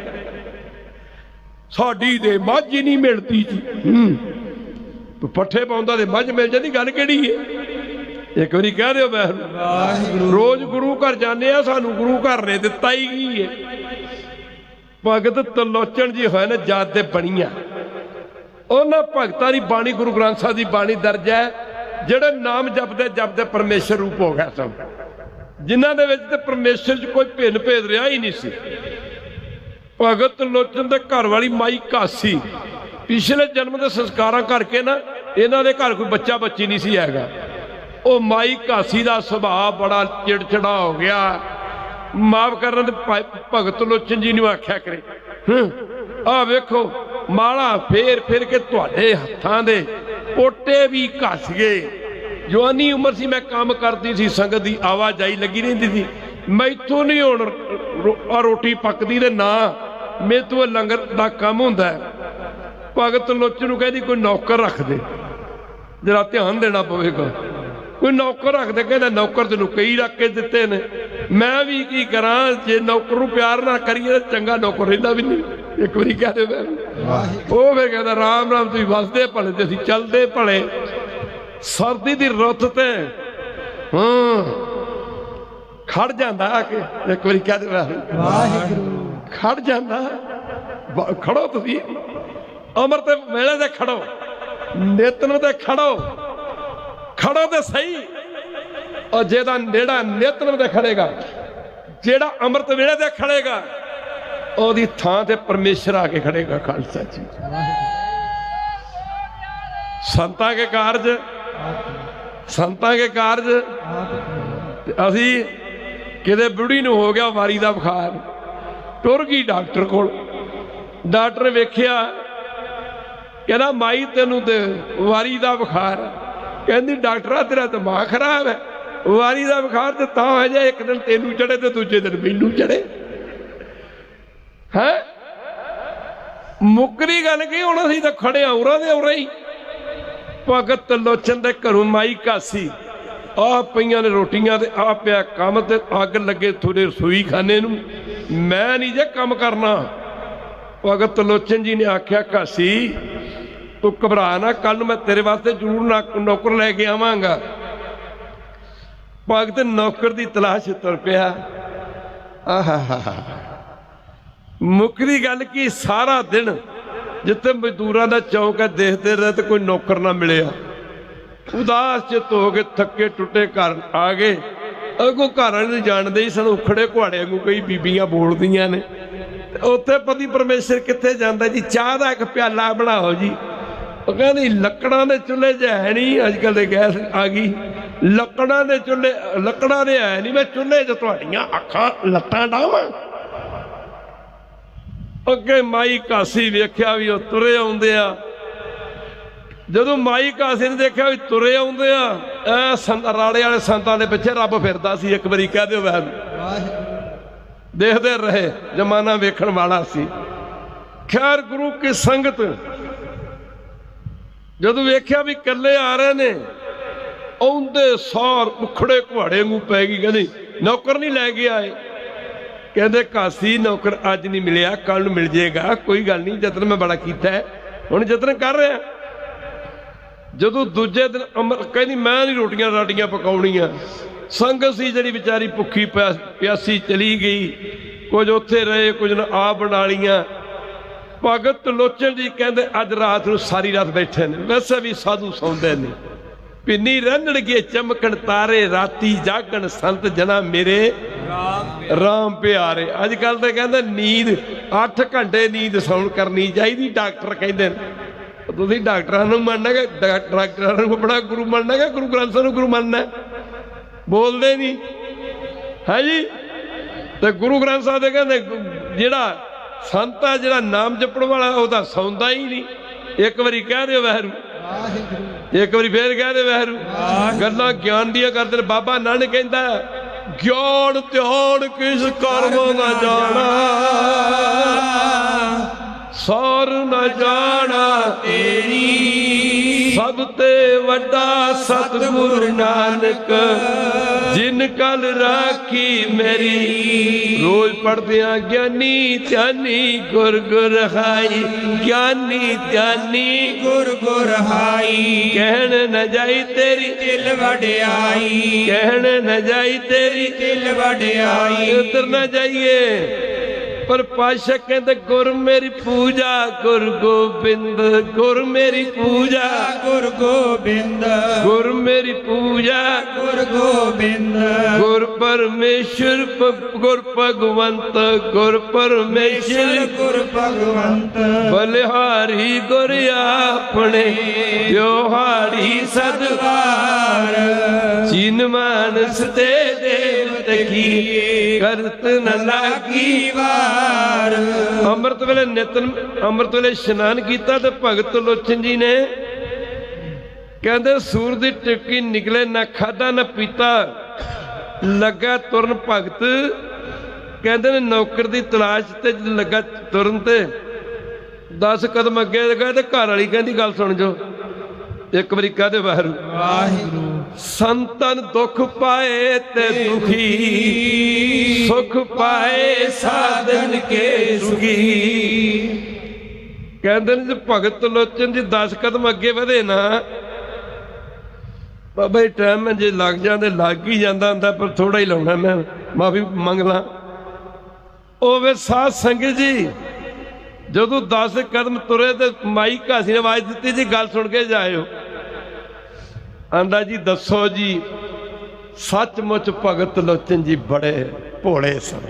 ਸਾਡੀ ਦੇ ਮੱਝ ਹੀ ਨਹੀਂ ਮਿਲਦੀ ਜੀ, ਪੱਠੇ ਪਾਉਂਦਾ ਤੇ ਮੱਝ ਮਿਲ ਜਾਂਦੀ, ਗੱਲ ਕਿਹੜੀ ਹੈ। ਇੱਕ ਵਾਰੀ ਕਹਿ ਦਿਓ ਵਾਹਿਗੁਰੂ। ਰੋਜ਼ ਗੁਰੂ ਘਰ ਜਾਂਦੇ ਆ, ਸਾਨੂੰ ਗੁਰੂ ਘਰ ਨੇ ਦਿੱਤਾ ਹੀ ਕੀ ਹੈ। ਭਗਤ ਤਲੋਚਣ ਜੀ ਹੋਏ ਨੇ ਜਾਤ ਦੇ ਬਣੀਆਂ। ਉਹਨਾਂ ਭਗਤਾਂ ਦੀ ਬਾਣੀ ਗੁਰੂ ਗ੍ਰੰਥ ਸਾਹਿਬ ਦੀ ਬਾਣੀ ਦਰਜ ਹੈ, ਜਿਹੜੇ ਨਾਮ ਜਪਦੇ ਪਰਮੇਸ਼ਰ ਰੂਪ ਹੋ ਗਿਆ ਸਭ, ਜਿਨ੍ਹਾਂ ਦੇ ਵਿੱਚ ਤੇ ਪਰਮੇਸ਼ਰ 'ਚ ਕੋਈ ਭਿੰਨ ਭੇਦ ਰਿਹਾ ਹੀ ਨਹੀਂ ਸੀ। ਭਗਤ ਤਲੋਚਣ ਦੇ ਘਰ ਵਾਲੀ ਮਾਈ ਘਾਸੀ, ਪਿਛਲੇ ਜਨਮ ਦੇ ਸੰਸਕਾਰਾਂ ਕਰਕੇ ਨਾ ਇਹਨਾਂ ਦੇ ਘਰ ਕੋਈ ਬੱਚਾ ਬੱਚੀ ਨਹੀਂ ਸੀ ਹੈਗਾ। ਉਹ ਮਾਈ ਘਾਸੀ ਦਾ ਸੁਭਾਅ ਬੜਾ ਚਿੜਚਿੜਾ ਹੋ ਗਿਆ। ਮਾਫ ਕਰਨ ਤੇ ਭਗਤ ਤਲੋਚਣ ਜੀ ਨੂੰ ਆਖਿਆ ਕਰੇ, ਆਹ ਵੇਖੋ ਮਾਲਾ ਫੇਰ ਫੇਰ ਕੇ ਤੁਹਾਡੇ ਹੱਥਾਂ ਦੇ ਪੋਟੇ ਵੀ ਘਸ ਗਏ। ਜਵਾਨੀ ਉਮਰ ਸੀ, ਮੈਂ ਕੰਮ ਕਰਦੀ ਸੀ, ਸੰਗਤ ਦੀ ਆਵਾਜਾਈ ਲੱਗੀ ਰਹਿੰਦੀ ਸੀ। ਮੈਥੋਂ ਨਹੀਂ ਹੁਣ ਰੋਟੀ ਪੱਕਦੀ ਤੇ ਨਾ ਮੈਥੋਂ ਲੰਗਰ ਦਾ ਕੰਮ ਹੁੰਦਾ ਹੈ। ਭਗਤ ਲੋਚਨ ਨੂੰ ਕਹਿੰਦੀ ਕੋਈ ਨੌਕਰ ਰੱਖ ਦੇ, ਜਰਾ ਧਿਆਨ ਦੇਣਾ ਪਵੇਗਾ। ਕੋਈ ਨੌਕਰ ਰੱਖ ਦੇ। ਕਹਿੰਦਾ ਨੌਕਰ ਤੈਨੂੰ ਕਈ ਰੱਖ ਕੇ ਦਿੱਤੇ ਨੇ, ਮੈਂ ਵੀ ਕੀ ਕਰਾਂ, ਜੇ ਨੌਕਰ ਨੂੰ ਪਿਆਰ ਨਾ ਕਰੀਏ ਚੰਗਾ ਨੌਕਰ ਰਹਿੰਦਾ ਵੀ ਨਹੀਂ। ਇੱਕ ਵਾਰੀ ਕਹਿ ਦੇ ਉਹ ਫਿਰ ਕਹਿੰਦਾ ਰਾਮ ਰਾਮ ਤੁਸੀਂ ਵਸਦੇ ਭਲੇ ਤੇ ਅਸੀਂ ਚੱਲਦੇ ਭਲੇ। ਸਰਦੀ ਦੀ ਰੁੱਤ ਤੇ ਖੜ ਜਾਂਦਾ ਆ ਕੇ, ਇੱਕ ਵਾਰੀ ਕਹਿ ਦੇ ਵਾਹਿਗੁਰੂ, ਖੜ ਜਾਂਦਾ। ਖੜੋ ਤੁਸੀਂ ਅੰਮ੍ਰਿਤ ਵੇਲੇ ਤੇ ਖੜੋ, ਨਿਤਨੇਮ ਤੇ ਖੜੋ, ਖੜੋ ਤੇ ਸਹੀ। ਔਰ ਜਿਹਦਾ ਨੇੜਾ ਨਿਤਨੇਮ ਤੇ ਖੜੇਗਾ, ਜਿਹੜਾ ਅੰਮ੍ਰਿਤ ਵੇਲੇ ਤੇ ਖੜੇਗਾ, ਉਹਦੀ ਥਾਂ ਤੇ ਪਰਮੇਸ਼ਰ ਆ ਕੇ ਖੜੇਗਾ। ਖਾਲਸਾ ਜੀ, ਸੰਤਾਂ ਕੇ ਕਾਰਜ, ਸੰਤਾਂ ਕੇ ਕਾਰਜ। ਅਸੀਂ ਕਿਤੇ ਬੁੜੀ ਨੂੰ ਹੋ ਗਿਆ ਵਾਰੀ ਦਾ ਬੁਖਾਰ, ਟੁਰ ਗਈ ਡਾਕਟਰ ਕੋਲ। ਡਾਕਟਰ ਵੇਖਿਆ, ਕਹਿੰਦਾ ਮਾਈ ਤੈਨੂੰ ਤੇ ਵਾਰੀ ਦਾ ਬੁਖਾਰ। ਕਹਿੰਦੀ ਡਾਕਟਰਾ ਤੇਰਾ ਦਿਮਾਗ ਖਰਾਬ ਹੈ, ਵਾਰੀ ਦਾ ਬੁਖਾਰ ਤੇ ਤਾਂ ਹੋ ਜਾਏ ਇੱਕ ਦਿਨ ਤੈਨੂੰ ਚੜੇ ਤੇ ਦੂਜੇ ਦਿਨ ਮੈਨੂੰ ਚੜੇ। ਹੈ ਮੁੱਕਰੀ ਗੱਲ ਕੀ, ਹੁਣ ਅਸੀਂ ਤਾਂ ਖੜੇ ਔਰਾਂ ਦੇ ਔਰਾਂ ਹੀ। ਭਗਤ ਲੋਚਨ ਦੇ ਘਰੋਂ ਮਾਈ ਘਾਸੀ, ਆ ਪਈਆਂ ਨੇ ਰੋਟੀਆਂ ਤੇ ਆ ਪਿਆ ਕੰਮ ਤੇ ਅੱਗ ਲੱਗੇ ਥੋੜੇ ਰਸੋਈ ਖਾਨੇ ਨੂੰ। ਮੈਂ ਨਹੀਂ ਜੇ ਕੰਮ ਕਰਨਾ। ਭਗਤ ਲੋਚਨ ਜੀ ਨੇ ਆਖਿਆ ਘਾਸੀ ਤੂੰ ਘਬਰਾ ਨਾ, ਕੱਲ ਨੂੰ ਮੈਂ ਤੇਰੇ ਵਾਸਤੇ ਜ਼ਰੂਰ ਨੌਕਰ ਲੈ ਕੇ ਆਵਾਂਗਾ। ਭਗਤ ਨੌਕਰ ਦੀ ਤਲਾਸ਼ ਤੁਰ ਪਿਆ। ਆਹਾ ਮੁੱਕਦੀ ਗੱਲ ਕੀ, ਸਾਰਾ ਦਿਨ ਜਿੱਥੇ ਮਜ਼ਦੂਰਾਂ ਦਾ ਚੌਂਕ ਹੈ ਦੇਖਦੇ ਰਹੇ ਤੇ ਕੋਈ ਨੌਕਰ ਨਾ ਮਿਲਿਆ। ਉਦਾਸ ਚਿੱਤ ਹੋ ਕੇ ਥੱਕੇ ਟੁੱਟੇ ਘਰ ਆ ਗਏ। ਅੱਗੋਂ ਘਰ ਵਾਲੇ ਨੂੰ ਜਾਣਦੇ ਹੀ ਸਨ, ਉਖੜੇ ਕੁਹਾੜੇ ਵਾਂਗੂ ਕਈ ਬੀਬੀਆਂ ਬੋਲਦੀਆਂ ਨੇ। ਉੱਥੇ ਪਤੀ ਪਰਮੇਸ਼ਰ ਕਿੱਥੇ ਜਾਂਦਾ ਜੀ, ਚਾਹ ਦਾ ਇੱਕ ਪਿਆਲਾ ਬਣਾਓ ਜੀ। ਉਹ ਕਹਿੰਦੀ ਲੱਕੜਾਂ ਦੇ ਚੁੱਲ੍ਹੇ 'ਚ ਹੈ ਨਹੀਂ, ਅੱਜ ਕੱਲ੍ਹ ਦੇ ਗੈਸ ਆ ਗਈ। ਲੱਕੜਾਂ ਦੇ ਚੁੱਲ੍ਹੇ, ਲੱਕੜਾਂ ਦੇ ਹੈ ਨਹੀਂ, ਮੈਂ ਚੁੱਲ੍ਹੇ 'ਚ ਤੁਹਾਡੀਆਂ ਅੱਖਾਂ ਲੱਤਾਂ ਡਾਵਾਂ। ਅੱਗੇ ਮਾਈ ਘਾਸੀ ਵੇਖਿਆ ਵੀ ਉਹ ਤੁਰੇ ਆਉਂਦੇ ਆ। ਜਦੋਂ ਮਾਈ ਘਾਸੀ ਨੇ ਦੇਖਿਆ ਵੀ ਤੁਰੇ ਆਉਂਦੇ ਆ, ਰਾੜੇ ਵਾਲੇ ਸੰਤਾਂ ਦੇ ਪਿੱਛੇ ਰੱਬ ਫਿਰਦਾ ਸੀ। ਇੱਕ ਵਾਰੀ ਕਹਿ ਦਿਓ ਵਾਹਿਗੁਰੂ। ਦੇਖਦੇ ਰਹੇ, ਜ਼ਮਾਨਾ ਵੇਖਣ ਵਾਲਾ ਸੀ। ਖੈਰ ਗੁਰੂ ਕੀ ਸੰਗਤ ਜਦੋਂ ਵੇਖਿਆ ਵੀ ਇਕੱਲੇ ਆ ਰਹੇ ਨੇ, ਆਉਂਦੇ ਸਾਰ ਉਖੜੇ ਕੁਹਾੜੇ ਨੂੰ ਪੈ ਗਈ। ਕਹਿੰਦੀ ਨੌਕਰ ਨਹੀਂ ਲੈ ਕੇ ਆਏ। ਕਹਿੰਦੇ ਘਾਸੀ ਨੌਕਰ ਅੱਜ ਨਹੀਂ ਮਿਲਿਆ, ਕੱਲ ਨੂੰ ਮਿਲ ਜਾਏਗਾ, ਕੋਈ ਗੱਲ ਨਹੀਂ, ਯਤਨ ਮੈਂ ਬੜਾ ਕੀਤਾ ਹੈ, ਹੁਣ ਯਤਨ ਕਰ ਰਿਹਾ। ਜਦੋਂ ਦੂਜੇ ਦਿਨ ਕਹਿੰਦੀ ਮੈਂ ਨਹੀਂ ਰੋਟੀਆਂ ਰਾਟੀਆਂ ਪਕਾਉਣੀਆਂ। ਸੰਗਤ ਸੀ ਜਿਹੜੀ ਵਿਚਾਰੀ ਭੁੱਖੀ ਪਿਆਸੀ ਚਲੀ ਗਈ। ਕੁਝ ਉੱਥੇ ਰਹੇ, ਕੁਝ ਆਪ ਬਣਾ ਲਈਆਂ। ਭਗਤ ਲੋਚਨ ਜੀ ਕਹਿੰਦੇ ਅੱਜ ਰਾਤ ਨੂੰ ਸਾਰੀ ਰਾਤ ਬੈਠੇ ਨੇ। ਵੈਸੇ ਵੀ ਸਾਧੂ ਸੌਂਦੇ ਨੇ। ਪਿੰਨੀ ਰੰਨਣਗੇ ਚਮਕਣ ਤਾਰੇ, ਰਾਤੀ ਜਾਗਣ ਸੰਤ ਜਨਾ ਮੇਰੇ ਰਾਮ ਪਿਆਰੇ। ਅੱਜ ਕੱਲ ਤਾਂ ਕਹਿੰਦੇ ਨੀਂਦ 8 ਘੰਟੇ ਨੀਂਦ ਸੌਣ ਕਰਨੀ ਚਾਹੀਦੀ। ਡਾਕਟਰ ਕਹਿੰਦੇ ਨੇ ਤੁਸੀਂ ਡਾਕਟਰਾਂ ਨੂੰ ਮੰਨਣਾ ਕਿ ਡਾਕਟਰਾਂ ਨੂੰ ਆਪਣਾ ਗੁਰੂ ਮੰਨਣਾ ਕਿ ਗੁਰੂ ਗ੍ਰੰਥ ਸਾਹਿਬ ਨੂੰ ਗੁਰੂ ਮੰਨਣਾ? ਬੋਲਦੇ ਨਹੀਂ ਹੈ ਜੀ। ਤੇ ਗੁਰੂ ਗ੍ਰੰਥ ਸਾਹਿਬ ਦੇ ਕਹਿੰਦੇ ਜਿਹੜਾ ਸੰਤ ਆ, ਜਿਹੜਾ ਨਾਮ ਜਪਣ ਵਾਲਾ, ਉਹ ਤਾਂ ਸੌਂਦਾ ਹੀ ਨਹੀਂ। ਇੱਕ ਵਾਰੀ ਕਹਿ ਦਿਓ ਵਾਹਿਗੁਰੂ, ਇੱਕ ਵਾਰੀ ਫੇਰ ਕਹਿ ਦਿਓ ਵਾਹਿਗੁਰੂ। ਗੱਲਾਂ ਗਿਆਨ ਦੀਆਂ ਕਰਦੇ ਨੇ। ਬਾਬਾ ਨਾਨਕ ਕਹਿੰਦਾ ਗਿਆਨ ਧਿਆਨ ਕਿਸ ਕਰਮ ਨਾ ਜਾਣਾ, ਸਾਰ ਨਾ ਜਾਣਾ ਤੇਰੀ, ਸਭ ਤੇ ਵੱਡਾ ਸਤਿਗੁਰ ਨਾਨਕ, ਜਿਨ ਕਲ ਰਾਖੀ ਮੇਰੀ। ਰੋਜ਼ ਪੜ੍ਹਦਿਆਂ ਗਿਆਨੀ ਧਿਆਨੀ ਗੁਰ ਗੁਰ ਹਾਈ, ਗਿਆਨੀ ਧਿਆਨੀ ਗੁਰ ਗੁਰ ਹਾਈ। ਕਹਿਣ ਨ ਜਾਈ ਤੇਰੀ ਦਿਲ ਵਡਿਆਈ, ਕਹਿਣ ਨ ਜਾਈ ਤੇਰੀ ਦਿਲ ਵਡਿਆਈ। ਉਧਰ ਨਾ ਜਾਈਏ। ਪਰ ਪਾਸ਼ਾ ਕਹਿੰਦੇ ਗੁਰ ਮੇਰੀ ਪੂਜਾ ਗੁਰ ਗੋਬਿੰਦ, ਗੁਰ ਮੇਰੀ ਪੂਜਾ ਗੁਰ ਗੋਬਿੰਦ, ਗੁਰ ਮੇਰੀ ਪੂਜਾ ਗੁਰ ਗੋਬਿੰਦ। ਗੁਰ ਪਰਮੇਸ਼ਰ ਗੁਰ ਭਗਵੰਤ, ਗੁਰ ਪਰਮੇਸ਼ਰ ਗੁਰ ਭਗਵੰਤ। ਬਲਿਹਾਰੀ ਗੁਰ ਆਪਣੇ, ਤਿਉਹਾਰੀ ਸਦਵਾਰ। ਚੀਨ ਮਾਨਸ ਤੇ ਦੇਵਤੇ ਰਖੀਏ ਕਰਤ ਨ ਲਾਗੀ ਵਾਰ। ਅੰਮ੍ਰਿਤ ਵੇਲੇ ਨਿਤਨ ਅੰਮ੍ਰਿਤ ਵੇਲੇ ਇਸ਼ਨਾਨ ਕੀਤਾ ਤੇ ਭਗਤ ਲੋਚਨ ਜੀ ਨੇ ਕਹਿੰਦੇ ਸੂਰਜ ਦੀ ਟਿੱਕੀ ਨਿਕਲੇ, ਨਾ ਖਾਧਾ ਨਾ ਪੀਤਾ, ਲੱਗਾ ਤੁਰਨ। ਭਗਤ ਕਹਿੰਦੇ ਨੇ ਨੌਕਰ ਦੀ ਤਲਾਸ਼ ਤੇ ਲੱਗਾ ਤੁਰਨ ਤੇ 10 ਕਦਮ ਅੱਗੇ ਲਗਾ ਤੇ ਘਰ ਵਾਲੀ ਕਹਿੰਦੀ ਗੱਲ ਸੁਣ ਜੋ ਇੱਕ ਵਾਰੀ ਕਹਦੇ ਵਾਹਿਗੁਰੂ ਵਾਹਿਗੁਰੂ। ਸੰਤਨ ਦੁੱਖ ਪਾਏ ਤੇ ਦੁਖੀ, ਸੁਖ ਪਾਏ ਸਾਧਨ ਕੇ ਸੁਖੀ। ਕਹਿੰਦੇ ਨੇ ਜੇ ਭਗਤ ਲੋਚਨ ਜੀ 10 ਕਦਮ ਅੱਗੇ ਵਧੇ ਨਾ ਬਾਬਾ ਜੀ ਟਾਈਮ ਜੇ ਲੱਗ ਜਾਂਦੇ ਲੱਗ ਹੀ ਜਾਂਦਾ ਹੁੰਦਾ, ਪਰ ਥੋੜਾ ਹੀ ਲਾਉਣਾ, ਮੈਂ ਮਾਫੀ ਮੰਗ ਲਾਂ। ਉਹ ਵੇ ਸਾਧ ਸੰਗਤ ਜੀ ਜਦੋਂ 10 ਕਦਮ ਤੁਰੇ ਤੇ ਮਾਈ ਘਾਸੀ ਨੇ ਆਵਾਜ਼ ਦਿੱਤੀ ਜੀ ਗੱਲ ਸੁਣ ਕੇ ਜਾਇਓ। ਆਂਦਾ ਜੀ ਦੱਸੋ ਜੀ। ਸੱਚਮੁੱਚ ਭਗਤ ਲੋਚਨ ਜੀ ਬੜੇ ਭੋਲੇ ਸਨ,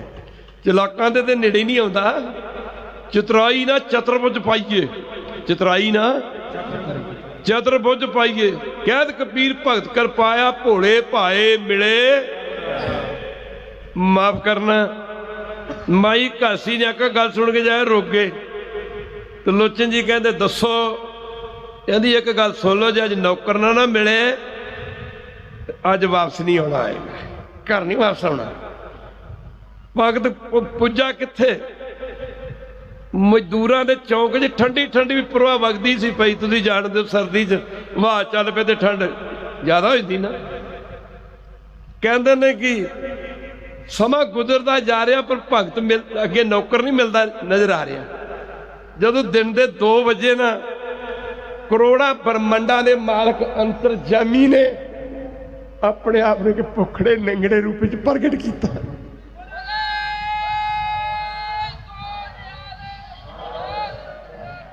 ਚਲਾਕਾਂ ਦੇ ਤੇ ਨੇੜੇ ਨਹੀਂ ਆਉਂਦਾ। ਚਤੁਰਾਈ ਨਾ ਚਤੁਰਭੁਜ ਪਾਈਏ, ਚਤੁਰਾਈ ਨਾ ਚਤੁਰਭੁਜ ਪਾਈਏ। ਕਹਿਤ ਕਬੀਰ ਭਗਤ ਕਰ ਪਾਇਆ, ਭੋਲੇ ਭਾਏ ਮਿਲੇ ਮਾਫ ਕਰਨਾ। ਮਾਈ ਘਾਸੀ ਨੇ ਆਖਿਆ ਗੱਲ ਸੁਣ ਕੇ ਜਾਏ, ਰੁਕ ਗਏ। ਤੇ ਲੋਚਨ ਜੀ ਕਹਿੰਦੇ ਦੱਸੋ। ਕਹਿੰਦੀ ਇੱਕ ਗੱਲ ਸੁਣ ਲਓ, ਜੇ ਅੱਜ ਨੌਕਰ ਨਾ ਮਿਲੇ ਅੱਜ ਵਾਪਸ ਨਹੀਂ ਆਉਣਾ, ਆਏਗਾ ਘਰ ਨਹੀਂ ਵਾਪਸ ਆਉਣਾ। ਭਗਤ ਪੁੱਜਾ ਕਿੱਥੇ? ਮਜ਼ਦੂਰਾਂ ਦੇ ਚੌਂਕ 'ਚ ਠੰਡੀ ਠੰਡੀ ਵੀ ਪ੍ਰਵਾਹ ਵਗਦੀ ਸੀ ਪਈ, ਤੁਸੀਂ ਜਾਣਦੇ ਹੋ ਸਰਦੀ 'ਚ ਵਾਹ ਚੱਲ ਪਏ ਤੇ ਠੰਡ ਜ਼ਿਆਦਾ ਹੋ ਜਾਂਦੀ ਨਾ। ਕਹਿੰਦੇ ਨੇ ਕਿ ਸਮਾਂ ਗੁਜ਼ਰਦਾ ਜਾ ਰਿਹਾ ਪਰ ਭਗਤ ਅੱਗੇ ਨੌਕਰ ਨਹੀਂ ਮਿਲਦਾ ਨਜ਼ਰ ਆ ਰਿਹਾ। ਜਦੋਂ ਦਿਨ ਦੇ 2 ਵਜੇ ਨਾ ਕਰੋੜਾਂ ਬ੍ਰਹਮੰਡਾਂ ਦੇ ਮਾਲਕ ਅੰਤਰਜਾਮੀ ਨੇ ਆਪਣੇ ਆਪ ਨੂੰ ਕਿ ਭੁੱਖੜੇ ਨੰਗੜੇ ਰੂਪ ਵਿੱਚ ਪ੍ਰਗਟ ਕੀਤਾ।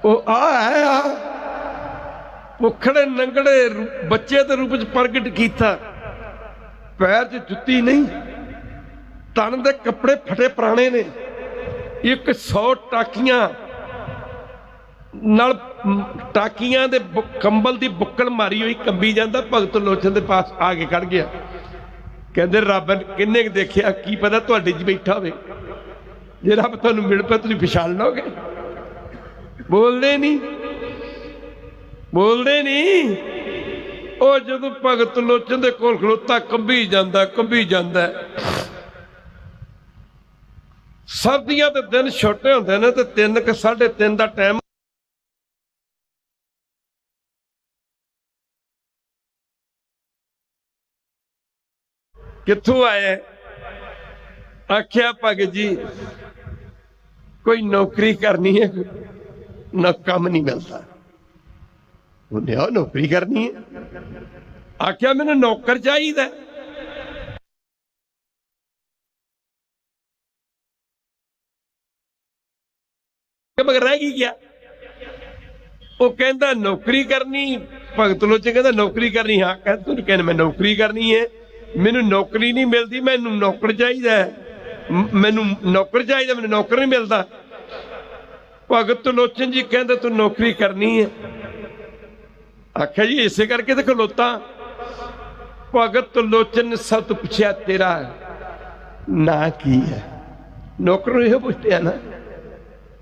ਉਹ ਆ ਭੁੱਖੜੇ ਨੰਗੜੇ ਬੱਚੇ ਦੇ ਰੂਪ ਵਿੱਚ ਪ੍ਰਗਟ ਕੀਤਾ। ਪੈਰ 'ਚ ਜੁੱਤੀ ਨਹੀਂ, ਤਨ ਦੇ ਕੱਪੜੇ ਫਟੇ ਪੁਰਾਣੇ ਨੇ, 100 ਟਾਕੀਆਂ ਨਾਲ ਟਾਕੀਆਂ ਦੇ ਕੰਬਲ ਦੀ ਬੁੱਕਲ ਮਾਰੀ ਹੋਈ ਕੰਬੀ ਜਾਂਦਾ। ਭਗਤ ਲੋਚਨ ਦੇ ਪਾਸ ਆ ਕੇ ਖੜ ਗਿਆ। ਕਹਿੰਦੇ ਰੱਬ ਕਿੰਨੇ ਦੇਖਿਆ, ਕੀ ਪਤਾ ਤੁਹਾਡੇ 'ਚ ਬੈਠਾ ਹੋਵੇ। ਜੇ ਰੱਬ ਤੁਹਾਨੂੰ ਮਿਲ ਪਿਆ ਤੁਸੀਂ ਪਛਾਣ ਲਓਗੇ। ਬੋਲਦੇ ਨਹੀਂ, ਬੋਲਦੇ ਨਹੀਂ। ਉਹ ਜਦੋਂ ਭਗਤ ਲੋਚਨ ਦੇ ਕੋਲ ਖਲੋਤਾ ਕੰਬੀ ਜਾਂਦਾ, ਕੰਬੀ ਜਾਂਦਾ। ਸਰਦੀਆਂ ਦੇ ਦਿਨ ਛੋਟੇ ਹੁੰਦੇ ਨੇ ਤੇ 3 ਕਿ 3:30 ਦਾ ਟਾਈਮ ਕਿੱਥੋਂ ਆਇਆ? ਆਖਿਆ ਭਗਤ ਜੀ ਕੋਈ ਨੌਕਰੀ ਕਰਨੀ ਹੈ ਨਾ, ਕੰਮ ਨਹੀਂ ਮਿਲਦਾ। ਉਹਨੇ ਆ ਨੌਕਰੀ ਕਰਨੀ ਹੈ। ਆਖਿਆ ਮੈਨੂੰ ਨੌਕਰ ਚਾਹੀਦਾ। ਮਗਰ ਰਹਿ ਗਈ ਗਿਆ। ਉਹ ਕਹਿੰਦਾ ਨੌਕਰੀ ਕਰਨੀ। ਭਗਤ ਲੋਚਨ ਕਹਿੰਦਾ ਨੌਕਰੀ ਕਰਨੀ। ਹਾਂ ਕਹਿੰਦਾ ਤੂੰ ਕਹਿੰਦਾ ਮੈਂ ਨੌਕਰੀ ਕਰਨੀ ਹੈ, ਮੈਨੂੰ ਨੌਕਰੀ ਨਹੀਂ ਮਿਲਦੀ, ਮੈਨੂੰ ਨੌਕਰ ਚਾਹੀਦਾ, ਮੈਨੂੰ ਨੌਕਰ ਚਾਹੀਦਾ, ਮੈਨੂੰ ਨੌਕਰ ਨਹੀਂ ਮਿਲਦਾ। ਭਗਤ ਲੋਚਨ ਜੀ ਕਹਿੰਦੇ ਤੂੰ ਨੌਕਰੀ ਕਰਨੀ ਹੈ। ਆਖਿਆ ਜੀ ਇਸੇ ਕਰਕੇ ਤੇ ਖਲੋਤਾ। ਭਗਤ ਲੋਚਨ ਨੇ ਸਭ ਤੋਂ ਪੁੱਛਿਆ ਤੇਰਾ ਨਾਂ ਕੀ ਹੈ? ਨੌਕਰ ਨੂੰ ਇਹ ਪੁੱਛਿਆ ਨਾ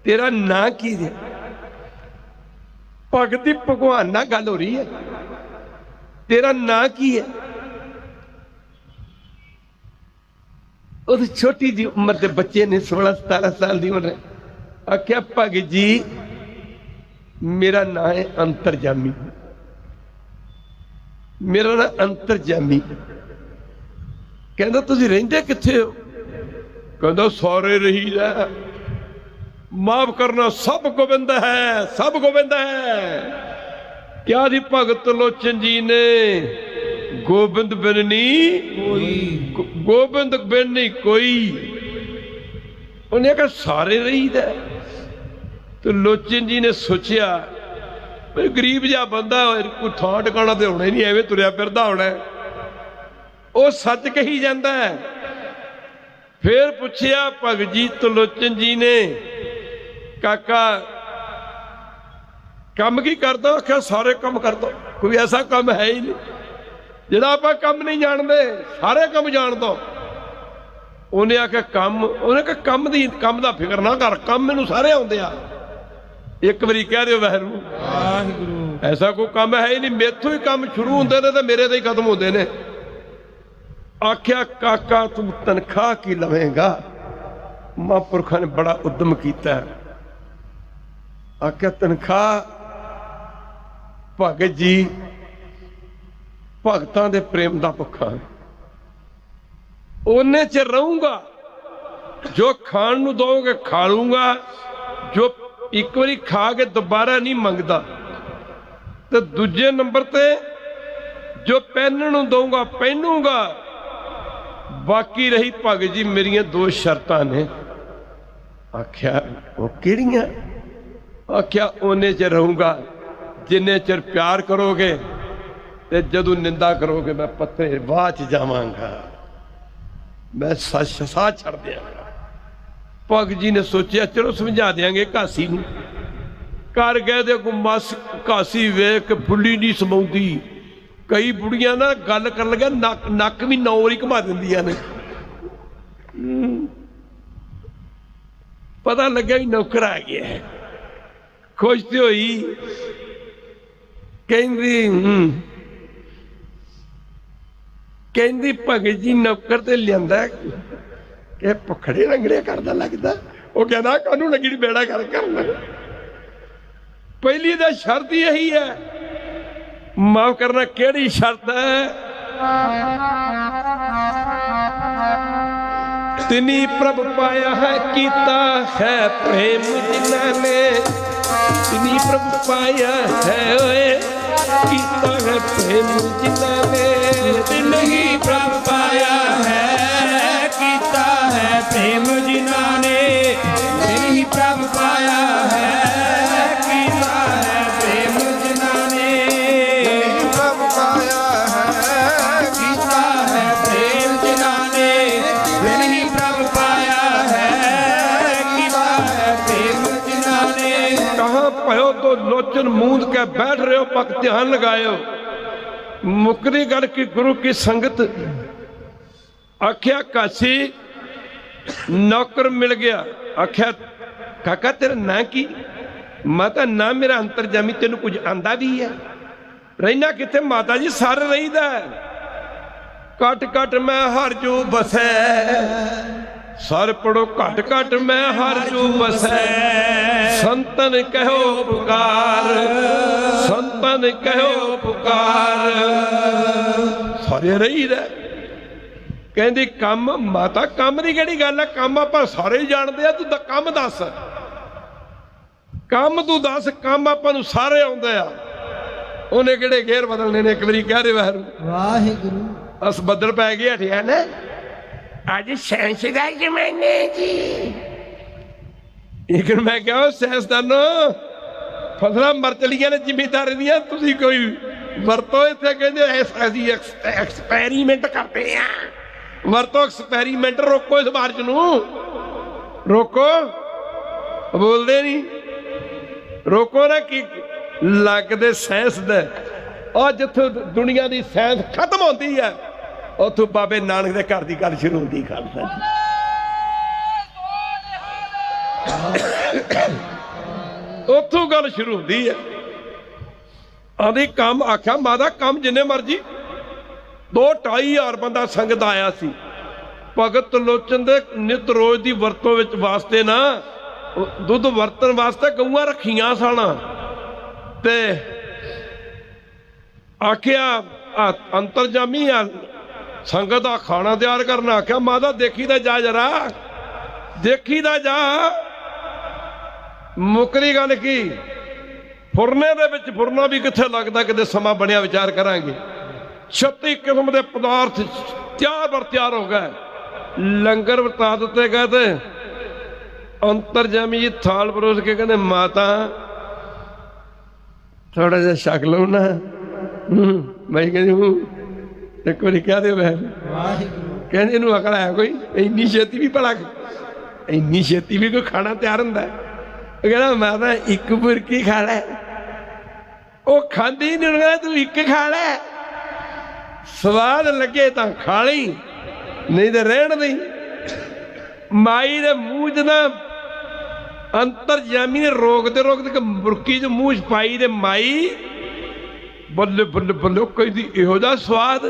ਤੇਰਾ ਨਾਂ ਕੀ ਹੈ? ਭਗਤ ਦੀ ਭਗਵਾਨ ਨਾਲ ਗੱਲ ਹੋ ਰਹੀ ਹੈ, ਤੇਰਾ ਨਾਂ ਕੀ ਹੈ? ਉਹਦੀ ਛੋਟੀ ਜਿਹੀ ਉਮਰ ਦੇ ਬੱਚੇ ਨੇ 16-17 ਸਾਲ ਦੀ ਉਮਰ। ਆਖਿਆ ਭਗਤ ਜੀ ਮੇਰਾ ਨਾਂ ਹੈ ਅੰਤਰਜਾਮੀ, ਮੇਰਾ ਨਾਂ ਅੰਤਰਜਾਮੀ। ਕਹਿੰਦਾ ਤੁਸੀਂ ਰਹਿੰਦੇ ਕਿੱਥੇ ਹੋ? ਕਹਿੰਦਾ ਸਾਰੇ ਰਹੀਦਾ। ਮਾਫ ਕਰਨਾ ਸਭ ਗੋਬਿੰਦ ਹੈ, ਸਭ ਗੋਬਿੰਦ ਹੈ। ਕਿਹਾ ਜੀ ਭਗਤ ਲੋਚਨ ਜੀ ਨੇ ਗੋਬਿੰਦ ਬਿਨ ਨਹੀਂ ਕੋਈ, ਗੋਬਿੰਦ ਬਿਨ ਨਹੀਂ ਕੋਈ। ਉਹਨੇ ਕਿਹਾ ਸਾਰੇ ਰਹੀਦਾ। ਤੇ ਲੋਚਨ ਜੀ ਨੇ ਸੋਚਿਆ ਵੀ ਗਰੀਬ ਜਿਹਾ ਬੰਦਾ ਕੋਈ ਥਾਂ ਟਿਕਾਣਾ ਤੇ ਹੋਣਾ ਹੀ ਨਹੀਂ, ਐਵੇਂ ਤੁਰਿਆ ਫਿਰਦਾ ਹੋਣਾ। ਉਹ ਸੱਚ ਕਹੀ ਜਾਂਦਾ ਹੈ। ਫਿਰ ਪੁੱਛਿਆ ਭਗਤ ਜੀ ਲੋਚਨ ਜੀ ਨੇ ਕਾਕਾ ਕੰਮ ਕੀ ਕਰਦਾ? ਆਖਿਆ ਸਾਰੇ ਕੰਮ ਕਰਦਾ, ਕੋਈ ਐਸਾ ਕੰਮ ਹੈ ਹੀ ਨਹੀਂ ਜਿਹੜਾ ਆਪਾਂ ਕੰਮ ਨਹੀਂ ਜਾਣਦੇ, ਸਾਰੇ ਕੰਮ ਜਾਣਦਾ। ਉਹਨੇ ਆਖਿਆ ਕੰਮ, ਉਹਨੇ ਕਿਹਾ ਕੰਮ ਦਾ ਫਿਕਰ ਨਾ ਕਰ, ਕੰਮ ਮੈਨੂੰ ਸਾਰੇ ਆਉਂਦੇ ਆ। ਇੱਕ ਵਾਰੀ ਕਹਿ ਦਿਓ ਵਾਹਿਗੁਰੂ ਵਾਹਿਗੁਰੂ। ਐਸਾ ਕੋਈ ਕੰਮ ਹੈ ਹੀ ਨਹੀਂ, ਮੇਥੋਂ ਹੀ ਕੰਮ ਸ਼ੁਰੂ ਹੁੰਦੇ ਨੇ ਤੇ ਮੇਰੇ ਤੇ ਹੀ ਖਤਮ ਹੁੰਦੇ ਨੇ। ਆਖਿਆ ਕਾਕਾ ਤੂੰ ਤਨਖਾਹ ਕੀ ਲਵੇਂਗਾ? ਮਹਾਂਪੁਰਖਾਂ ਨੇ ਬੜਾ ਉਦਮ ਕੀਤਾ। ਆਖਿਆ ਤਨਖਾਹ ਭਗਤ ਜੀ ਭਗਤਾਂ ਦੇ ਪ੍ਰੇਮ ਦਾ ਭੁੱਖਾ, ਉਹਨੇ ਚ ਰਹੂੰਗਾ, ਜੋ ਖਾਣ ਨੂੰ ਦਓਗੇ ਖਾ ਲੂੰਗਾ, ਜੋ ਇੱਕ ਵਾਰੀ ਖਾ ਕੇ ਦੁਬਾਰਾ ਨਹੀਂ ਮੰਗਦਾ। ਤੇ ਦੂਜੇ ਨੰਬਰ ਤੇ ਜੋ ਪਹਿਨਣ ਨੂੰ ਦਊਂਗਾ ਪਹਿਨੂੰਗਾ। ਬਾਕੀ ਰਹੀ ਭਗਤ ਜੀ ਮੇਰੀਆਂ 2 ਸ਼ਰਤਾਂ ਨੇ। ਆਖਿਆ ਉਹ ਕਿਹੜੀਆਂ? ਆਖਿਆ ਉਹਨੇ ਚ ਰਹੂੰਗਾ ਜਿੰਨੇ ਚਿਰ ਪਿਆਰ ਕਰੋਗੇ, ਤੇ ਜਦੋਂ ਨਿੰਦਾ ਕਰੋਗੇ ਮੈਂ ਪੱਤੇ ਵਾਹ ਚ ਜਾਵਾਂਗਾ, ਮੈਂ ਸਾਹ ਛੱਡ ਦਿਆਂਗਾ। ਭਗਤ ਜੀ ਨੇ ਸੋਚਿਆ ਚਲੋ ਸਮਝਾ ਦਿਆਂਗੇ ਘਾਸੀ ਨੂੰ। ਕਰ ਗਏ ਤੇ ਮਸ ਘਾਸੀ ਵੇਖ ਕੇ ਫੁੱਲੀ ਨਹੀਂ ਸਮਾਉਂਦੀ। ਕਈ ਬੁੜੀਆਂ ਨਾ ਗੱਲ ਕਰਨ ਲੱਗਿਆ ਨੱਕ ਵੀ 9 ਵਾਰੀ ਘੁਮਾ ਦਿੰਦੀਆਂ ਨੇ। ਪਤਾ ਲੱਗਿਆ ਵੀ ਨੌਕਰ ਆ ਗਿਆ। ਖੁਸ਼ ਤੇ ਹੋਈ, ਕਹਿੰਦੀ ਭਗਤ ਜੀ ਨੌਕਰ ਤੇ ਲਿਆਂਦਾ ਕਿ ਭੁੱਖੜੇ ਰੰਗੜੇ ਕਰਦਾ ਲੱਗਦਾ। ਉਹ ਕਹਿੰਦਾ ਕਾਹਨੂੰ ਲੱਗੀ ਬੇੜਾ ਕਰ ਕਰਨਾ। ਪਹਿਲੀ ਦਾ ਸ਼ਰਤ ਹੀ ਇਹੀ ਹੈ, ਮਾਫ ਕਰਨਾ। ਕਿਹੜੀ ਸ਼ਰਤ ਹੈ? ਤਿਨੀ ਪ੍ਰਭ ਪਾਇਆ ਹੈ ਕੀਤਾ ਹੈ ਪ੍ਰੇਮ ਜਿਨ੍ਹਾਂ ਨੇ। ਤਿਨੀ ਪ੍ਰਭ ਪਾਇਆ ਹੈ ਓਏ ਕੀਤਾ ਹੈ ਪ੍ਰੇਮ ਜਿਨ੍ਹਾਂ ਨੇ। ਤਿਨੀ ਪ੍ਰਭ ਪਾਇਆ ਹੈ ਕੀਤਾ ਹੈ ਪ੍ਰੇਮ ਜਿਨ੍ਹਾਂ ਨੇ। ਤਿਨੀ ਪ੍ਰਭ ਪਾਇਆ ਹੈ ਕੀਤਾ ਹੈ ਪ੍ਰੇਮ ਜਿਨ੍ਹਾਂ ਨੇ। ਤਿਨੀ ਪ੍ਰਭ ਪਾਇਆ ਹੈ ਕੀਤਾ ਹੈ ਪ੍ਰੇਮ ਜਿਨ੍ਹਾਂ ਨੇ। ਤਿਨੀ ਪ੍ਰਭ ਪਾਇਆ ਹੈ ਕੀਤਾ ਹੈ ਪ੍ਰੇਮ ਜਿਨ੍ਹਾਂ ਨੇ। ਕਹਾਂ ਭਇਓ ਤੋਂ ਲੋਚਨ ਮੂੰਦ ਕੇ ਬੈਠ ਰਹੇ ਹੋ, ਪੱਕ ਧਿਆਨ ਲਗਾਇਓ। ਮੁਕਦੀ ਗੱਲ ਕੀ ਗੁਰੂ ਕੀ ਸੰਗਤ। ਆਖਿਆ ਕਾਸੀ ਨੌਕਰ ਮਿਲ ਗਿਆ। ਆਖਿਆ ਕਾਕਾ ਤੇਰਾ ਨਾਂ ਕੀ? ਮਾਤਾ ਨਾ ਮੇਰਾ ਅੰਤਰਜਾਮੀ, ਤੈਨੂੰ ਕੁਝ ਆਂਦਾ ਵੀ ਹੈ? ਰਹਿਣਾ ਕਿੱਥੇ? ਮਾਤਾ ਜੀ ਸਰ ਰਹੀਦਾ। ਘਟ ਘਟ ਮੈਂ ਹਰ ਜੂ ਬਸੈ। ਸਰ ਪੜੋ ਘਟ ਘਟ ਮੈਂ ਹਰ ਜੂ ਬਸੈ। ਸੰਤਨ ਕਹਿਓ ਪੁਕਾਰ, ਸੰਤਨ ਕਹਿਓ ਪੁਕਾਰ। ਸਾਰੇ ਰਹੀਦਾ। ਕਹਿੰਦੀ ਕੰਮ? ਮਾਤਾ ਕੰਮ ਦੀ ਕਿਹੜੀ ਗੱਲ ਹੈ? ਕੰਮ ਆਪਾਂ ਸਾਰੇ ਹੀ ਜਾਣਦੇ ਆ। ਤੂੰ ਤਾਂ ਕੰਮ ਦੱਸ, ਕੰਮ ਤੂੰ ਦੱਸ। ਕੰਮ ਆਪਾਂ ਨੂੰ ਸਾਰੇ ਆਉਂਦੇ ਆ। ਉਹਨੇ ਕਿਹੜੇ ਗੇਰ ਬਦਲਨੇ ਨੇ? ਇੱਕ ਵਾਰੀ ਕਹਿ ਦੇ ਵਾਹਿਗੁਰੂ। ਅਸ ਬੱਦਲ ਪੈ ਗਏ ਹਟਿਆ ਨਾ। ਅੱਜ ਸਾਇੰਸ ਦਾ ਜ਼ਮਾਨਾ ਜੀ। ਇੱਕ ਮੈਂ ਕਿਹਾ ਸਾਇੰਸਦਾਨੋ ਫਸਲਾਂ ਮਰ ਚਲੀਆਂ ਨੇ ਜ਼ਿਮੀਦਾਰ ਦੀਆਂ, ਤੁਸੀਂ ਕੋਈ ਵਰਤੋ ਇੱਥੇ। ਕਹਿੰਦੇ ਅਸੀਂ ਐਕਸਪੈਰੀਮੈਂਟ ਕਰਦੇ ਆ। ਵਰਤੋ ਐਕਸਪੈਰੀਮੈਂਟ। ਰੋਕੋ ਇਸ ਮਾਰਚ ਨੂੰ, ਰੋਕੋ। ਬੋਲਦੇ ਨਹੀਂ, ਰੋਕੋ ਨਾ। ਕੀ ਲੱਗਦੇ ਸਾਇੰਸ ਦੇ। ਉਹ ਜਿੱਥੋਂ ਦੁਨੀਆ ਦੀ ਸਾਇੰਸ ਖਤਮ ਹੁੰਦੀ ਹੈ, ਉੱਥੋਂ ਬਾਬੇ ਨਾਨਕ ਦੇ ਘਰ ਦੀ ਗੱਲ ਸ਼ੁਰੂ ਹੁੰਦੀ। ਖਾਲਸਾ ਉੱਥੋਂ ਗੱਲ ਸ਼ੁਰੂ ਹੁੰਦੀ ਹੈ। ਆਂਦੀ ਕੰਮ। ਆਖਿਆ ਮਾਤਾ ਕੰਮ ਜਿੰਨੇ ਮਰਜੀ। 2-2.5 ਹਜ਼ਾਰ ਬੰਦਾ ਸੰਗਤ ਆਇਆ ਸੀ। ਭਗਤ ਲੋਚਨ ਦੇ ਨਿਤ ਰੋਜ਼ ਦੀ ਵਰਤੋਂ ਵਿੱਚ ਵਾਸਤੇ ਨਾ, ਦੁੱਧ ਵਰਤਣ ਵਾਸਤੇ ਗਊਆਂ ਰੱਖੀਆਂ ਸਨ। ਤੇ ਆਖਿਆ ਅੰਤਰਜਾਮੀ ਆ ਸੰਗਤ ਦਾ ਖਾਣਾ ਤਿਆਰ ਕਰਨਾ। ਆਖਿਆ ਮਾਤਾ ਦੇਖੀ ਤਾਂ ਜਾ, ਜਰਾ ਦੇਖੀ ਤਾਂ ਜਾ। ਮੁੱਕਦੀ ਗੱਲ ਕੀ? ਫੁਰਨੇ ਦੇ ਵਿੱਚ ਫੁਰਨਾ ਵੀ ਕਿੱਥੇ ਲੱਗਦਾ? ਕਿਤੇ ਸਮਾਂ ਬਣਿਆ ਵਿਚਾਰ ਕਰਾਂਗੇ। 36 ਕਿਸਮ ਦੇ ਪਦਾਰਥ ਤਿਆਰ ਬਰ ਤਿਆਰ ਹੋ ਗਏ। ਲੰਗਰ ਵਰਤਾ ਦਿੱਤੇ ਗਏ। ਤੇ ਅੰਤਰਜਾਮੀ ਜੀ ਥਾਲ ਪਰੋਸ ਕੇ ਕਹਿੰਦੇ ਮਾਤਾ ਥੋੜਾ ਜਿਹਾ ਛਕ ਲਓ ਨਾ। ਮੈਂ ਕਹਿੰਦੀ ਇੱਕ ਵਾਰੀ ਕਹਿ ਦਿਓ ਵਾਹਿਗੁਰੂ। ਕਹਿੰਦੇ ਇਹਨੂੰ ਅਕਲ ਹੈ ਕੋਈ? ਇੰਨੀ ਛੇਤੀ ਵੀ ਭਲਾ, ਇੰਨੀ ਛੇਤੀ ਵੀ ਕੋਈ ਖਾਣਾ ਤਿਆਰ ਹੁੰਦਾ? ਉਹ ਕਹਿੰਦਾ ਮੈਂ ਤਾਂ ਇੱਕ ਬੁਰਕੀ ਖਾ ਲੈ। ਉਹ ਖਾਂਦੀ ਨਹੀਂ। ਕਹਿੰਦਾ ਤੂੰ ਇੱਕ ਖਾ ਲੈ, ਸਵਾਦ ਲੱਗੇ ਤਾਂ ਖਾ ਲਈ, ਨਹੀਂ ਤੇ ਰਹਿਣ ਨਹੀਂ। ਮਾਈ ਦੇ ਮੂੰਹ 'ਚ ਨਾ ਅੰਤਰਜਾਮੀ ਨੇ ਰੋਕਦੇ ਰੋਕਦੇ ਮੁਰਕੀ 'ਚ ਮੂੰਹ 'ਚ ਪਾਈ ਤੇ ਮਾਈ ਬੱਲੇ ਬੱਲੇ ਬੱਲੇ ਕਹਿੰਦੀ ਇਹੋ ਜਿਹਾ ਸਵਾਦ।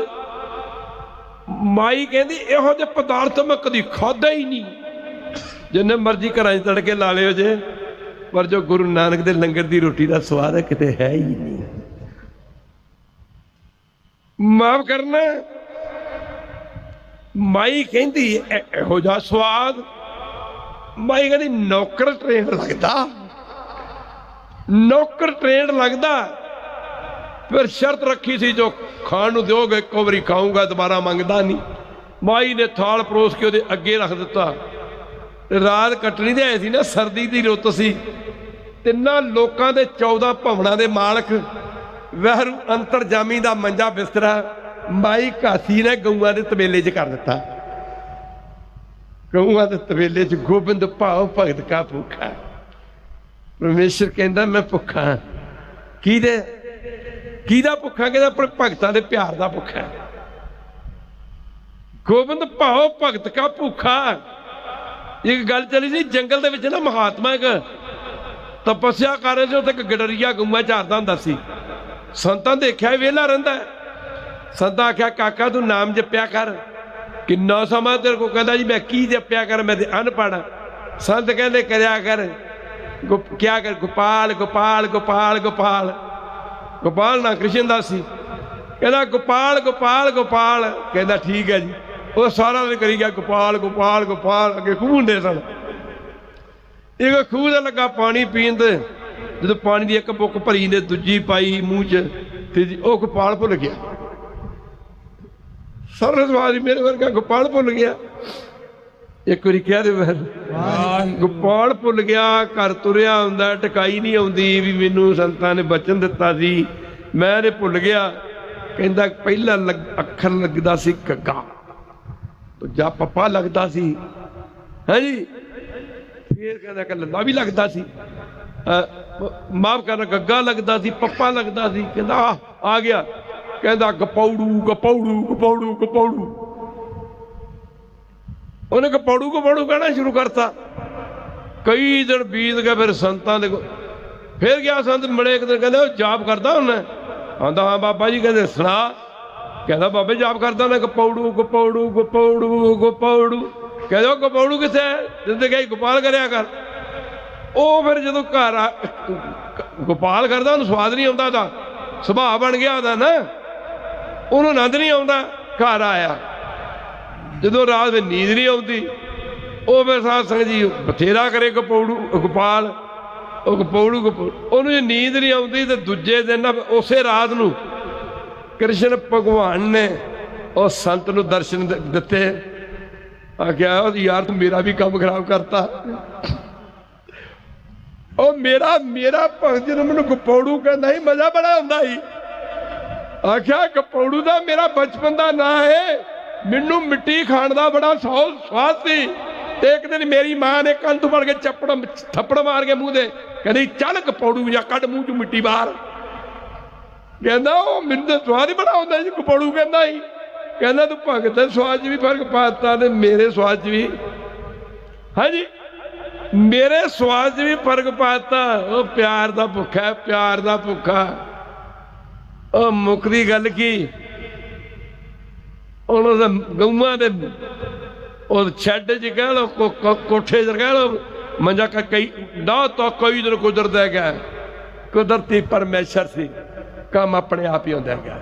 ਮਾਈ ਕਹਿੰਦੀ ਇਹੋ ਜਿਹੇ ਪਦਾਰਥ ਮੈਂ ਕਦੀ ਖਾਧਾ ਹੀ ਨਹੀਂ। ਜਿੰਨੇ ਮਰਜ਼ੀ ਘਰਾਂ 'ਚ ਤੜਕੇ ਲਾ ਲਿਓ ਜੇ, ਪਰ ਜੋ ਗੁਰੂ ਨਾਨਕ ਦੇ ਲੰਗਰ ਦੀ ਰੋਟੀ ਦਾ ਸਵਾਦ ਹੈ ਕਿਤੇ ਹੈ ਹੀ ਨਹੀਂ। ਮਾਫ ਕਰਨਾ, ਮਾਈ ਕਹਿੰਦੀ ਇਹੋ ਜਿਹਾ ਸਵਾਦ। ਮਾਈ ਕਹਿੰਦੀ ਨੌਕਰ ਟ੍ਰੇਨ ਲੱਗਦਾ, ਨੌਕਰ ਟ੍ਰੇਨ ਲੱਗਦਾ। ਫਿਰ ਸ਼ਰਤ ਰੱਖੀ ਸੀ ਜੋ ਖਾਣ ਨੂੰ ਦਿਓਗੇ ਇੱਕੋ ਵਾਰੀ ਖਾਊਂਗਾ, ਦੁਬਾਰਾ ਮੰਗਦਾ ਨਹੀਂ। ਮਾਈ ਨੇ ਥਾਲ ਪਰੋਸ ਕੇ ਉਹਦੇ ਅੱਗੇ ਰੱਖ ਦਿੱਤਾ। ਰਾਤ ਕੱਟਣੀ ਦੇ ਆਏ ਸੀ ਨਾ, ਸਰਦੀ ਦੀ ਰੁੱਤ ਸੀ। ਤਿੰਨਾਂ ਲੋਕਾਂ ਦੇ 14 ਭਵਨਾਂ ਦੇ ਮਾਲਕ, ਵਹਿਰੂ ਅੰਤਰਜਾਮੀ ਦਾ ਮੰਜਾ ਬਿਸਤਰਾ ਮਾਈ ਘਾਸੀ ਨੇ ਗਊਆਂ ਦੇ ਤਬੇਲੇ 'ਚ ਕਰ ਦਿੱਤਾ। ਗਊਆਂ ਦੇ ਤਬੇਲੇ 'ਚ ਗੋਬਿੰਦ ਭਾਉ ਭਗਤ ਕਾ ਭੁੱਖਾ। ਪਰਮੇਸ਼ਰ ਕਹਿੰਦਾ ਮੈਂ ਭੁੱਖਾ। ਕਿਹਦਾ ਭੁੱਖਾ? ਕਹਿੰਦਾ ਆਪਣੇ ਭਗਤਾਂ ਦੇ ਪਿਆਰ ਦਾ ਭੁੱਖਾ। ਗੋਬਿੰਦ ਭਾਉ ਭਗਤ ਕਾ ਭੁੱਖਾ। ਇੱਕ ਗੱਲ ਚੱਲੀ ਸੀ ਜੰਗਲ ਦੇ ਵਿੱਚ ਨਾ, ਮਹਾਤਮਾ ਇੱਕ ਤਪੱਸਿਆ ਕਰ ਰਹੇ ਸੀ। ਉੱਥੇ ਇੱਕ ਗਡਰੀਆ ਗਊਆਂ ਝਾਰਦਾ ਹੁੰਦਾ ਸੀ। ਸੰਤਾਂ ਦੇਖਿਆ ਵਿਹਲਾ ਰਹਿੰਦਾ। ਸੰਤਾਂ ਆਖਿਆ ਕਾਕਾ ਤੂੰ ਨਾਮ ਜਪਿਆ ਕਰ। ਕਿੰਨਾ ਸਮਾਂ ਤੇਰੇ ਕੋਲ? ਕਹਿੰਦਾ ਜੀ ਮੈਂ ਕੀ ਜਪਿਆ ਕਰ, ਮੈਂ ਤੇ ਅਨਪੜ੍ਹ। ਸੰਤ ਕਹਿੰਦੇ ਕਰਿਆ ਕਰ, ਕਿਆ ਕਰ? ਗੋਪਾਲ ਗੋਪਾਲ ਗੋਪਾਲ ਗੋਪਾਲ। ਗੋਪਾਲ ਨਾ ਕ੍ਰਿਸ਼ਨ ਦਾ ਸੀ। ਕਹਿੰਦਾ ਗੋਪਾਲ ਗੋਪਾਲ ਗੋਪਾਲ। ਕਹਿੰਦਾ ਠੀਕ ਹੈ ਜੀ। ਉਹ ਸਾਰਾ ਦਿਨ ਕਰੀ ਗਿਆ ਗੋਪਾਲ ਗੋਪਾਲ ਗੋਪਾਲ। ਅੱਗੇ ਖੂਹ ਹੁੰਦੇ ਸਨ। ਇੱਕ ਖੂਹ ਦਾ ਲੱਗਾ ਪਾਣੀ ਪੀਣ ਤੇ ਜਦੋਂ ਪਾਣੀ ਦੀ ਇੱਕ ਬੁੱਕ ਭਰੀ ਨੇ ਦੂਜੀ ਪਾਈ ਮੂੰਹ 'ਚ ਤੇ ਉਹ ਗੋਪਾਲ ਭੁੱਲ ਗਿਆ। ਸਰਸਵਾਦੀ ਮੇਰੇ ਵਰਗਾ ਗੋਪਾਲ ਭੁੱਲ ਗਿਆ। ਇੱਕ ਵਾਰੀ ਕਹਿ ਦੇ ਗੋਪਾਲ ਭੁੱਲ ਗਿਆ। ਘਰ ਤੁਰਿਆ ਹੁੰਦਾ, ਟਿਕਾਈ ਨਹੀਂ ਆਉਂਦੀ ਵੀ ਮੈਨੂੰ ਸੰਤਾਂ ਨੇ ਬਚਨ ਦਿੱਤਾ ਸੀ, ਮੈਂ ਇਹਨੇ ਭੁੱਲ ਗਿਆ। ਕਹਿੰਦਾ ਪਹਿਲਾ ਅੱਖਰ ਲੱਗਦਾ ਸੀ ਗੱਗਾ, ਦੂਜਾ ਪੱਪਾ ਲੱਗਦਾ ਸੀ। ਹਾਂਜੀ, ਫਿਰ ਕਹਿੰਦਾ ਕਿ ਲੱਲਾ ਵੀ ਲੱਗਦਾ ਸੀ। ਮਾਫ ਕਰਨਾ, ਗੱਗਾ ਲੱਗਦਾ ਸੀ, ਪੱਪਾ ਲੱਗਦਾ ਸੀ। ਕਹਿੰਦਾ ਆ ਗਿਆ। ਕਹਿੰਦਾ ਗਪੌੜੂ ਗਪੌੜੂ ਗਪੌੜੂ ਗਪੌੜੂ। ਉਹਨੇ ਗਪੌੜੂ ਗਪੌੜੂ ਕਹਿਣਾ ਸ਼ੁਰੂ ਕਰਤਾ। ਕਈ ਦਿਨ ਬੀਤ ਗਏ। ਫਿਰ ਸੰਤਾਂ ਦੇ ਕੋਲ ਫਿਰ ਗਿਆ। ਸੰਤ ਮਿਲੇ ਇੱਕ ਦਿਨ, ਕਹਿੰਦੇ ਉਹ ਜਾਪ ਕਰਦਾ ਉਹਨੇ? ਆਂਦਾ ਹਾਂ ਬਾਬਾ ਜੀ। ਕਹਿੰਦੇ ਸੁਣਾ। ਕਹਿੰਦਾ ਬਾਬੇ ਜਾਪ ਕਰਦਾ ਮੈਂ ਗਪੌੜੂ ਗਪੌੜੂ ਗਪੌੜੂ ਗਪੌੜੂ। ਕਹਿੰਦੇ ਉਹ ਗਪੌੜੂ ਕਿੱਥੇ? ਜ਼ਿੰਦਗੀ ਗੋਪਾਲ ਕਰਿਆ ਕਰ। ਉਹ ਫਿਰ ਜਦੋਂ ਘਰ ਗੋਪਾਲ ਕਰਦਾ ਉਹਨੂੰ ਸਵਾਦ ਨਹੀਂ ਆਉਂਦਾ, ਉਹਦਾ ਸੁਭਾਅ ਬਣ ਗਿਆ ਉਹਦਾ ਨਾ, ਉਹਨੂੰ ਆਨੰਦ ਨਹੀਂ ਆਉਂਦਾ। ਘਰ ਆਇਆ ਜਦੋਂ ਰਾਤ ਵਿੱਚ ਨੀਂਦ ਨਹੀਂ ਆਉਂਦੀ। ਉਹ ਫਿਰ ਸਾਧ ਸੰਗਤ ਜੀ ਬਥੇਰਾ ਕਰੇ ਗਪੌੜੂ ਗੋਪਾਲ, ਉਹ ਗਪੌੜੂ ਗਪੌੜੂ। ਉਹਨੂੰ ਜੇ ਨੀਂਦ ਨਹੀਂ ਆਉਂਦੀ ਤੇ ਦੂਜੇ ਦਿਨ ਉਸੇ ਰਾਤ ਨੂੰ ਕ੍ਰਿਸ਼ਨ ਭਗਵਾਨ ਨੇ ਉਹ ਸੰਤ ਨੂੰ ਦਰਸ਼ਨ ਦਿੱਤੇ। ਆਖਿਆ ਯਾਰ ਤੂੰ ਮੇਰਾ ਵੀ ਕੰਮ ਖਰਾਬ ਕਰਤਾ। ਉਹ ਮੇਰਾ ਭਗਤ ਜਦੋਂ ਮੈਨੂੰ ਗਪੌੜੂ ਕਹਿੰਦਾ ਸੀ ਮਜ਼ਾ ਬੜਾ ਆਉਂਦਾ ਸੀ। ਆਖਿਆ ਗਪੌੜੂ ਦਾ ਮੇਰਾ ਬਚਪਨ ਦਾ ਨਾਂ ਹੈ। ਮੈਨੂੰ ਮਿੱਟੀ ਖਾਣ ਦਾ ਬੜਾ ਸਵਾਦ ਸੀ। ਤੇ ਇੱਕ ਦਿਨ ਮੇਰੀ ਮਾਂ ਨੇ ਕੰਨ ਤੋਂ ਫੜ ਕੇ ਥੱਪੜ ਮਾਰ ਕੇ ਮੂੰਹ ਦੇ ਕਹਿੰਦੀ ਚੱਲ ਗਪੌੜੂ ਜਾਂ ਕੱਢ ਮੂੰਹ ਚੋਂ ਮਿੱਟੀ ਬਾਹਰ। ਕਹਿੰਦਾ ਉਹ ਮੈਨੂੰ ਤਾਂ ਸਵਾਦ ਹੀ ਬੜਾ ਆਉਂਦਾ ਸੀ। ਗਪੌੜੂ ਕਹਿੰਦਾ ਸੀ। ਕਹਿੰਦਾ ਤੂੰ ਭਗਤ ਦੇ ਸਵਾਦ 'ਚ ਵੀ ਫਰਕ ਪਾਤਾ ਤੇ ਮੇਰੇ ਸਵਾਦ 'ਚ ਵੀ। ਹਾਂਜੀ, ਮੇਰੇ ਸਵਾਦ 'ਚ ਵੀ ਫਰਕ ਪਾਤਾ। ਉਹ ਪਿਆਰ ਦਾ ਭੁੱਖਾ, ਪਿਆਰ ਦਾ ਭੁੱਖਾ। ਉਹ ਮੁੱਕਦੀ ਗੱਲ ਕੀ, ਉਹਨਾਂ ਦੇ ਗਊਆਂ ਦੇ ਉਹ ਸ਼ੈੱਡ 'ਚ ਕਹਿ ਲਓ, ਕੋਠੇ 'ਚ ਕਹਿ ਲਓ, ਮੰਜਾ ਕਈ ਨਾ ਤਾਂ ਕਈ ਦਿਨ ਗੁਜ਼ਰਦਾ ਗਿਆ। ਕੁਦਰਤੀ ਪਰਮੇਸ਼ਰ ਸੀ, ਕੰਮ ਆਪਣੇ ਆਪ ਹੀ ਹੁੰਦਾ ਗਿਆ।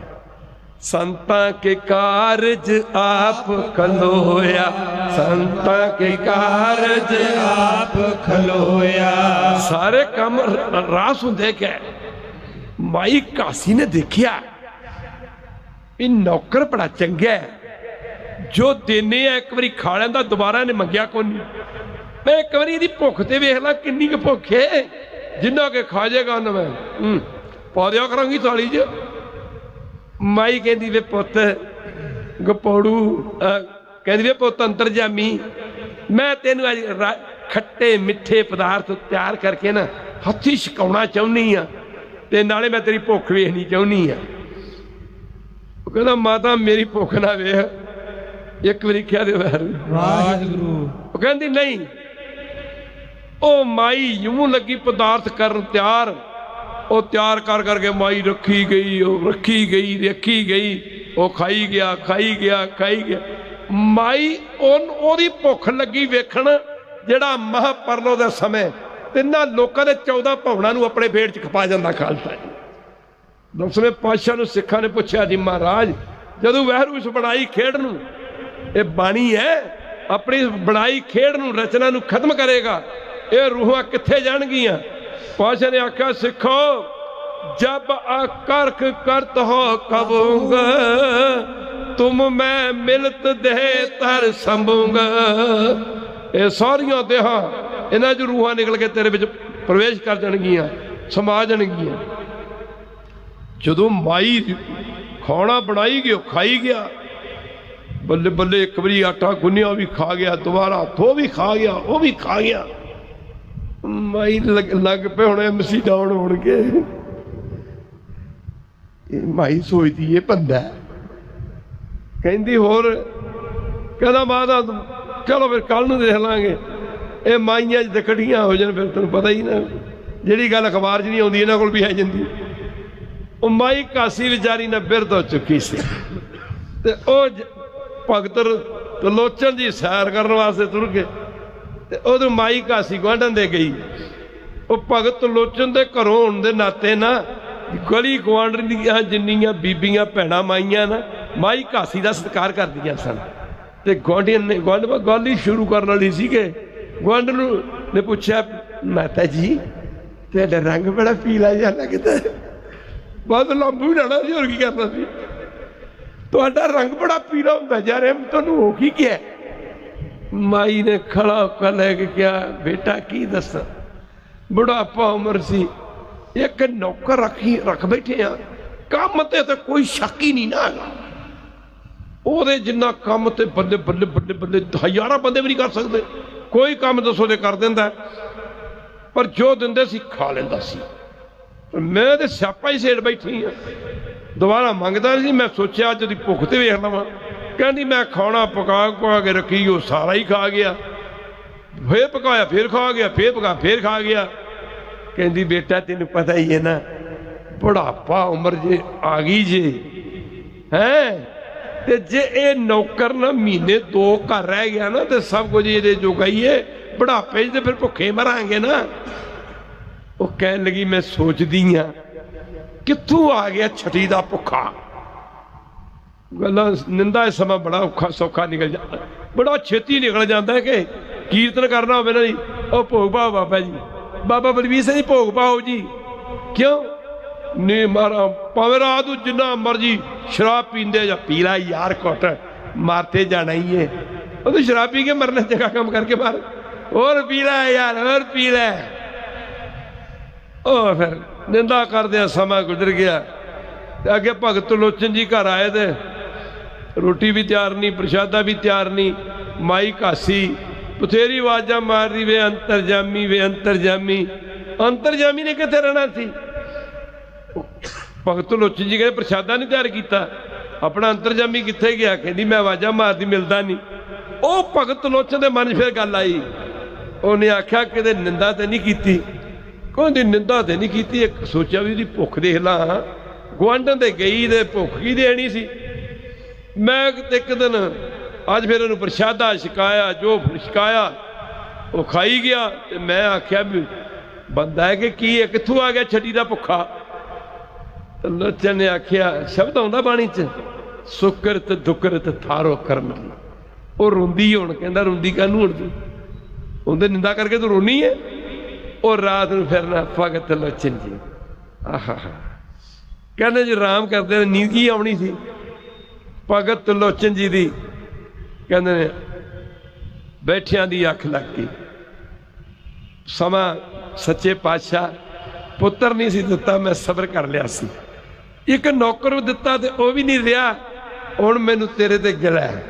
ਸੰਤਾਂ ਕੇ ਕਾਰਜ ਆਪ ਖਲੋਇਆ, ਸੰਤਾਂ ਕੇ ਕਾਰਜ ਆਪ ਖਲੋਇਆ। ਸਾਰੇ ਕੰਮ ਰਾਸ ਹੁੰਦੇ ਕਿ ਮਾਈ ਕਾਸੀ ਨੇ ਦੇਖਿਆ ਇਹ ਨੌਕਰ ਬੜਾ ਚੰਗਾ ਹੈ, ਜੋ ਦੇਨੇ ਆ ਇੱਕ ਵਾਰੀ ਖਾ ਲੈਂਦਾ, ਦੁਬਾਰਾ ਇਹਨੇ ਮੰਗਿਆ ਕੋਈ ਨਹੀਂ। ਮੈਂ ਇੱਕ ਵਾਰੀ ਇਹਦੀ ਭੁੱਖ ਤੇ ਵੇਖ ਲਾ ਕਿੰਨੀ ਕੁ ਭੁੱਖ ਹੈ, ਜਿੰਨਾ ਕਿ ਖਾ ਜਾਏਗਾ ਉਹਨੂੰ ਮੈਂ ਪਾ ਦਿਆ ਕਰਾਂਗੀ ਥਾਲੀ 'ਚ। ਮਾਈ ਕਹਿੰਦੀ ਵੇ ਪੁੱਤ ਗਪੌੜੂ, ਕਹਿੰਦੀ ਵੇ ਪੁੱਤ ਅੰਤਰਜਾਮੀ, ਮੈਂ ਤੈਨੂੰ ਅੱਜ ਖੱਟੇ ਮਿੱਠੇ ਪਦਾਰਥ ਤਿਆਰ ਕਰਕੇ ਨਾ ਹੱਥੀਂ ਛਕਾਉਣਾ ਚਾਹੁੰਦੀ ਆ, ਤੇ ਨਾਲੇ ਮੈਂ ਤੇਰੀ ਭੁੱਖ ਵੇਖਣੀ ਚਾਹੁੰਦੀ ਆ। ਉਹ ਕਹਿੰਦਾ ਮਾਤਾ ਮੇਰੀ ਭੁੱਖ ਨਾ ਵੇਖ, ਇੱਕ ਵਾਰੀ ਕਿਹਾ ਦੇ ਵਾਹਿਗੁਰੂ। ਉਹ ਕਹਿੰਦੀ ਨਹੀਂ। ਉਹ ਮਾਈ ਯੂੰ ਲੱਗੀ ਪਦਾਰਥ ਕਰਨ ਤਿਆਰ, ਉਹ ਤਿਆਰ ਕਰ ਕਰਕੇ ਮਾਈ ਰੱਖੀ ਗਈ, ਉਹ ਰੱਖੀ ਗਈ, ਉਹ ਖਾਈ ਗਿਆ। ਮਾਈ ਉਹਦੀ ਭੁੱਖ ਲੱਗੀ ਵੇਖਣ ਜਿਹੜਾ ਮਹਾਂਪਰਲੋ ਦੇ ਸਮੇਂ ਤਿੰਨਾਂ ਲੋਕਾਂ ਦੇ 14 ਭਵਨਾਂ ਨੂੰ ਆਪਣੇ ਪੇਟ 'ਚ ਖਪਾ ਜਾਂਦਾ ਖਾਲਸਾ ਜੀ। 10ਵੇਂ ਪਾਤਸ਼ਾਹ ਨੂੰ ਸਿੱਖਾਂ ਨੇ ਪੁੱਛਿਆ ਜੀ ਮਹਾਰਾਜ ਜਦੋਂ ਵਹਿਰੂ ਇਸ ਬਣਾਈ ਖੇਡ ਨੂੰ, ਇਹ ਬਾਣੀ ਹੈ ਆਪਣੀ ਬਣਾਈ ਖੇਡ ਨੂੰ ਰਚਨਾ ਨੂੰ ਖਤਮ ਕਰੇਗਾ, ਇਹ ਰੂਹਾਂ ਕਿੱਥੇ ਜਾਣਗੀਆਂ? ਪਾਤਸ਼ਾਹ ਨੇ ਆਖਿਆ ਸਿੱਖੋ ਜਬ ਆਕਰਖ ਕਰਤ ਹੋ ਕਬੂੰਗ ਤੁਮ ਮੈਂ ਮਿਲਤ ਦੇ ਤਰ ਸੰਭੂੰਗ। ਇਹ ਸਾਰੀਆਂ ਦੇਹਾਂ ਇਹਨਾਂ 'ਚ ਰੂਹਾਂ ਨਿਕਲ ਕੇ ਤੇਰੇ ਵਿੱਚ ਪ੍ਰਵੇਸ਼ ਕਰ ਜਾਣਗੀਆਂ, ਸਮਾ ਜਾਣਗੀਆਂ। ਜਦੋਂ ਮਾਈ ਖਾਣਾ ਬਣਾਈ ਗਿਆ ਖਾਈ ਗਿਆ, ਬੱਲੇ ਬੱਲੇ ਇੱਕ ਵਾਰੀ ਆਟਾ ਗੁੰਨਿਆ ਉਹ ਵੀ ਖਾ ਗਿਆ, ਦੁਬਾਰਾ ਉਹ ਵੀ ਖਾ ਗਿਆ, ਉਹ ਵੀ ਖਾ ਗਿਆ। ਮਾਈ ਲੱਗ ਪਏ ਹੁਣ MC ਡਾਊਨ ਹੋਣਗੇ। ਇਹ ਮਾਈ ਸੋਚਦੀ ਇਹ ਬੰਦਾ ਕਹਿੰਦੀ ਹੋਰ, ਕਹਿੰਦਾ ਮਾਤਾ ਚਲੋ ਫਿਰ ਕੱਲ ਨੂੰ ਦੇਖ ਲਾਂਗੇ। ਇਹ ਮਾਈਆਂ ਜਦ ਇਕੱਠੀਆਂ ਹੋ ਜਾਣ ਫਿਰ ਤੈਨੂੰ ਪਤਾ ਹੀ ਨਾ, ਜਿਹੜੀ ਗੱਲ ਅਖਬਾਰ 'ਚ ਨਹੀਂ ਆਉਂਦੀ ਇਹਨਾਂ ਕੋਲ ਵੀ ਆ ਜਾਂਦੀ। ਉਹ ਮਾਈ ਕਾਸੀ ਵਿਚਾਰੀ ਨਾਲ ਬਿਰਧ ਹੋ ਚੁੱਕੀ ਸੀ ਤੇ ਉਹ ਭਗਤ ਤਲੋਚਨ ਜੀ ਸੈਰ ਕਰਨ ਵਾਸਤੇ ਤੁਰ ਗਏ ਤੇ ਉਦੋਂ ਮਾਈ ਕਾਸੀ ਗੁਆਂਢਣ ਦੇ ਗਈ। ਉਹ ਭਗਤ ਤਲੋਚਨ ਦੇ ਘਰੋਂ ਹੋਣ ਦੇ ਨਾਤੇ ਨਾ ਗਲੀ ਗੁਆਂਢ ਦੀਆਂ ਜਿੰਨੀਆਂ ਬੀਬੀਆਂ ਭੈਣਾਂ ਮਾਈਆਂ ਨਾ ਮਾਈ ਕਾਸੀ ਦਾ ਸਤਿਕਾਰ ਕਰਦੀਆਂ ਸਨ ਤੇ ਗੁਆਂਢੀਆਂ ਨੇ ਗੱਲ ਹੀ ਸ਼ੁਰੂ ਕਰਨ ਵਾਲੀ ਸੀ ਕਿ ਗੁਆਂਢ ਨੂੰ ਨੇ ਪੁੱਛਿਆ ਮਾਤਾ ਜੀ ਤੁਹਾਡਾ ਰੰਗ ਬੜਾ ਪੀਲਾ ਜਿਹਾ ਲੱਗਦਾ, ਬਸ ਲੰਬੂ ਜਾਣਾ ਸੀ ਹੋਰ ਕੀ ਕਰਨਾ ਸੀ, ਤੁਹਾਡਾ ਰੰਗ ਬੜਾ ਪੀਲਾ ਹੁੰਦਾ ਜਾ ਰਿਹਾ, ਤੁਹਾਨੂੰ ਹੋ ਕੀ ਕਿਹਾ? ਮਾਈ ਨੇ ਖੜਾ ਹੋकर ਲੈ ਕੇ ਕਿਹਾ ਬੇਟਾ ਕੀ ਦੱਸਾਂ, ਬੁਢਾਪਾ ਉਮਰ ਸੀ, ਇੱਕ ਨੌਕਰ ਰੱਖ ਬੈਠੇ ਆ, ਕੰਮ ਤੇ ਕੋਈ ਸ਼ੱਕ ਹੀ ਨਹੀਂ ਨਾ, ਉਹਦੇ ਜਿੰਨਾ ਕੰਮ ਤੇ ਬੱਲੇ ਬੱਲੇ ਬੱਲੇ ਬੱਲੇ ਹਜ਼ਾਰਾਂ ਬੰਦੇ ਵੀ ਨਹੀਂ ਕਰ ਸਕਦੇ, ਕੋਈ ਕੰਮ ਦੱਸੋ ਤੇ ਕਰ ਦਿੰਦਾ, ਪਰ ਜੋ ਦਿੰਦੇ ਸੀ ਖਾ ਲੈਂਦਾ ਸੀ। ਮੈਂ ਤੇ ਸਿਆਪਾ ਹੀ ਸੇੜ ਬੈਠੀ ਆ, ਦੁਬਾਰਾ ਮੰਗਦਾ ਸੀ। ਮੈਂ ਸੋਚਿਆ ਅੱਜ ਦੀ ਭੁੱਖ ਤੇ ਵੇਖ ਲਵਾਂ। ਕਹਿੰਦੀ ਮੈਂ ਖਾਣਾ ਪਕਾ ਕੇ ਰੱਖੀ, ਉਹ ਸਾਰਾ ਹੀ ਖਾ ਗਿਆ, ਫੇਰ ਪਕਾਇਆ ਫੇਰ ਖਾ ਗਿਆ, ਫੇਰ ਪਕਾ ਫੇਰ ਖਾ ਗਿਆ। ਕਹਿੰਦੀ ਬੇਟਾ ਤੈਨੂੰ ਪਤਾ ਹੀ ਹੈ ਨਾ ਬੁਢਾਪਾ ਉਮਰ ਜੇ ਆ ਗਈ ਜੇ ਹੈ ਤੇ ਜੇ ਇਹ ਨੌਕਰ ਨਾ ਮਹੀਨੇ 2 ਘਰ ਰਹਿ ਗਿਆ ਨਾ ਤੇ ਸਭ ਕੁਝ ਇਹਦੇ ਜੋਗਾ ਹੀ ਹੈ, ਬੁਢਾਪੇ 'ਚ ਤੇ ਫਿਰ ਭੁੱਖੇ ਮਰਾਂਗੇ ਨਾ। ਉਹ ਕਹਿਣ ਲੱਗੀ ਮੈਂ ਸੋਚਦੀ ਆ ਕਿੱਥੋਂ ਆ ਗਿਆ ਛਟੀ ਦਾ ਭੁੱਖਾ। ਗੱਲਾਂ ਨਿੰਦਾ ਇਸ ਸਮਾਂ ਬੜਾ ਔਖਾ ਸੌਖਾ ਨਿਕਲ ਜਾਂਦਾ, ਬੜਾ ਛੇਤੀ ਨਿਕਲ ਜਾਂਦਾ ਹੈ ਕਿ ਕੀਰਤਨ ਕਰਨਾ ਹੋਵੇ ਨਾ ਜੀ, ਉਹ ਭੋਗ ਪਾਓ ਬਾਬਾ ਜੀ, ਬਾਬਾ ਬਲਵੀਰ ਸਿੰਘ ਜੀ ਭੋਗ ਪਾਓ ਜੀ। ਕਿਉਂ ਨਹੀਂ ਮਾਰਾ ਭਾਵੇਂ ਰਾਤ ਨੂੰ ਜਿੰਨਾ ਮਰਜੀ ਸ਼ਰਾਬ ਪੀਂਦੇ ਜਾਂ ਪੀ ਲਾ ਯਾਰ ਘੁੱਟ, ਮਾਰਤੇ ਜਾਣਾ ਹੀ ਹੈ। ਉਹ ਤਾਂ ਸ਼ਰਾਬ ਪੀ ਕੇ ਮਰਨੇ ਜਗ੍ਹਾ ਕੰਮ ਕਰਕੇ ਮਾਰ, ਹੋਰ ਪੀ ਲੈ ਯਾਰ ਹੋਰ ਪੀ ਲੈ। ਉਹ ਫਿਰ ਨਿੰਦਾ ਕਰਦਿਆਂ ਸਮਾਂ ਗੁਜ਼ਰ ਗਿਆ ਤੇ ਅੱਗੇ ਭਗਤ ਲੋਚਨ ਜੀ ਘਰ ਆਏ ਤੇ ਰੋਟੀ ਵੀ ਤਿਆਰ ਨਹੀਂ, ਪ੍ਰਸ਼ਾਦਾ ਵੀ ਤਿਆਰ ਨਹੀਂ। ਮਾਈ ਘਾਸੀ ਬਥੇਰੀ ਆਵਾਜ਼ਾਂ ਮਾਰਦੀ ਵੇ ਅੰਤਰਜਾਮੀ ਵੇ ਅੰਤਰਜਾਮੀ। ਅੰਤਰਜਾਮੀ ਨੇ ਕਿੱਥੇ ਰਹਿਣਾ ਸੀ? ਭਗਤ ਲੋਚਨ ਜੀ ਕਹਿੰਦੇ ਪ੍ਰਸ਼ਾਦਾ ਨਹੀਂ ਤਿਆਰ ਕੀਤਾ, ਆਪਣਾ ਅੰਤਰਜਾਮੀ ਕਿੱਥੇ ਗਿਆ? ਕਹਿੰਦੀ ਮੈਂ ਆਵਾਜ਼ਾਂ ਮਾਰਦੀ ਮਿਲਦਾ ਨਹੀਂ। ਉਹ ਭਗਤ ਲੋਚਨ ਦੇ ਮਨ 'ਚ ਫਿਰ ਗੱਲ ਆਈ, ਉਹਨੇ ਆਖਿਆ ਕਿਤੇ ਨਿੰਦਾ ਤੇ ਨਹੀਂ ਕੀਤੀ? ਕਹਿੰਦੀ ਨਿੰਦਾ ਤੇ ਨਹੀਂ ਕੀਤੀ, ਇੱਕ ਸੋਚਿਆ ਵੀ ਇਹਦੀ ਭੁੱਖ ਦੇਖ ਲਾਂ, ਗੁਆਂਢਣ ਤੇ ਗਈ ਤੇ ਭੁੱਖ ਕੀ ਦੇਣੀ ਸੀ। ਮੈਂ ਇੱਕ ਦਿਨ ਅੱਜ ਫਿਰ ਉਹਨੂੰ ਪ੍ਰਸ਼ਾਦਾ ਛਕਾਇਆ, ਜੋ ਛਕਾਇਆ ਉਹ ਖਾਈ ਗਿਆ ਤੇ ਮੈਂ ਆਖਿਆ ਵੀ ਬੰਦਾ ਹੈ ਕਿ ਕੀ ਹੈ, ਕਿੱਥੋਂ ਆ ਗਿਆ ਛੱਡੀ ਦਾ ਭੁੱਖਾ? ਲੋਚਨ ਨੇ ਆਖਿਆ ਸ਼ਬਦ ਆਉਂਦਾ ਬਾਣੀ 'ਚ, ਸੁਕਰਤ ਦੁਕਰਤ ਥਾਰੋ ਕਰਮ। ਉਹ ਰੋਂਦੀ ਹੁਣ, ਕਹਿੰਦਾ ਰੋਂਦੀ ਕਾਹਨੂੰ ਹੁਣ ਤੂੰ, ਉਹਦੇ ਨਿੰਦਾ ਕਰਕੇ ਤੂੰ ਰੋਣੀ ਹੈ। ਉਹ ਰਾਤ ਨੂੰ ਫਿਰਨਾ ਭਗਤ ਲੋਚਨ ਜੀ ਆਹਾ ਕਹਿੰਦੇ ਜੀ ਆਰਾਮ ਕਰਦੇ ਨੀਂਦ ਕੀ ਆਉਣੀ ਸੀ ਭਗਤ ਲੋਚਨ ਜੀ ਦੀ। ਕਹਿੰਦੇ ਨੇ ਬੈਠਿਆਂ ਦੀ ਅੱਖ ਲੱਗ ਗਈ। ਸਮਾਂ ਸੱਚੇ ਪਾਤਸ਼ਾਹ ਪੁੱਤਰ ਨਹੀਂ ਸੀ ਦਿੱਤਾ, ਮੈਂ ਸਬਰ ਕਰ ਲਿਆ ਸੀ। ਇੱਕ ਨੌਕਰ ਦਿੱਤਾ ਤੇ ਉਹ ਵੀ ਨਹੀਂ ਰਿਹਾ, ਹੁਣ ਮੈਨੂੰ ਤੇਰੇ ਤੇ ਗਿਲਾ ਹੈ।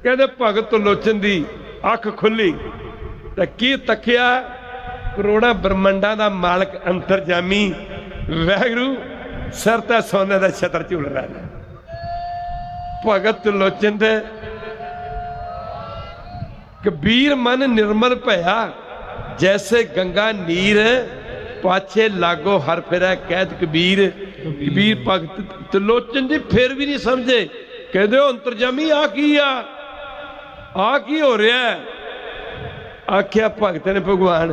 ਕਹਿੰਦੇ ਭਗਤ ਲੋਚਨ ਦੀ ਅੱਖ ਖੁੱਲੀ ਤਾਂ ਕੀ ਤੱਕਿਆ? ਕਰੋੜਾਂ ਬ੍ਰਹਮੰਡਾਂ ਦਾ ਮਾਲਕ ਅੰਤਰਜਾਮੀ ਵਾਹਿਗੁਰੂ ਸਿਰ ਤੇ ਸੋਨੇ ਦਾ ਛਤਰ ਝੂਲ ਰਿਹਾ। ਭਗਤ ਲੋਚਨ ਦੇ कबीर मन निर्मल भया जैसे गंगा नीर पाछे लागो हर फिरै कैद कबीर। कबीर भगत त्रिलोचन जी फिर भी नहीं समझे, कहते हो अंतरजामी आ की हो रहा है। आख्या भगत ने भगवान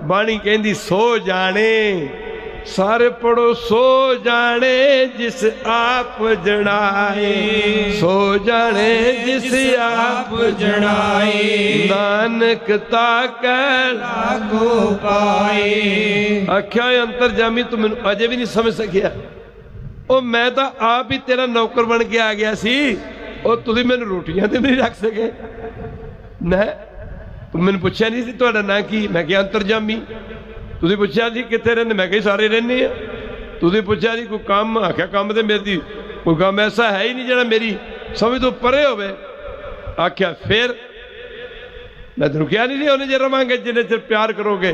बाणी कहती सो जाने, सारे पढ़ो सो जाने जिस आप जनाए, सो जाने जिस आप जनाए, नानक ताकै लागो पाए। आख्या अंतरजामी तू मैनू अजे भी नहीं समझ सकिया, ओ मैं तो आप ही तेरा नौकर बन के आ गया सी, और तुसीं मैनू रोटियां ते नहीं रख सके ना। मैनू पुछया नहीं सी तुहाडा नां की, मैं क्या अंतरजामी। तुसीं पुछया जी कित्थे रहिंदे, मैं कही सारे रहिंदे आ। तुसीं पुछया जी कोई काम, आख्या काम ते मेरी कोई काम ऐसा है ही नहीं जिहड़ा मेरी समझ तो परे होवे। आख्या फिर मैं तेनू कहा नहीं सी उन्ने जे रवांगे जिन्ने चिर प्यार करोगे,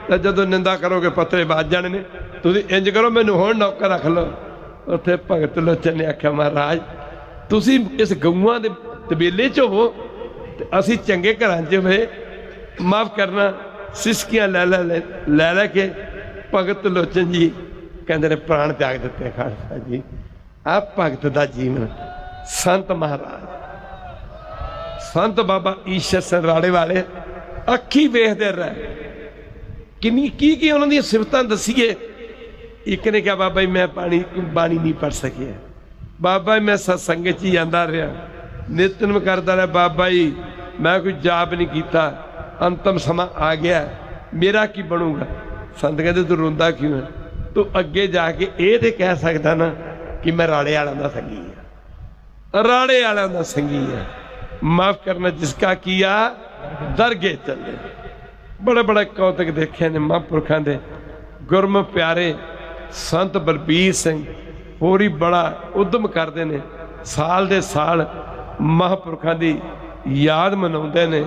तो जदों निंदा करोगे पत्तरे बाज जाने ने। तुसीं इंज करो मैनू हुण नौकर रख लो। उत्थे भगत लोचन ने आख्या महाराज तुसीं इस गऊआं दे तबेले च होवो ते असीं चंगे घरां च होवे, माफ करना सिसकियां लै के भगत लोचन जी कहते ने प्राण त्याग दिते। खालसा जी आ भगत दा जीवन। संत महाराज संत बाबा ईश्वर सरराड़े वाले अखी वेखदे रहे किन्नी की उन्हां दी सिफतां दसीए। एक ने कहा बाबा जी मैं बाणी नहीं पढ़ सकिया, बाबा जी मैं सत्संग च ही आंदा रहा, नितनम करता रहा, बाबा जी मैं कोई जाप नहीं किया, अंतम समा आ गया, मेरा की बनूगा। संत कहते तू रोंदा क्यों है, तू अगे जाके ये तो कह सकता ना कि मैं राड़े वालों का संगी हाँ, राड़े वालों का संगी है। माफ करना जिसका किया दरगे चले। बड़े बड़े कौतक देखे ने महापुरखों के। गुरमुख प्यारे संत बलबीर सिंह होरी बड़ा उद्यम करते हैं, साल दे साल महापुरखों की याद मनाते हैं,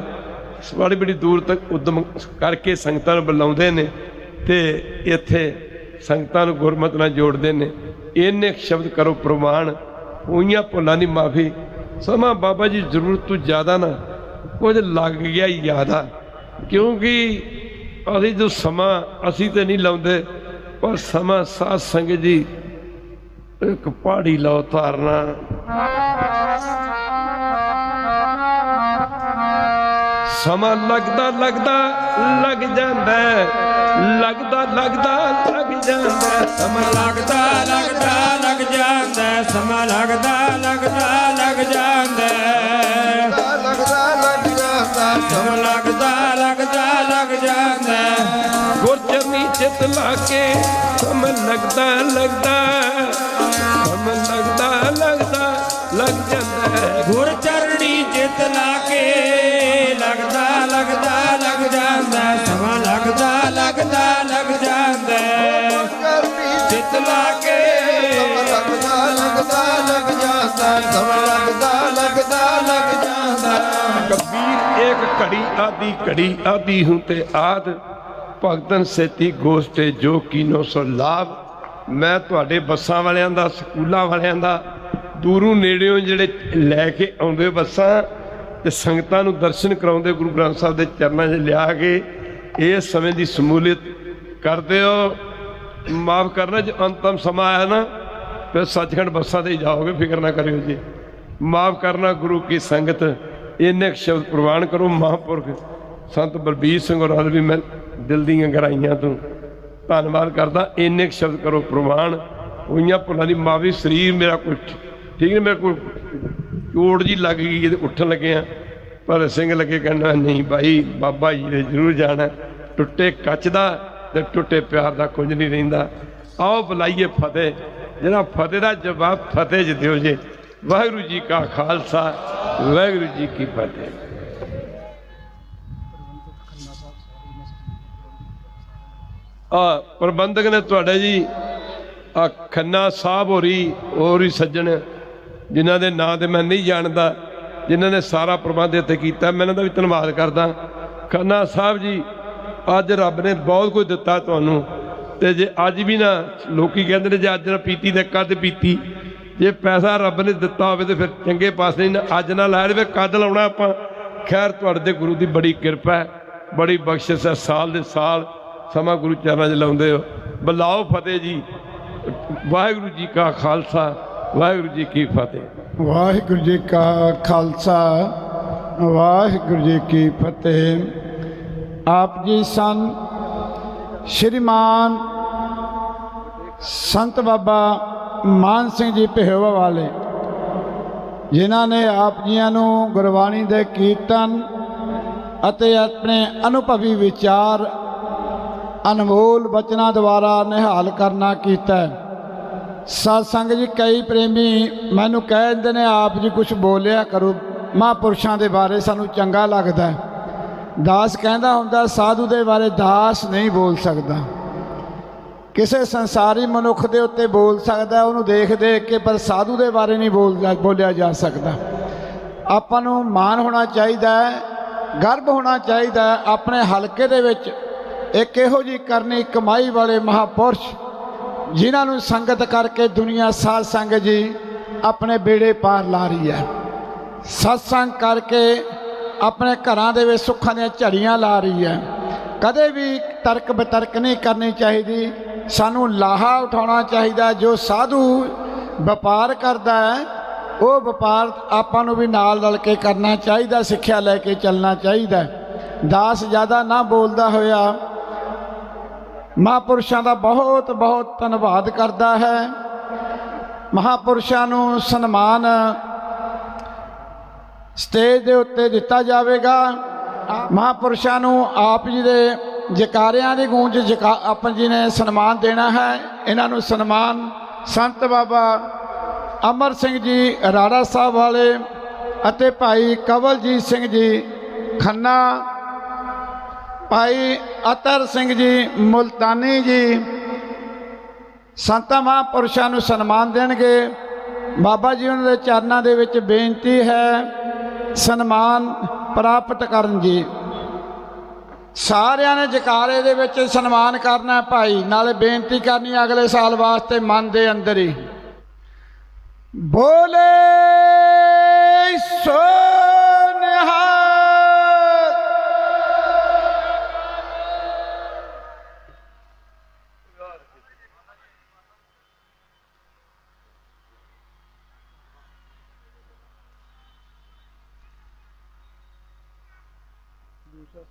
बड़ी बड़ी दूर तक उद्यम करके संगतां नूं बुलाउंदे ने ते इत्थे संगतां नूं गुरमत नाल जोड़दे ने। इन्ने शब्द करो प्रमाण, होईयां भुलां दी माफ़ी। समा बाबा जी जरूरत तो ज़्यादा ना कुछ लग गया यादा, क्योंकि असी जो समा असी तो नहीं लाउंदे, पर समा साध संगत जी एक पहाड़ी लो तारना समा लगदा लगदा लग जांदा, लगदा लगदा लग जांदा, समा लगदा लगदा लग जांदा, समा लगदा लगदा लग जांदा, लगदा लग जांदा, समा लगदा लगदा लग जांदा। गुरचरनी चित लाके समा लगदा लगदा, समा लगदा लगदा लग जांदा। गुरचरनी चित लाके लगदा लगदा लग जांदा, समा लगदा लगदा लग जांदा। चित लाके लगदा लगदा लग जांदा, समा लगदा लगदा लग जांदा। कबीर एक घड़ी आदि हूं ते आद, भगतन सेती गोष्ठे जो कीनो सो लाभ। मैं तुहाडे बसां वालियां दा, स्कूलां वालियां दा, दूरों नेड़ियों जिहड़े लैके आउंदे बसां ते संगतां नूं दर्शन कराउंदे गुरु ग्रंथ साहिब दे चरनां 'च लिया के इस समय की समूलीयत करते हो। माफ़ करना जो अंतम समा आया ना फिर सचखंड बसां ते ही जाओगे, फिक्र ना करियो जी। माफ़ करना गुरु की संगत। इन्ने शब्द प्रवान करो। महापुरख संत बलबीर सिंह और भी मैं दिल दी गहराइयां तो धन्नवाद करदा। इन्ने शब्द करो प्रवान। होइयां भुलां दी माफ़ी। शरीर मेरा कुछ ठीक नहीं, मेरे को चोट जी लग गई, उठन लगे हैं पर सिंह लगे कहना नहीं भाई बाबा जी ने जरूर जाना। टुटे कच दा ते टुटे प्यार दा कुछ नहीं रहिंदा। आओ बुलाइए फतेह, जिहड़ा फतेह दा जवाब फतेह च दिओ जे। वाहिगुरू जी का खालसा, वाहिगुरू जी की फतेह। प्रबंधक ने तुहाडे जी खन्ना साहब होरी सज्जन जिन्हों के नाम तो मैं नहीं जानता, जिन्होंने सारा प्रबंध इत्थे कीता, मैं इन्हां दा भी धन्नवाद करदा। खन्ना साहब जी अज रब ने बहुत कुछ दिता तुहानूं, ते जे अज भी ना लोकी कहते हैं जे अज ना पीती तो कद पीती। जे पैसा रब ने दिता हो तो फिर चंगे पासे नहीं, अज ना लाया फिर कद लाउणा आपां। खैर तुहाडे ते गुरु की बड़ी कृपा है, बड़ी बख्शिश है। साल दे साल समा गुरु चरणों 'च लाउंदे हो। बुलाओ फतेह जी। वाहिगुरू जी का खालसा, वाहिगुरू जी की फतेह। वाहिगुरू जी का खालसा, वाहिगुरू जी की फतेह। आप जी सन श्रीमान संत बाबा मान सिंह जी पिहोवा वाले, जिन्हों ने आप जियां नूं गुरबाणी दे कीर्तन ਅਤੇ अपने अनुभवी विचार अनमोल बचना द्वारा निहाल करना किया। सत्संग जी कई प्रेमी मैनू कह दिंदे ने आप जी कुछ बोलिया करो महापुरुषों के बारे, सानू चंगा लगता है। दास कहता हुंदा साधु के बारे दास नहीं बोल सकता, किसी संसारी मनुख के उत्ते बोल सकता है उन्होंने देख देख के, पर साधु के बारे नहीं बोलिया जा सकता। आपां नूं माण होना चाहिए, गर्व होना चाहिए अपने हलके दे विच एक इहो जी करनी कमाई वाले महापुरुष जिन्होंने संगत करके दुनिया साध संग जी अपने बेड़े पार ला रही है। सत्संग करके अपने घरां दे विच सुखां दी झड़ियां ला रही है। कदे भी तर्क बितर्क नहीं करनी चाहिए, सानू लाहा उठाना चाहिए। जो साधु व्यापार करता है वो व्यापार आपां नूं भी नाल रल के करना चाहिए, सिक्ख्या लैके चलना चाहिए। दास ज़्यादा ना बोलता होया महापुरुषों का बहुत बहुत धन्यवाद करता है। महापुरुषों नूं सन्मान स्टेज के उत्ते दिता जाएगा। महापुरुषों नूं आप जी दे जकारियां दी गूंज आप जी ने सन्मान देना है। इन्हां नूं सन्मान संत बाबा अमर सिंह जी राड़ा साहब वाले अते भाई कवलजीत सिंह जी खन्ना, भाई अतर सिंह जी मुल्तानी जी संत महापुरुषों नूं सन्मान देंगे। बाबा जी उन्होंने चरणों दे विच बेनती है सन्मान प्राप्त करन जी। सारिਆਂ ने जकारे दे विच सन्मान करना है भाई, नाले बेनती करनी अगले साल वास्ते मन दे अंदर ही बोले सो निहाल। दूसरा